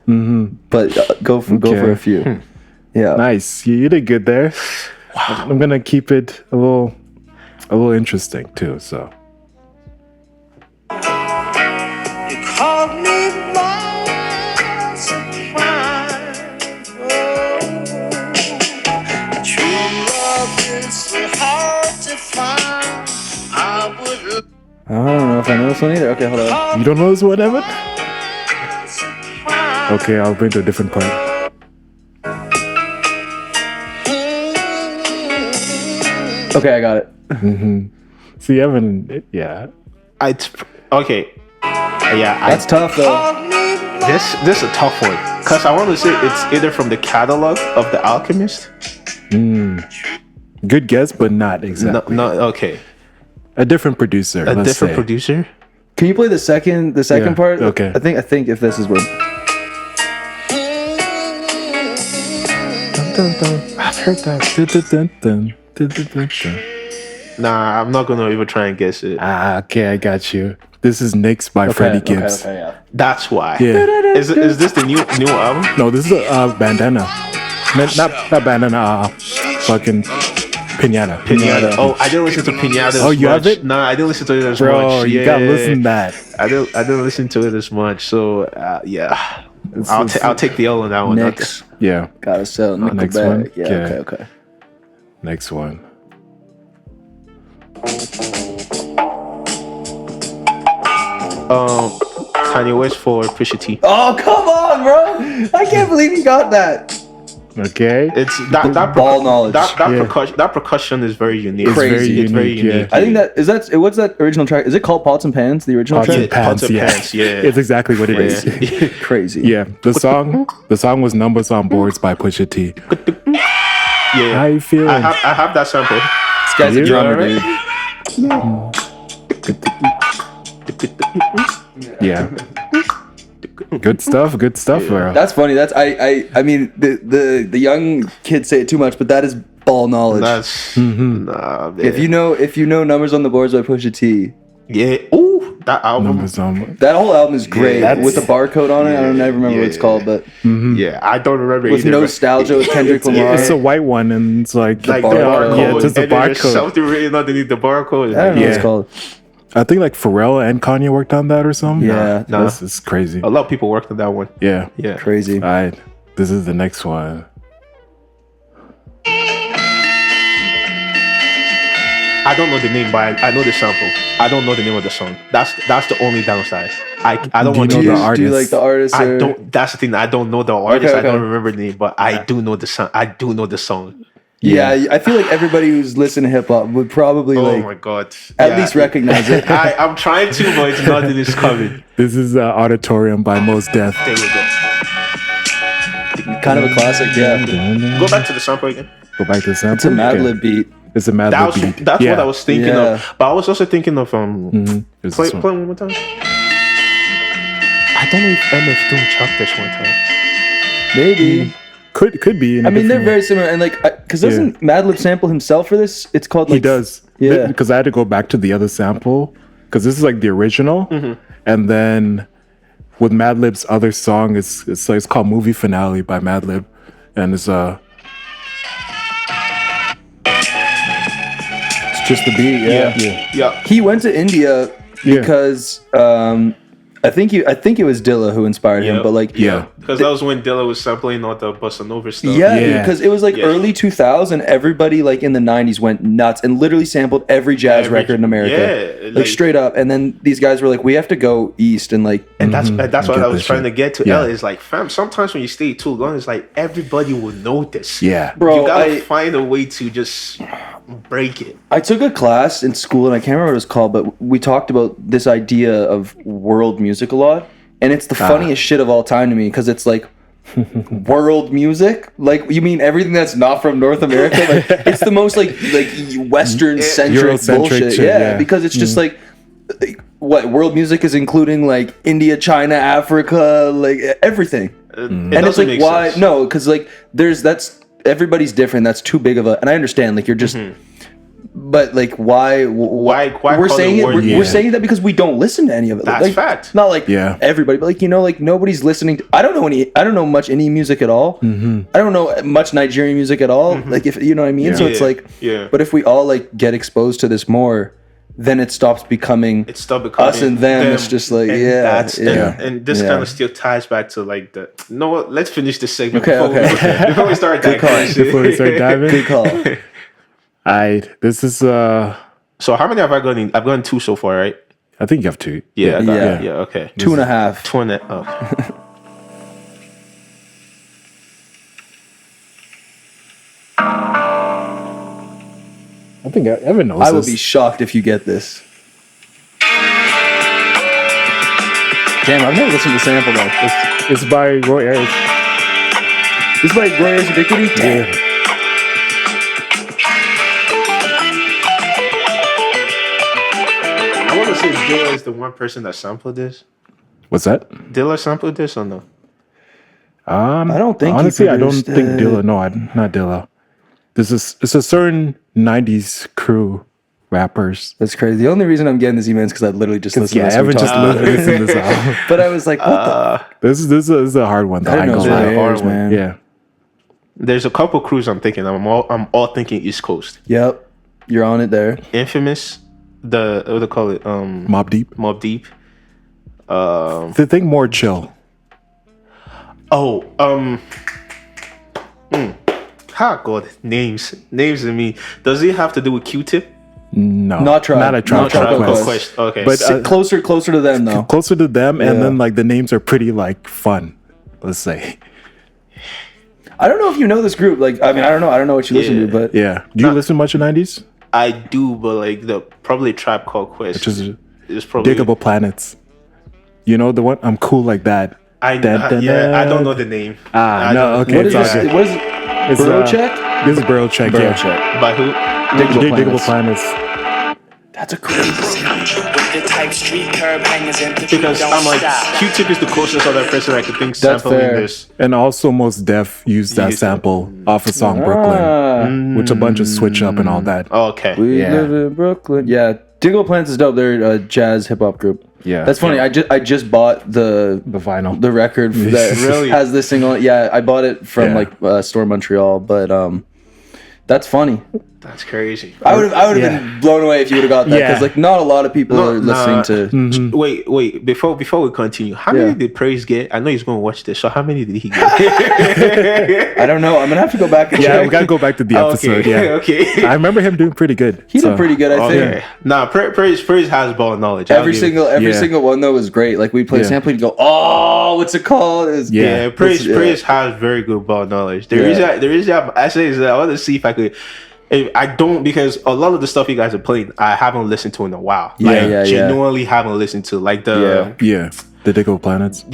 But go for a few. Yeah. Nice. You did good there. Wow. I'm gonna keep it a little interesting too. So. You called me by surprise. True love is so hard to find. I don't know if I know this one either. Okay, hold on. You don't know this one, Evan? Okay, I'll bring to a different part. Okay, I got it. See, Evan, yeah. Okay. Yeah, That's tough though. this is a tough one because I want to say it's either from the catalog of The Alchemist. Good guess, but not exactly. No, okay. A different producer. A let's different say. producer. Can you play the second Yeah, part? okay. I think if this is what. I've heard that. Nah, I'm not gonna even try and guess it. Okay, I got you. This is Knicks by Freddie Gibbs. Okay, yeah. That's why. Yeah. Is this the new album? No, this is a bandana. Not bandana. Fucking pinata. Pinata. Oh, I didn't listen to Pinata. Oh, you have it? Nah, I didn't listen to it as Bro, much. you gotta listen to that. I didn't listen to it as much. So yeah, I'll take the L on that one. Knicks. Yeah. Gotta sell Next Nickelback. one? Yeah. Okay. Okay. Next one. Kanye West for Pusha T. Oh come on, bro! I can't believe you got that. Okay. It's that Ball knowledge. That percussion is very unique. It's very Crazy. It's very unique, yeah. unique. I think what's that original track? Is it called Pots and Pans? The original Pots track. and Pants, and yeah. Pants, yeah. It's exactly what it is. Yeah. Crazy. Yeah. The song was Numbers on Boards by Pusha T. Yeah. How you feeling? I have that sample. This guy's a You drummer, alright? dude. Yeah. Good stuff, bro. That's funny. That's I mean the young kids say it too much, but that is ball knowledge. That's Mm-hmm. nah, man. If you know Numbers on the Boards by Pusha T, Yeah. Ooh, that album. Numbers on. that whole album is great that's- with the barcode on it. I don't ever remember what it's called, but Yeah, I don't remember with either. but Nostalgia with Kendrick Lamar. It's a white one, and it's like like the barcode. barcode. Yeah, just the and then there's barcode. something written underneath the barcode. I don't know what Yeah. it's called. I think like Pharrell and Kanye worked on that or something. Yeah. Nah. This is crazy. A lot of people worked on that one. Yeah. Yeah. Crazy. All right. This is the next one. I don't know the name, but I know the sample. I don't know the name of the song. That's the only downside. I don't Do want you to know use. the Do you artist? like the artist? I or- don't. That's the thing. I don't know the artist. Okay. I don't remember the name, but I do know the song. I do know the song. Yeah, I feel like everybody who's listened to hip hop would probably Oh like my god! at least recognize it. I'm trying to, but it's not that it's coming. This is Auditorium by Mos Def. There we go. Kind of a classic. Yeah, Go back to the sample again. Go back to the sample. it's a Mad Okay. Lib beat. It's a Mad Lib beat. That's what I was thinking Yeah. of. But I was also thinking of It's play this one. one more time. I don't know if MF Doom chopped this one time. Maybe. Could be. In a I mean, they're different- very similar, and like, because doesn't Madlib sample himself for this? It's called like He does. Yeah. Because I had to go back to the other sample because this is like the original, and then with Madlib's other song, it's called Movie Finale by Madlib, and it's just the beat. Yeah. Yeah. He went to India Yeah. because I think it was Dilla who inspired him, Yep. but like Yeah. Because that was when Dilla was sampling all the bossa nova stuff. Yeah, Yeah. because it was like Yeah. early 2000. Everybody like in the 90s went nuts and literally sampled every jazz Every- record in America, yeah, like like- straight up. And then these guys were like, we have to go east and like, And that's what Get I was this trying shit. to get to. Yeah. L is like, fam, sometimes when you stay too long, it's like everybody will know this. yeah. bro. You gotta find a way to just break it. I took a class in school and I can't remember what it was called, but we talked about this idea of world music a lot. And it's the funniest shit of all time to me because it's like world music. Like you mean everything that's not from North America? Like it's the most like Western centric Eurocentric bullshit. shit, Yeah, yeah. because it's just like what world music is including like India, China, Africa, like everything. And it's doesn't like make why sense. no? Because like that's everybody's different. That's too big of a. And I understand like you're just. But like, why Why we're call saying it it? word We're music? saying that because we don't listen to any of it. That's like, fact. Not like Yeah. everybody, but like like nobody's listening. I don't know much Indie music at all. I don't know much Nigerian music at all. Like if you know what I mean. So it's Yeah. like, Yeah. But if we all like get exposed to this more, then it stops becoming It's still becoming us and them. It's just like and yeah. and this Yeah. kind of still ties back to like the. You know what? Let's finish this segment Okay, before, okay. before we start Good call. digressing. Before we start diving. Good call. This is So how many have I gotten? I've gotten 2 so far, right? I think you have two. Yeah. I got Yeah. it. Yeah. Okay. 2.5. 2 and a. Oh. think Evan knows I would this. be shocked if you get this. Damn, I've never listened to the sample though. It's by Roy Ayers. This is by Roy Ayers Ubiquity? Damn. Yeah. I want to say Dilla is the one person that sampled this. What's that? Dilla sampled this or no? I don't think he honestly, I don't produced think it. Dilla. No, not Dilla. It's a certain '90s crew rappers. That's crazy. The only reason I'm getting this email is because I literally just listened Yeah, to this. Evan just listened to this album. But I was like, what This is a hard one. Though. the? I I didn't ain't know gonna Roy lie. Ayers, man. Yeah. There's a couple crews I'm thinking. I'm all thinking East Coast. Yep. You're on it there. Infamous, what do they call it? Mobb Deep. Mobb Deep. The thing more chill. God, names in me. Does it have to do with Q-Tip? No, Not Tribe. Not a Tribe Not Tribe Called Called Quest. Quest. Okay. But Closer to them though. closer to them, Yeah. and then like the names are pretty like fun. Let's say. I don't know if you know this group. Like, I mean, I don't know what you listen to, but Yeah. Do you listen much in '90s? I do, but like probably Tribe Called Quest. Which is It's probably Diggable Planets. You know the one? I'm cool like that. I don't know the name. I no, don't- okay. what is it's all this? good. What is it? It's, Burrow Check? This is Burrow Check. Burrow Yeah. Check. By who? Diggable Planets. That's a crazy sample. With the type street curb hangers and the Because don't I'm like stop. Q-Tip is the closest other person I could think That's sampling fair. this. And also, Most Def used that Used it. sample off a song Brooklyn, which a bunch of switch up and all that. Okay. We Yeah. live in Brooklyn. Yeah, Diggable Planets is dope. They're a jazz hip hop group. Yeah. That's funny. I just bought the vinyl. the record that Really? has this single. Yeah, I bought it from Yeah. like Store Montreal, but that's funny. That's crazy. I would have Yeah. been blown away if you would have got that because Yeah. like not a lot of people No, are listening nah. to. Mm-hmm. Wait. Before we continue, how Yeah. many did Praise get? I know he's going to watch this. So how many did he get? I don't know. I'm gonna have to go back and Yeah, check. we gotta go back to the episode. okay. Yeah. Okay. I remember him doing pretty good. He so- did pretty good, I think. Okay. Nah, Praise has ball knowledge. I'll Every give it- every Yeah. single one though was great. Like we play Yeah. sample, you go, oh, what's it called? It's, Yeah. Yeah, Praise Yeah. Praise has very good ball knowledge. Yeah. There is I say is that I want to see if I could. If I don't, because a lot of the stuff you guys are playing, I haven't listened to in a while. Yeah, Like, yeah. genuinely haven't listened to. Like the Yeah. The Diggable Planets.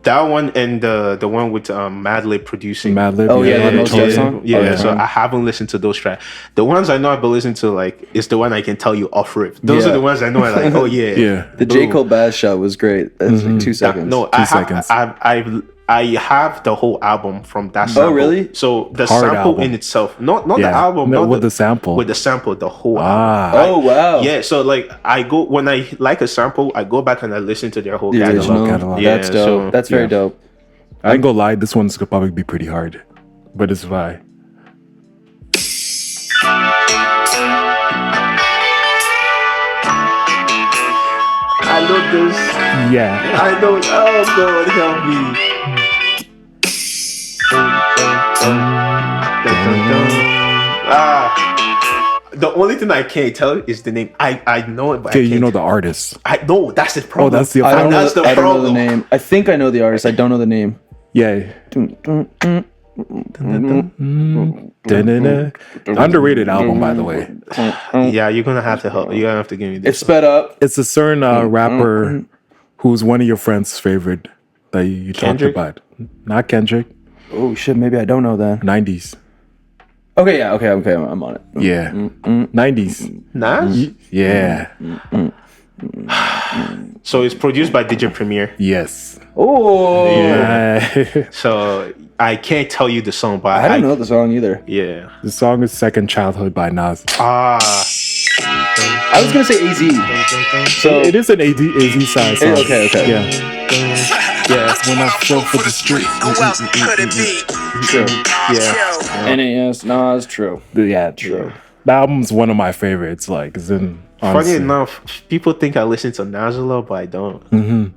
that one and the one with Madlib producing. Madlib. Oh, yeah, the the Most Totally. Def song? Yeah, Oh, yeah. so I haven't listened to those tracks. The ones I know I've been listening to, like, is the one I can tell you off rip. Those Yeah. are the ones I know. I like. Oh yeah, Yeah. The J Boom. Cole Baz shot was great. That's like 2 seconds. No, 2 seconds. I have the whole album from that sample. Oh, really? So the Hard sample album. in itself, not the Yeah. album, No, not with the sample. with the sample, the whole Ah. album. Oh wow. Yeah, so like I go when I like a sample, I go back and I listen to their whole The catalog. original. catalog. Yeah, That's dope. so- That's very yeah. dope. I ain't gonna lie, this one's gonna probably be pretty hard. But it's fine. I know this. Yeah. I know. Oh God, help me. The only thing I can't tell is the name. I know it, but Okay, I you can't know the artist. I know that's the problem. that's the- I don't, know That's the, the I don't know the problem. name. I think I know the artist. I don't know the name. Yeah. Da-da-da. Underrated album, by the way. Yeah, you're gonna have to help. You're gonna have to give me this. It's sped up. It's a certain rapper who's one of your friends' favorite that you talked Kendrick? about. Not Kendrick. Oh shit, maybe I don't know that. 90s. Okay, yeah, okay, I'm on it. Yeah. 90s. Nas? Yeah. So it's produced by DJ Premier. Yes. Oh, So I can't tell you the song, but I don't know the song either. Yeah. The song is Second Childhood by Nas. Ah. I was gonna say AZ. So It is an AZ size song. okay. Yeah. Yeah. When I fell for the street. Who else could it be? true. Yeah. NAS, Nas, true. Yeah, true. The album's one of my favorites. Like, it's in. Funny honestly. enough, people think I listen to Nas a lot, but I don't.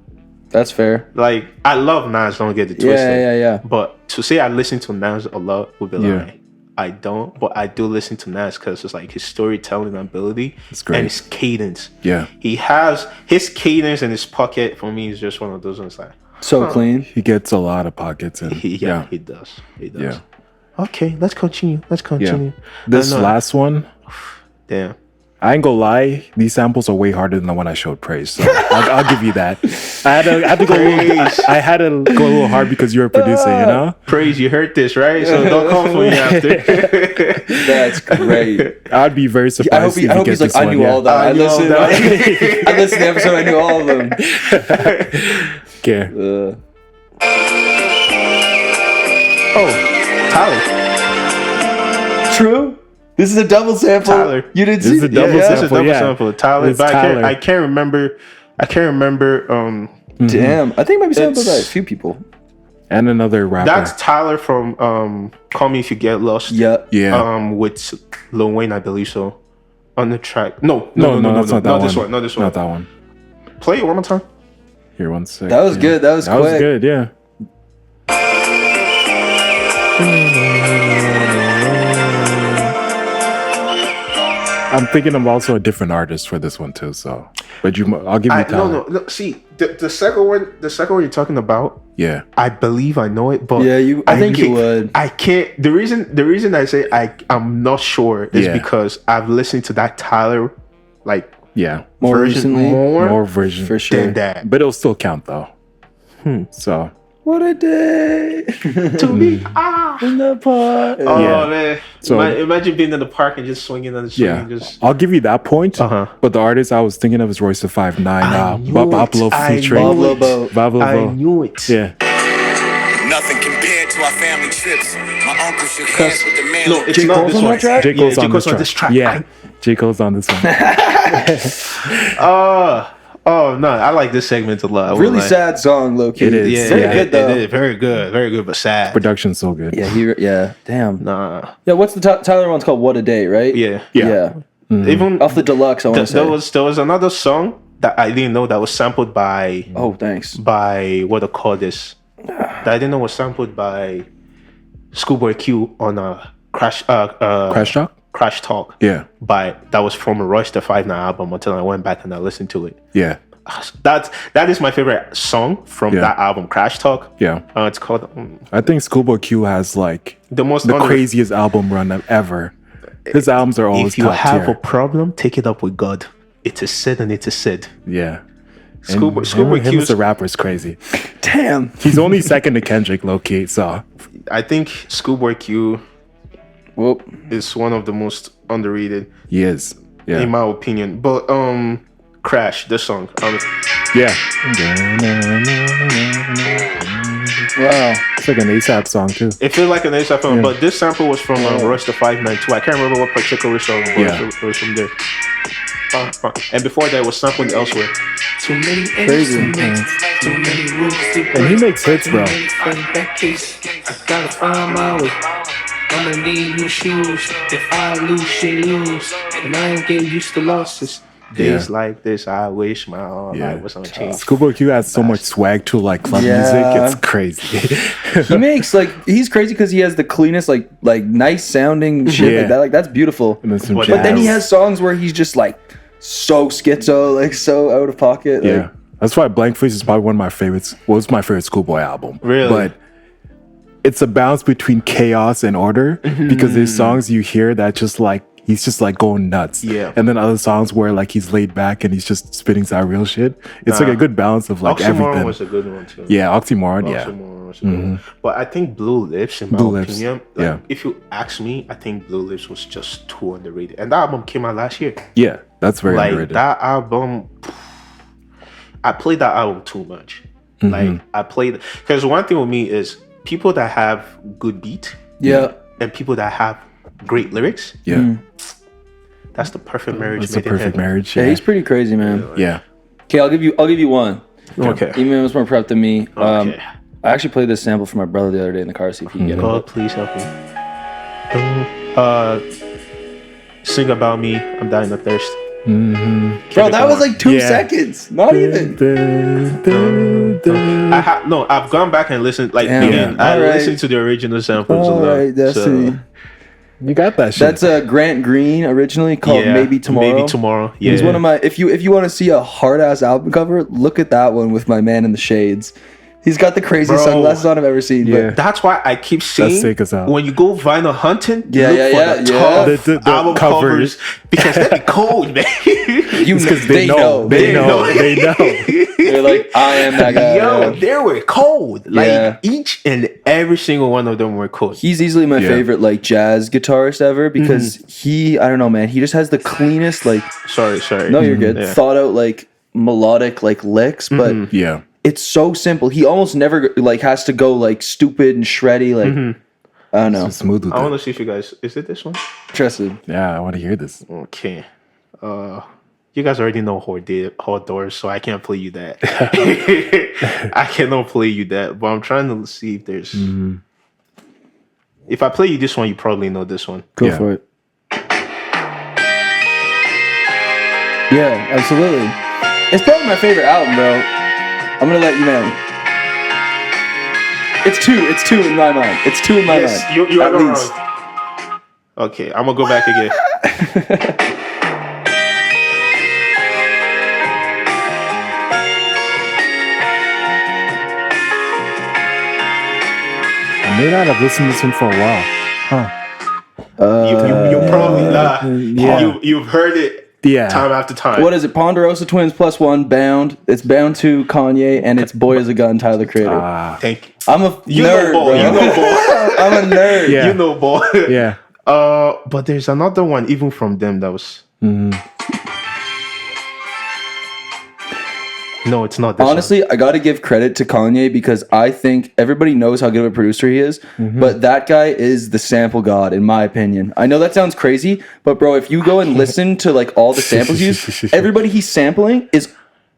That's fair. Like, I love Nas, don't get it twisted. Yeah. But to say I listen to Nas a lot would be Yeah. like, I don't, but I do listen to Nas because it's like his storytelling ability great. and his cadence. Yeah. He has his cadence in his pocket. For me, is just one of those ones like, So clean. He gets a lot of pockets in. he Yeah. does. He does. Yeah. Okay, let's continue. Yeah. This I know. last one, Damn. I ain't gonna lie, these samples are way harder than the one I showed Praise. So I'll give you that. I had to go. I had to go a little hard because you were producing, you know. Praise, you heard this, right? So don't come for me after. That's great. I'd be very surprised. I hope he's like, I knew all that. I listened. I listened to the episode. I knew all of them. Okay. Oh, Tyler. True. This is a double sample. Tyler. You didn't This see is a it? double This is a sample, double yeah. sample. Tyler. It's But Tyler. I can't remember. Damn. I think it might be sampled by a It's- few people. And another rapper. That's Tyler from Call Me If You Get Lost. Yeah. yeah. With Lil Wayne, I believe so. On the track. No, That's not that not one. this one. Not this one. Not that one. Play it one more time. Here, one sec. That was good. That was That was quick. good. Yeah. I'm thinking I'm also a different artist for this one too. So, but I'll give you time. No. See, the second one you're talking about. Yeah. I believe I know it, but Yeah, I think you would. I can't. The reason I say I'm not sure is Yeah. because I've listened to that Tyler like Yeah. More version recently. More version. For sure. than that. But it'll still count though. So What a day. To me, In the park. oh Yeah. man! So- Imagine being in the park and just swinging on the swing. yeah, And just I'll give you that point. Uh-huh. But the artist I was thinking of is Royce the 5'9", knew Pablo it. I featuring knew Pablo it. Bo. Pablo I Bo. knew it. Yeah. Nothing compared to our family trips. My uncle shook hands with the man. No, it's J. not Cole's this on one. that track? J. Cole's J. on Cole's this track. Yeah. J. Cole's on this one. Oh no, I like this segment a lot. I won't Really lie. sad song, low key. It is. Yeah, Very yeah, good though. It is very good, but sad. Production's so good. Yeah. Damn. Nah, Yeah. What's the Tyler one's called? What a Day, right? yeah. Yeah. Even Off the deluxe, I want to say. there was another song that I didn't know that was sampled by Oh, thanks. what they call this. That I didn't know was sampled by Schoolboy Q on a Crash Talk? Crash Talk. Yeah. That was from a Royce the 5'9" album until I went back and I listened to it. Yeah. That is my favorite song from Yeah. that album, Crash Talk. Yeah. It's called I think Schoolboy Q has like the most the under- craziest album run ever. His albums are always If you top have tier. a problem, take it up with God. It is said and it is said. Yeah. Schoolboy him Q as a rapper is crazy. Damn. He's only second to Kendrick, low key. So I think Schoolboy Q Whoop. is one of the most underrated, he is. Yeah. in my opinion. But Crash, this song. Yeah. Wow. It's like an ASAP song too. It feels like an ASAP film, Yeah. but this sample was from Royce the 5'9" too. I can't remember what particular song it was, Yeah. it was from there. And before that, it was sampled elsewhere. Too many Crazy. too many rules. And he makes hits, bro. That case, I gotta find my way. I'ma need new shoes. If I lose, she lose. And I ain't get used to losses. Days like this, I wish my life was unchanged. Schoolboy Q has so much swag to like club Yeah. music. It's crazy. He makes he's crazy because he has the cleanest, like nice sounding shit Yeah. like that. Like that's beautiful. And then some But But then he jazz. has songs where he's just like so schizo, like so out of pocket. Yeah. Like, That's why Blank Face is probably one of my favorites. Well, it's my favorite Schoolboy album. Really? But it's a balance between chaos and order because there's songs you hear that just like he's just like going nuts. Yeah. And then other songs where like he's laid back and he's just spitting out real shit. It's like a good balance of like Oxymoron everything. was a good one too. Yeah, Oxymoron, yeah. Oxymoron was a good one. But I think Blue Lips, in my Blue Lips, opinion, yeah. if you ask me, I think Blue Lips was just too underrated. And that album came out last year. Yeah, that's very Like underrated. that album, I played that album too much. Like I played because one thing with me is people that have good beat yeah. and people that have great lyrics. Yeah. That's the perfect marriage. It's a made in perfect heaven. marriage. Yeah, Yeah. he's pretty crazy, man. Yeah. Okay, I'll give you one. Okay. Even was more prep than me. Okay. I actually played this sample for my brother the other day in the car. See if he can get it. God, please help me. Sing about me. I'm dying of thirst. Bro, that was like 2 Yeah. seconds. Not even. I've gone back and listened. Like Damn. again, I Alright. listened to the original samples a lot. Alright, Destiny. You got that shit. That's Grant Green originally called Maybe Tomorrow. Maybe tomorrow. Yeah. He's one of my. If you want to see a hard ass album cover, look at that one with my man in the shades. He's got the craziest Bro. sunglasses on I've ever seen. Yeah. But That's why I keep saying sick as hell. when you go vinyl hunting, Yeah, look yeah, for yeah, the yeah. tough The album covers. because they be cold, man. you know, Because they know. They know. They're like, I am that guy. Yo, Yeah. they were cold. Like Yeah. each and every single one of them were cold. He's easily my Yeah. favorite like jazz guitarist ever because he, I don't know, man. He just has the cleanest like. Sorry. No, you're good. Yeah. Thought out like melodic like licks, but Yeah. it's so simple. He almost never like has to go like stupid and shreddy. Like I don't know. Just smooth with I want it. to see if you guys. Is it this one? Interested. Yeah, I want to hear this. Okay. You guys already know hors doors, so I can't play you that. I cannot play you that, but I'm trying to see if there's. If I play you this one, you probably know this one. Go Yeah. for it. Yeah, absolutely. It's probably my favorite album, bro. I'm gonna let you know. It's two in my mind. It's two in my mind. you at are least. wrong. Okay, I'm gonna go back again. I may not have listened to this one for a while. You probably yeah. you've heard it Yeah. time after time. What is it? Ponderosa Twins +1, Bound. It's Bound to Kanye, and it's Boy Is a Gun, Tyler Creator. Thank you. I'm a You nerd, know, boy. bro. You know, boy. I'm a nerd. Yeah. You know, boy. Yeah. But there's another one even from them that was. No, it's not this one. Honestly, I got to give credit to Kanye because I think everybody knows how good of a producer he is, but that guy is the sample god, in my opinion. I know that sounds crazy, but bro, if you go and listen to like all the samples used, everybody he's sampling is,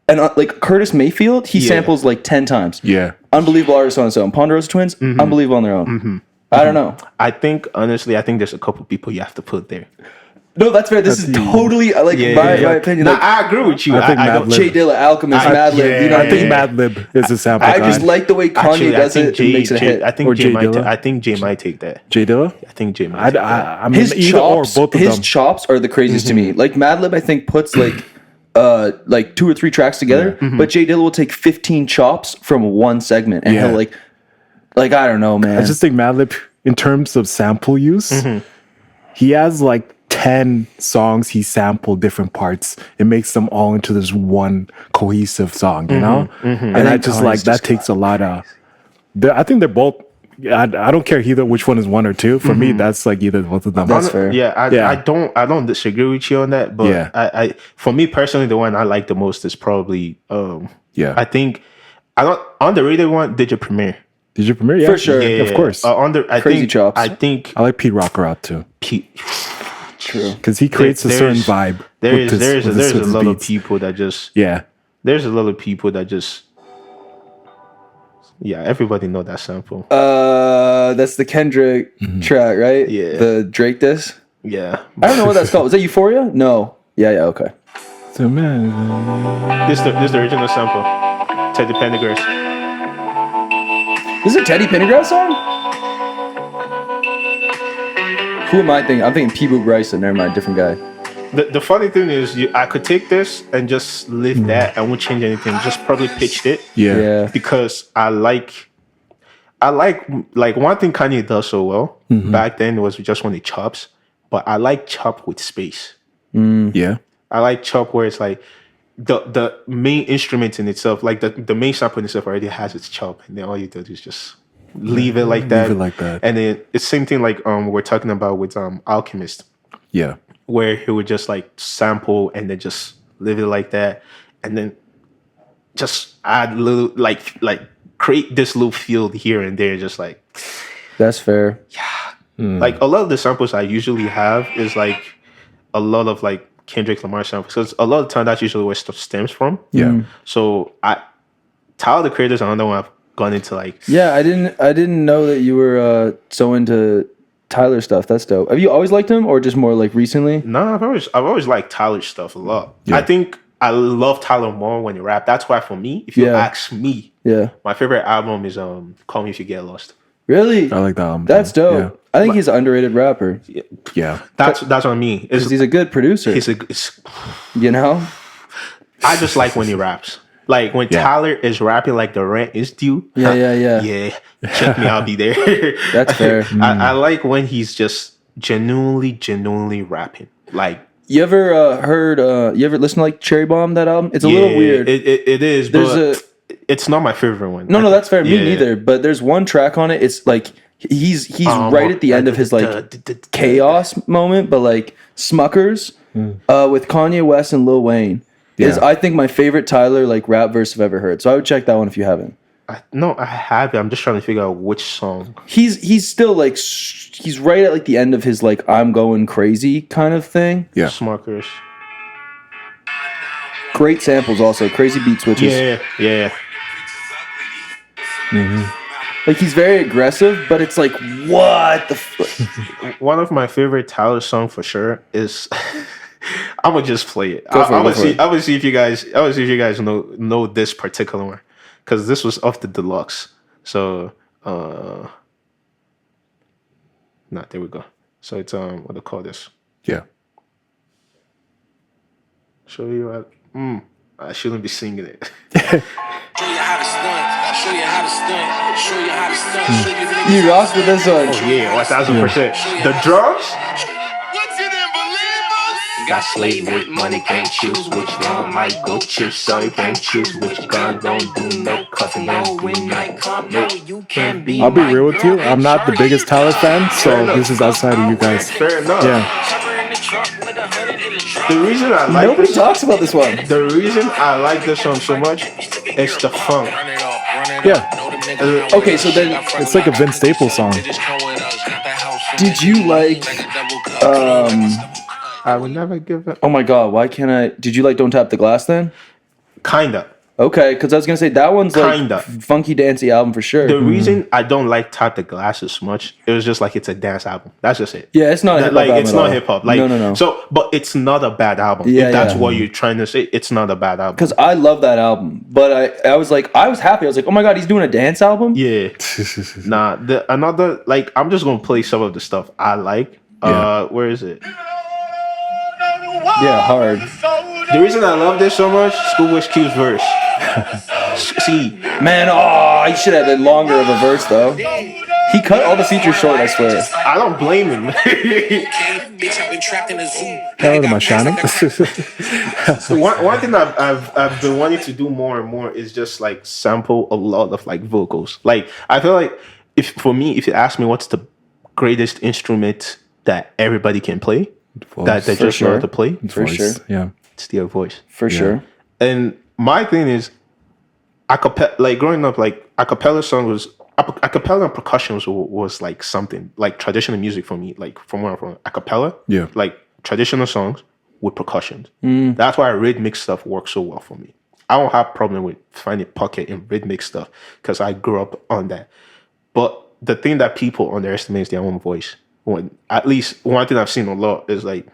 and like Curtis Mayfield, he samples like 10 times. Yeah. Unbelievable artist on his own. Ponderosa Twins, unbelievable on their own. I don't know. I think honestly, I think there's a couple people you have to put there. No, that's fair. This is totally like my opinion. Nah, Like, I agree with you. I think I don't. Madlib- Jay Dilla, Alchemist, I- Madlib. yeah, you know what I I think mean? Madlib is a sample I guy. just like the way Kanye Actually, does it and makes it a hit. I think Or Jay Jay might. Dilla? I think Jay might take that. J Dilla? I think Jay might. Take that. I mean, His either chops, or both of his them. chops are the craziest to me. Like Madlib, I think puts like 2 or 3 tracks together, but Jay Dilla will take 15 chops from one segment, and Yeah. he'll like I don't know, man. I just think Madlib, in terms of sample use, he has like 10 songs he sampled different parts. It makes them all into this one cohesive song, you know? And I think just Kanye's like that just takes a lot of. I think they're both. I don't care either which one is one or two. For me, that's like either both of them. That's fair. Yeah, Yeah. I don't disagree with you on that, but Yeah. I for me personally, the one I like the most is probably Yeah. I think I don't underrated one, Did You Premiere? Did you premiere? Yeah, For sure. Yeah, of course. I Crazy think, chops. I think I like Pete Rocker out too Pete, True. because he creates a certain vibe. There's with his- with a his lot of beats. people that just Yeah, there's a lot of people that just everybody know that sample. That's the Kendrick track, right? Yeah. The Drake diss. Yeah, I don't know what that's called. Was that Euphoria? No. Yeah. Okay. so man, this the original sample. Teddy Pendergrass. This is a Teddy Pendergrass song? Who am I thinking? I'm thinking P-Boo Bryson. Never mind, different guy. The funny thing is, I could take this and just leave that. I won't change anything. Just probably pitched it. yeah, Yeah. Because I like one thing Kanye does so well back then was just when he chops, but I like chop with space. yeah, I like chop where it's like the main instrument in itself, like the main sample in itself already has its chop, and then all you do is just leave it like that. Leave it like that. And then it's same thing like we're talking about with Alchemist, yeah. where he would just like sample and then just leave it like that, and then just add little like create this little field here and there, just like That's fair. like a lot of the samples I usually have is like a lot of like Kendrick Lamar samples, because a lot of the time that's usually where stuff stems from. Yeah. So Tyler the Creator is another one I've gone into like. Yeah, I didn't know that you were so into Tyler stuff. That's dope. Have you always liked him, or just more like recently? No, I've always liked Tyler stuff a lot. Yeah. I think I love Tyler more when he rap. That's why for me, if you Yeah. ask me, Yeah. my favorite album is Call Me If You Get Lost. Really? I like that album. That's too. dope. I think he's an underrated rapper Yeah, That's what I mean. because he's a good producer. It's You know? I just like when he raps. Like when Tyler is rapping like the rent is due. Yeah. Check me, I'll be there. That's fair. I like when he's just genuinely rapping. Like you ever heard? You ever listen to like Cherry Bomb, that album? It's a little weird. It is. It's not my favorite one. No, that's fair. Me neither. But there's one track on it. It's like he's right at the end of his like chaos moment. But like Smuckers with Kanye West and Lil Wayne is I think my favorite Tyler like rap verse I've ever heard. So I would check that one if you haven't. No, I have it. I'm just trying to figure out which song. He's still like he's right at like the end of his like I'm going crazy kind of thing. Yeah. Smuckers. Great samples also. Crazy beat switches. Yeah. Like he's very aggressive, but it's like what the One of my favorite Tyler songs for sure is I'm gonna just play it. Go for I would see if you guys know this particular one. Because this was off the deluxe. So, there we go. So it's, what do they call this? Yeah. Show you what, I shouldn't be singing it. Show you how to stunt. Show you how to stunt. Show you how to stunt. You rock with this one. Oh yeah, 1000%. The drums? Got slave with money, can't choose which one might go chips. So you can't choose which gun don't do no cuffing. No, when night come, no, you can't be. I'll be real with you. I'm not the biggest Tyler fan, so this is outside of you guys. Fair enough. Yeah. The reason I like Nobody talks about this one. The reason I like this song so much is the funk. Yeah. Okay, so then It's like a Vince Staples song. did you like I would never give it. oh my god, why can't I did you like Don't Tap the Glass then? Kinda. Okay, because I was gonna say that one's like Kinda. funky dancey album for sure. The reason I don't like Tap the Glass as much, it was just like it's a dance album. That's just it. Yeah, it's not a hip-hop like album it's at not all. hip hop. Like no. So, but it's not a bad album. Yeah, if that's yeah. what you're trying to say, it's not a bad album. Because I love that album, but I was happy. I was like, oh my god, he's doing a dance album. Yeah. Another like I'm just gonna play some of the stuff I like. Where is it? Yeah, hard. The reason I love this so much, Schoolboy Q's verse. See, Man, he should have been longer of a verse though. He cut all the features short, I swear. I don't blame him. Bitch, I've been trapped in a zoo. Hell, am I shining? One thing I've been wanting to do more and more is just like sample a lot of like vocals. Like I feel like if you ask me what's the greatest instrument that everybody can play, that they just know how to play, For sure. Yeah. it's their voice. For sure. And my thing is, like growing up, like acapella song was acapella and percussion was like something like traditional music for me. Like from where I'm from, acapella, Yeah. like traditional songs with percussion. That's why rhythmic stuff works so well for me. I don't have problem with finding pocket in rhythmic stuff because I grew up on that. But the thing that people underestimate is their own voice. At least one thing I've seen a lot is like,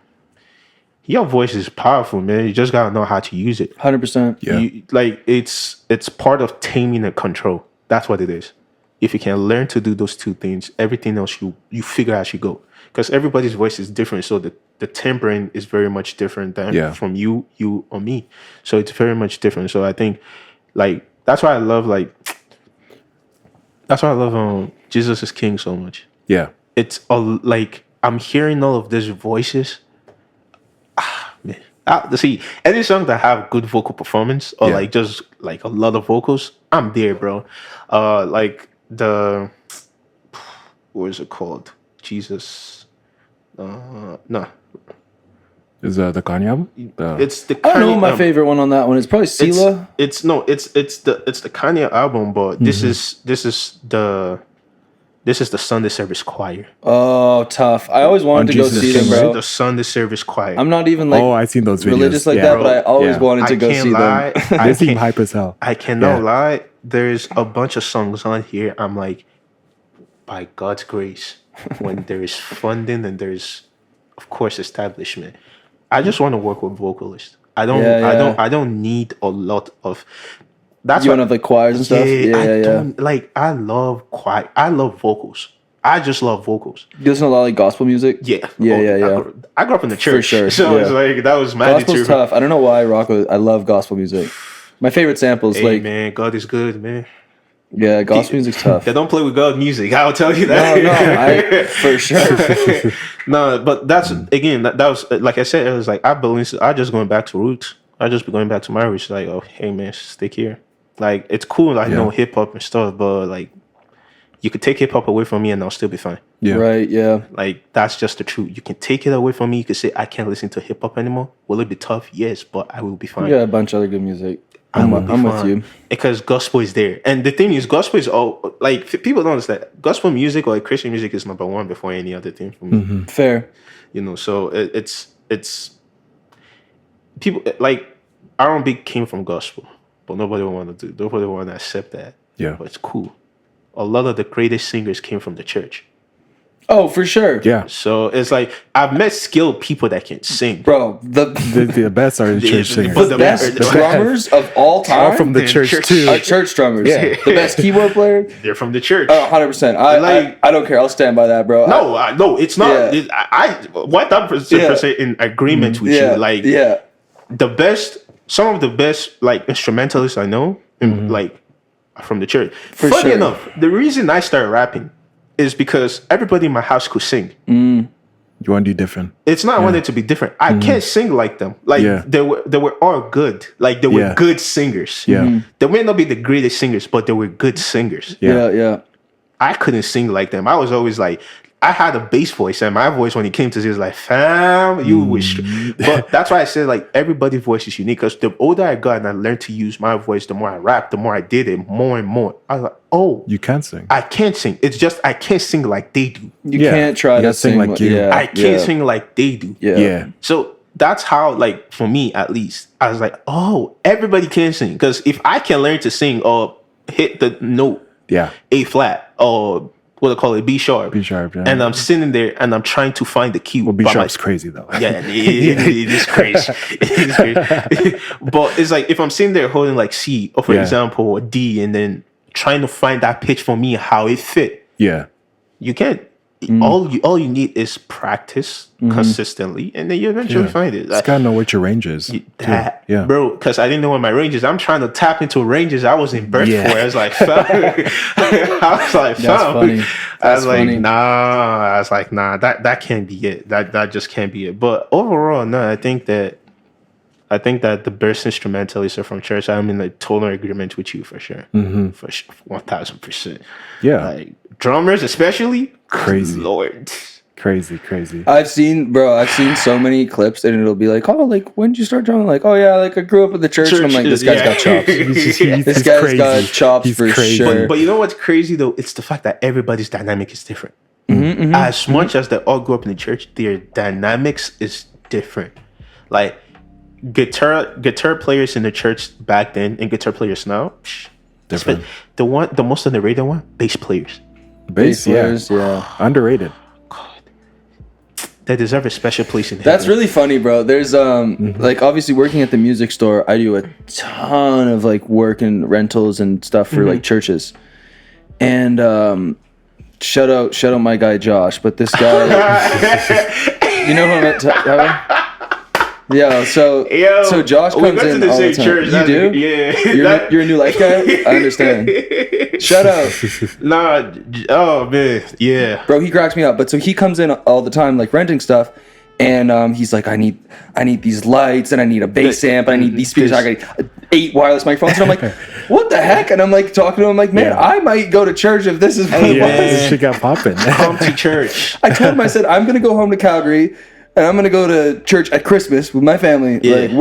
your voice is powerful, man. You just gotta know how to use it. 100%. Yeah. It's part of taming and control. That's what it is. If you can learn to do those two things, everything else you figure out as you go. Because everybody's voice is different, so the timbering is very much different than from you or me. So it's very much different. So I think like that's why I love Jesus is King so much. Yeah. It's like I'm hearing all of these voices. Man. See, any song that have good vocal performance or like just like a lot of vocals, I'm there, bro. Like what is it called? Jesus. No. Is that the Kanye album? It's the I don't know Kanye my favorite one on that one. It's probably Sela. It's the Kanye album, but this is the Sunday Service Choir. Oh, tough. I always wanted to go Jesus see them, King, bro. The Sunday Service Choir. I'm not even like I've seen those videos. religious like that, but I always wanted to go see them. They seem hype as hell. I cannot lie. There's a bunch of songs on here. I'm like, by God's grace, when there is funding and there's, of course, establishment, I just want to work with vocalists. I don't need a lot of. That's you want to have like choirs and stuff. Yeah. I love choir. I love vocals. I just love vocals. You listen to a lot of like gospel music. Yeah. Yeah. I grew up in the church, For sure. so it's like that was mandatory. Gospel's tough. I don't know why I rock with. I love gospel music. My favorite samples, Hey, like, man, God is good, man. yeah, gospel music's tough. They don't play with God music. I'll tell you that. No, for sure. No, but that's again. That was like I said. It was like I believe. I just going back to roots. I just be going back to my roots. Like, oh, hey man, stick here. Like, it's cool. I know hip hop and stuff, but like, you could take hip hop away from me and I'll still be fine. Yeah. Right, yeah. Like, that's just the truth. You can take it away from me. You can say I can't listen to hip hop anymore. Will it be tough? Yes, but I will be fine. Yeah, a bunch of other good music. I'm with you. Because gospel is there. And the thing is, gospel is all, like, people don't understand. Gospel music or like Christian music is number one before any other thing for me. Fair. You know, so it's people, like, R&B came from gospel, but nobody want to accept that. Yeah. But it's cool. A lot of the greatest singers came from the church. Oh, for sure. Yeah. So it's like, I've met skilled people that can sing. Bro, The best are the church singers. But the best drummers of all time All from the church too. are church drummers. Yeah. The best keyboard player. They're from the church. Oh, 100%. I don't care. I'll stand by that, bro. No, it's not. Yeah. I 1,000% in agreement with you. Like, some of the best like instrumentalists I know, like, from the church. For Funny sure. enough, the reason I started rapping is because everybody in my house could sing. You want to do different. It's not I wanted to be different. I can't sing like them. Like, they were all good. Like, they were good singers. Yeah. They may not be the greatest singers, but they were good singers. Yeah. I couldn't sing like them. I was always like, I had a bass voice, and my voice when it came to this was like, fam, you wish. But that's why I said, like, everybody's voice is unique, because the older I got and I learned to use my voice, the more I rap, the more I did it, more and more. I was like, oh, You can sing. I can't sing. It's just I can't sing like they do. You Yeah. can't try You to gotta sing sing like you. Yeah, I can't sing like they do. Yeah. So that's how, like, for me at least, I was like, oh, everybody can sing. Because if I can learn to sing or hit the note Yeah. A flat or what do they call it, B sharp. B sharp, yeah. And I'm sitting there and I'm trying to find the key. Well, B by sharp's crazy though. Yeah, it is crazy. It is crazy. But it's like, if I'm sitting there holding like C, or for example, or D, and then trying to find that pitch for me, how it fit, Yeah. you can't. All you need is practice consistently, and then you eventually find it. Just gotta know what your range is. That, Yeah. bro, because I didn't know what my range is. I'm trying to tap into ranges I wasn't birthed Yeah. for. I was like, fam. That's funny. I was like, funny. nah. I was like, nah. That can't be it. That just can't be it. But overall, no. I think that the best instrumentalists are from church. I'm in a total agreement with you for sure. For sure, 1,000%. Yeah. Like, drummers, especially, Crazy. Lord. Crazy. I've seen so many clips, and it'll be like, oh, like, when did you start drumming? Like, oh yeah, like I grew up in the church. And I'm like, this guy's got chops. This guy's crazy. got chops He's for crazy. sure. But you know what's crazy though? It's the fact that everybody's dynamic is different. As much as they all grew up in the church, their dynamics is different. Like, guitar players in the church back then and guitar players now, Different. The most underrated one, bass players. Bass, players, yeah. Underrated. They deserve a special place in That's heaven. really funny, bro. There's like, obviously working at the music store, I do a ton of like work and rentals and stuff for like churches. And shout out my guy Josh, but this guy, you know who I'm talking. Yeah, so Josh we comes went to in the all the same time. church. You do? Yeah. You're a New Life guy? I understand. Shout out. Nah, oh man, yeah. Bro, he cracks me up. But so he comes in all the time, like renting stuff, and he's like, I need these lights, and I need a bass amp, and I need these speakers. I got 8 wireless microphones, and I'm like, what the heck? And I'm like talking to him, like, man, I might go to church if this is what it was. This shit got popping. Come to church. I told him, I said, I'm gonna go home to Calgary, and I'm gonna go to church at Christmas with my family. Yeah. Like,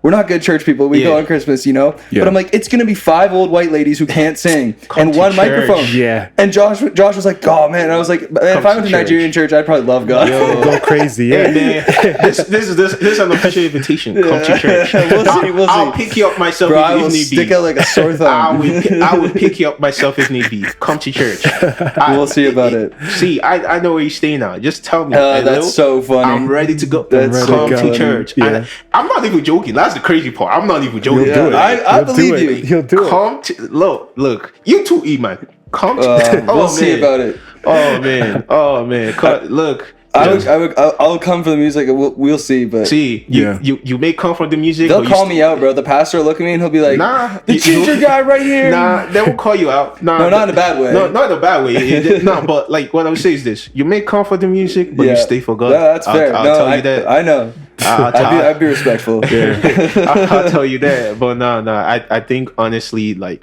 we're not good church people. We go on Christmas, you know. Yeah. But I'm like, it's gonna be 5 old white ladies who can't sing Come and to 1 church. microphone. Yeah. And Josh was like, oh man. And I was like, if I went to church. Nigerian church, I'd probably love God. Go crazy. Yeah. Hey man, this is an official invitation. Come to church. We'll I'll see. pick you up myself Bro, I if will need stick be. out like a sore thumb. I will pick you up myself if need be. Come to church. We'll see about it. See, I know where you stay now. Just tell me. Hey, That's Lil, so funny. I'm ready to go. That's so Come to funny. church. Yeah. And I'm not even joking. That's the crazy part. I'm not even joking. He'll do it. I He'll believe do you. it. He'll do it. Come to look. You too, E man. Come to. We'll see about it. Oh man. Look. I'll come for the music. We'll see, but See, you may come from the music. they'll call me out, bro. The pastor will look at me and he'll be like, Nah, the ginger guy right here. Nah, they will call you out. Nah, No, not in a bad way. No, not in a bad way. No, but like what I would say is this: you may come for the music, but you stay for God. No, that's fair. I'll no, tell you that. I know. I'd be respectful. I'll tell you that. But no, I think honestly, like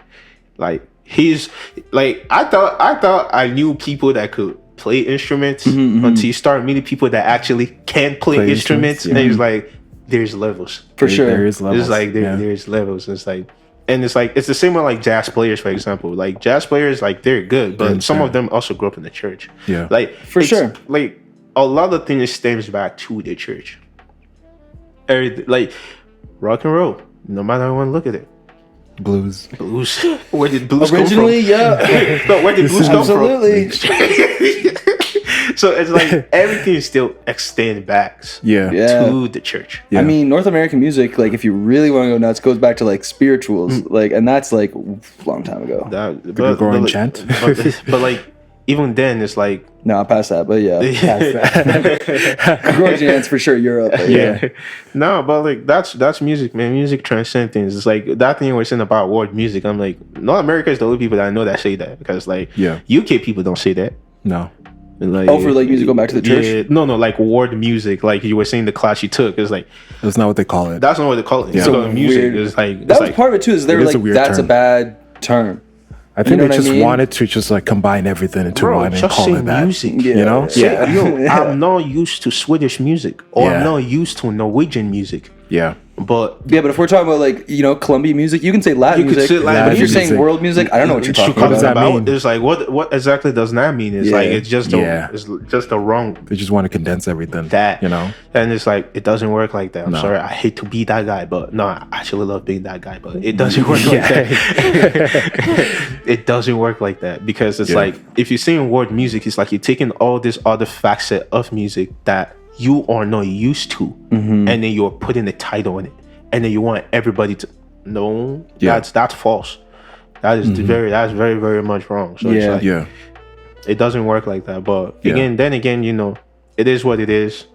he's like I thought I knew people that could play instruments until you start meeting people that actually can play instruments. And it's like there's levels For sure. There is levels. It's like there's levels. It's like, and it's like it's the same with like jazz players, for example. Like jazz players, like they're good, but some of them also grew up in the church. Yeah. Like For sure. Like a lot of things stems back to the church. Everything, like rock and roll, no matter how you want to look at it. Blues. Where did blues Originally, come from? yeah. No, where did blues come from? Absolutely. So it's like everything still extend back Yeah. to the church. Yeah. I mean, North American music, like if you really want to go nuts, goes back to like spirituals, like, and that's like a long time ago. That, Gregorian like, chant. but like even then, it's like No, past that, but yeah, Gregorian chants for sure. Europe, but yeah. No, but like that's music, man. Music transcends things. It's like that thing we're saying about world music. I'm like, North America is the only people that I know that say that, because like UK people don't say that. No. Like, for like music going back to the church. Yeah, no, like world music. Like you were saying, the class you took is like That's not what they call it. that's not what they call it. Yeah. It's called music. Weird. It's like That was part of it too. Is they were It is a like, weird that's a term. bad term. I think know they what I just mean? wanted to just like combine everything into Bro, one and just call say it that. music. Yeah. You know? Say, yo, I'm not used to Swedish music, or I'm Yeah. not used to Norwegian music. Yeah. But Yeah, but if we're talking about like Colombian music, you can say Latin You could music. say Latin but if you're music. saying world music, I don't know what you're talking What does about. that mean? It's like what exactly does that mean? It's like it's just it's just the wrong They just want to condense everything. that You know? and it's like it doesn't work like that. I'm No. sorry, I hate to be that guy, but no, I actually love being that guy, but it doesn't work like that. It doesn't work like that, because it's like if you're saying world music, it's like you're taking all this other facet of music that you are not used to, and then you're putting a title on it, and then you want everybody to know. That's false. That is very very much wrong. So it's like, it doesn't work like that. But again, it is what it is.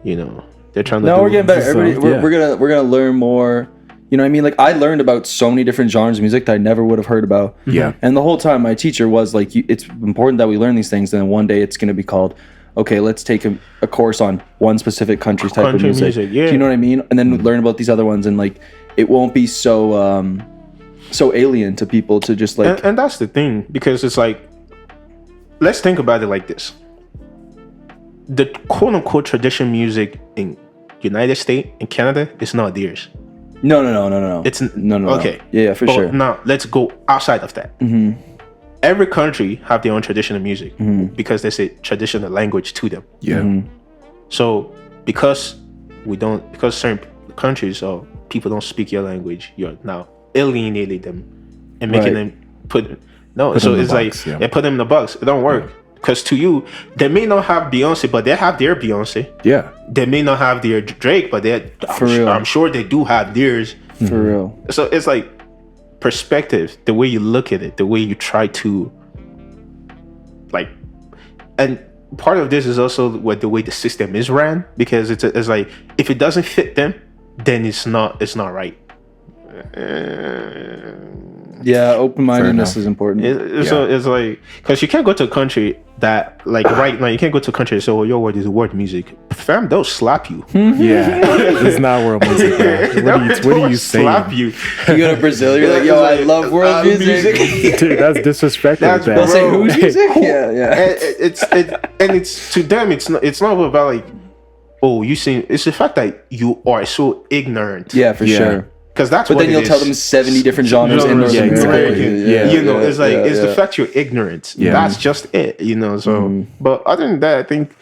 They're trying to. No, do we're getting better. Everybody, yeah. we're gonna learn more. You know what I mean? Like I learned about so many different genres of music that I never would have heard about. Yeah. And the whole time, my teacher was like, "It's important that we learn these things." And then one day, it's gonna be called, "Okay, let's take a course on one specific country's type Country of music." music, yeah. Do you know what I mean? And then learn about these other ones, and like it won't be so so alien to people to just like. And that's the thing, because it's like, let's think about it like this: the quote unquote tradition music in United States and Canada is not theirs. No. It's no. okay. Yeah, for But sure. now let's go outside of that. Every country have their own traditional music because there's a traditional language to them. Yeah. So because certain countries or people don't speak your language, you're now alienating them and making Right. them put them so in it's the like box, yeah. they put them in the box. It don't work. Because to you, they may not have Beyonce, but they have their Beyonce. Yeah. They may not have their Drake, but real. I'm sure they do have theirs. For real. So it's like perspective, the way you look at it, the way you try to like, and part of this is also what the way the system is ran, because it's like if it doesn't fit them, then it's not right. Yeah, open-mindedness Fair is important. So it's like, because you can't go to a country that like right now you can't go to a country and say, "Oh, your word is world music." Fam, they'll slap you. Yeah. It's not world music. Man. What are you saying? Slap you. You go to Brazil, you're like, "Yo, I love world music." Dude, that's disrespectful. That's They'll say, Bro. "Whose music?" Yeah. And it's to them, it's not about like, oh, you sing. It's the fact that you are so ignorant. Yeah, for sure. Because that's But what then you'll it tell is. them 70 different genres in North Yeah, America. exactly. It's like it's the fact you're ignorant. Yeah. That's just it. So, but other than that, I think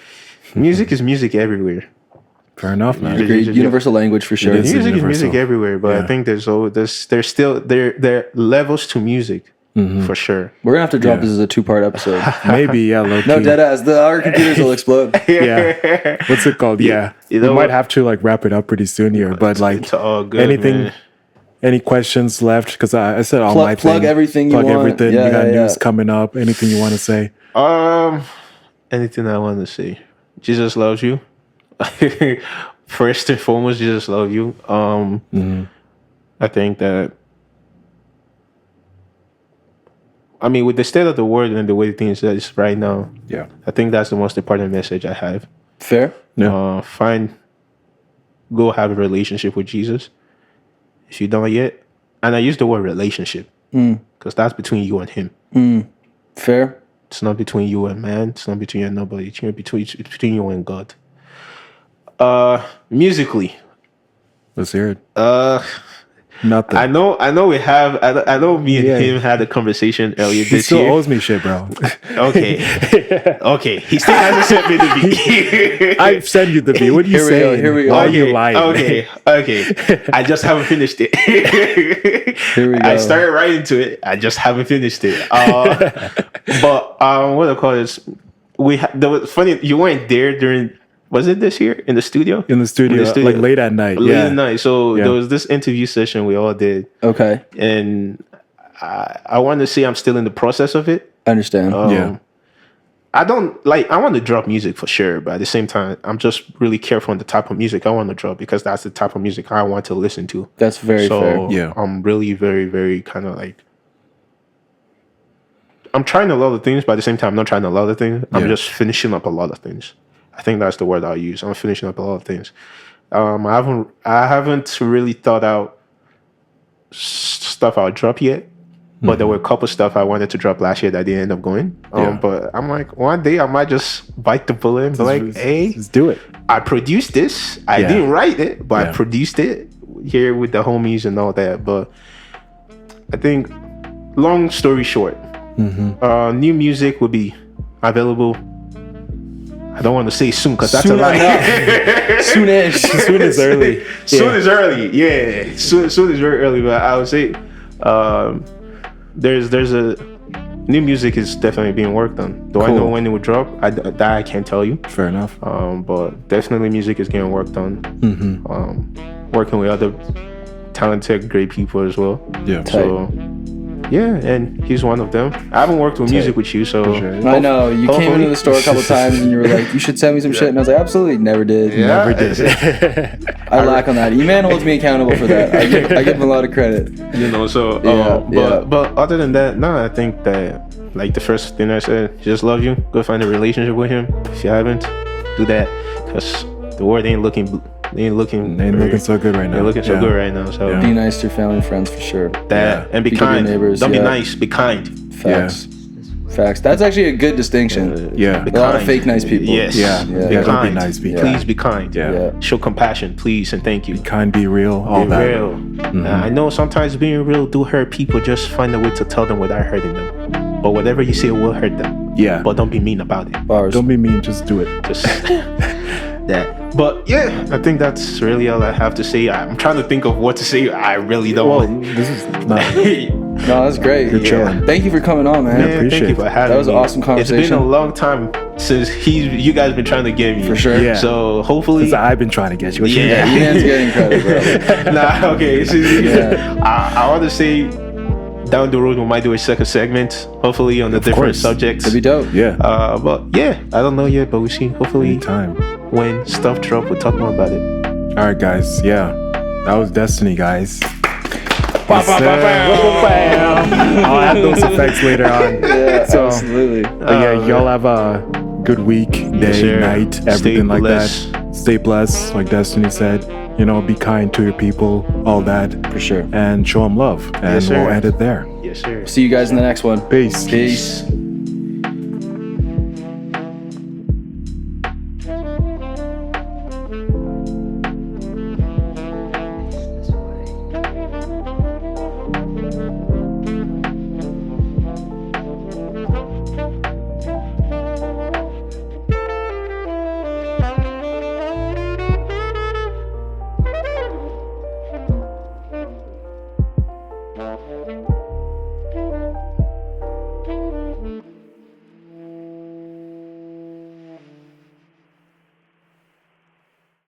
music is music everywhere. Fair enough, man. Agreed. Universal language for sure. It is. Music is universal. music everywhere, but I Yeah. think there's still there are levels to music for sure. We're gonna have to drop Yeah. this as a 2-part episode. Maybe, yeah, low No, key. dead ass. Our computers will explode. Yeah. What's it called? Yeah. You know we might what? have to like wrap it up pretty soon here. But like It's all good. anything, man. any questions left? Because I said all my Plug thing. everything you Plug want. everything. Yeah, you got yeah, news yeah. coming up. Anything you want to say? Anything I want to say? Jesus loves you. First and foremost, Jesus loves you. I think that, I mean, with the state of the world and the way things is right now, Yeah. I think that's the most important message I have. Fair. Yeah. Go have a relationship with Jesus. If you don't yet, and I use the word relationship because that's between you and him. Fair. It's not between you and man. It's not between you and nobody. It's between you and God. Musically, Let's hear it. Nothing. I know we have. I know me and him had a conversation earlier He this still year. owes me shit, bro. Okay. He still hasn't sent me the beat. I've sent you the beat. What are you Here we go, saying? here we go. Why are you lying? Okay. I just haven't finished it. Here we go. I started writing to it. I just haven't finished it. But what I call this? There was funny. You weren't there during. Was it this year in the studio? In the studio, like late at night. Late Yeah. at night. So there was this interview session we all did, Okay. and I want to say I'm still in the process of it. I understand. Yeah. I want to drop music for sure, but at the same time, I'm just really careful on the type of music I want to drop because that's the type of music I want to listen to. That's very fair. So Yeah. I'm really very, very kind of like, I'm trying a lot of things, but at the same time, I'm not trying a lot of things. I'm Yeah. just finishing up a lot of things. I think that's the word I'll use. I'm finishing up a lot of things. I haven't really thought out stuff I'll drop yet, but there were a couple stuff I wanted to drop last year that didn't end up going. Yeah. But I'm like, one day I might just bite the bullet and be like, hey, Let's do it. I produced this. I Yeah. didn't write it, but I Yeah. produced it here with the homies and all that. But I think, long story short, new music will be available. I don't want to say soon because that's Soon a lie. Soonish. Soon is early. Soon is early. Yeah, soon is very early. But I would say there's a new music is definitely being worked on. Do I know Cool. when it will drop? That I can't tell you. Fair enough. But definitely music is getting worked on. Working with other talented, great people as well. Yeah. So yeah, and he's one of them. I haven't worked with music with you, so I know. You came Hopefully. into the store a couple times and you were like, you should send me some shit. And I was like, absolutely never did. Yeah. Never did. I lack on that. E-Man holds me accountable for that. I give him a lot of credit. you know. So Yeah. but other than that, no, I think that like the first thing I said, just love you. Go find a relationship with him. If you haven't, do that because the world ain't looking so good right now. They're looking so Yeah. good right now. So Yeah. Be nice to your family and friends for sure. that and be Be good to your kind. neighbors, Don't be yeah. nice. Be kind. Facts. Facts. That's actually a good distinction. Yeah. Be A lot of kind. fake nice people. Yes. Yeah. Yeah. Yeah. Be Don't be kind. nice. Be Yeah. kind. Please be kind. Yeah. Yeah. Show compassion, please, and thank you. Kind, be real. All Be that. real. I know sometimes being real do hurt people. Just find a way to tell them without hurting them. But whatever you say will hurt them. Yeah. But don't be mean about it. Bars. Don't be mean. Just do it. Just that. But yeah, I think that's really all I have to say. I'm trying to think of what to say. I really don't. Well, want this is not. No, that's great. You're chilling. Thank you for coming on, man. Man, appreciate thank you for it. having That was an me. awesome It's been conversation. a long time since you guys been trying to get me. For sure. Yeah. So hopefully, I've been trying to get you. What you Yeah. mean? E-Man's getting credit, bro. nah, okay. Yeah. I want to say down the road we might do a second segment, hopefully on a different course. subject. That'd be dope. Yeah. But yeah, I don't know yet, but we see. Hopefully, Anytime. when stuff drop, we'll talk more about it. All right, guys. Yeah. That was Destiny, guys. Bah, bah, bah, bah. I'll add those effects later on. Yeah, So- absolutely. But yeah, y'all have a good week, day, sir. night, Stay everything like blessed. that. Stay blessed, like Destiny said. You know, be kind to your people, all that, For sure. and show them love. And Yes, sir. we'll end it there. Yes, sir. See you guys in the next one. Peace. Peace.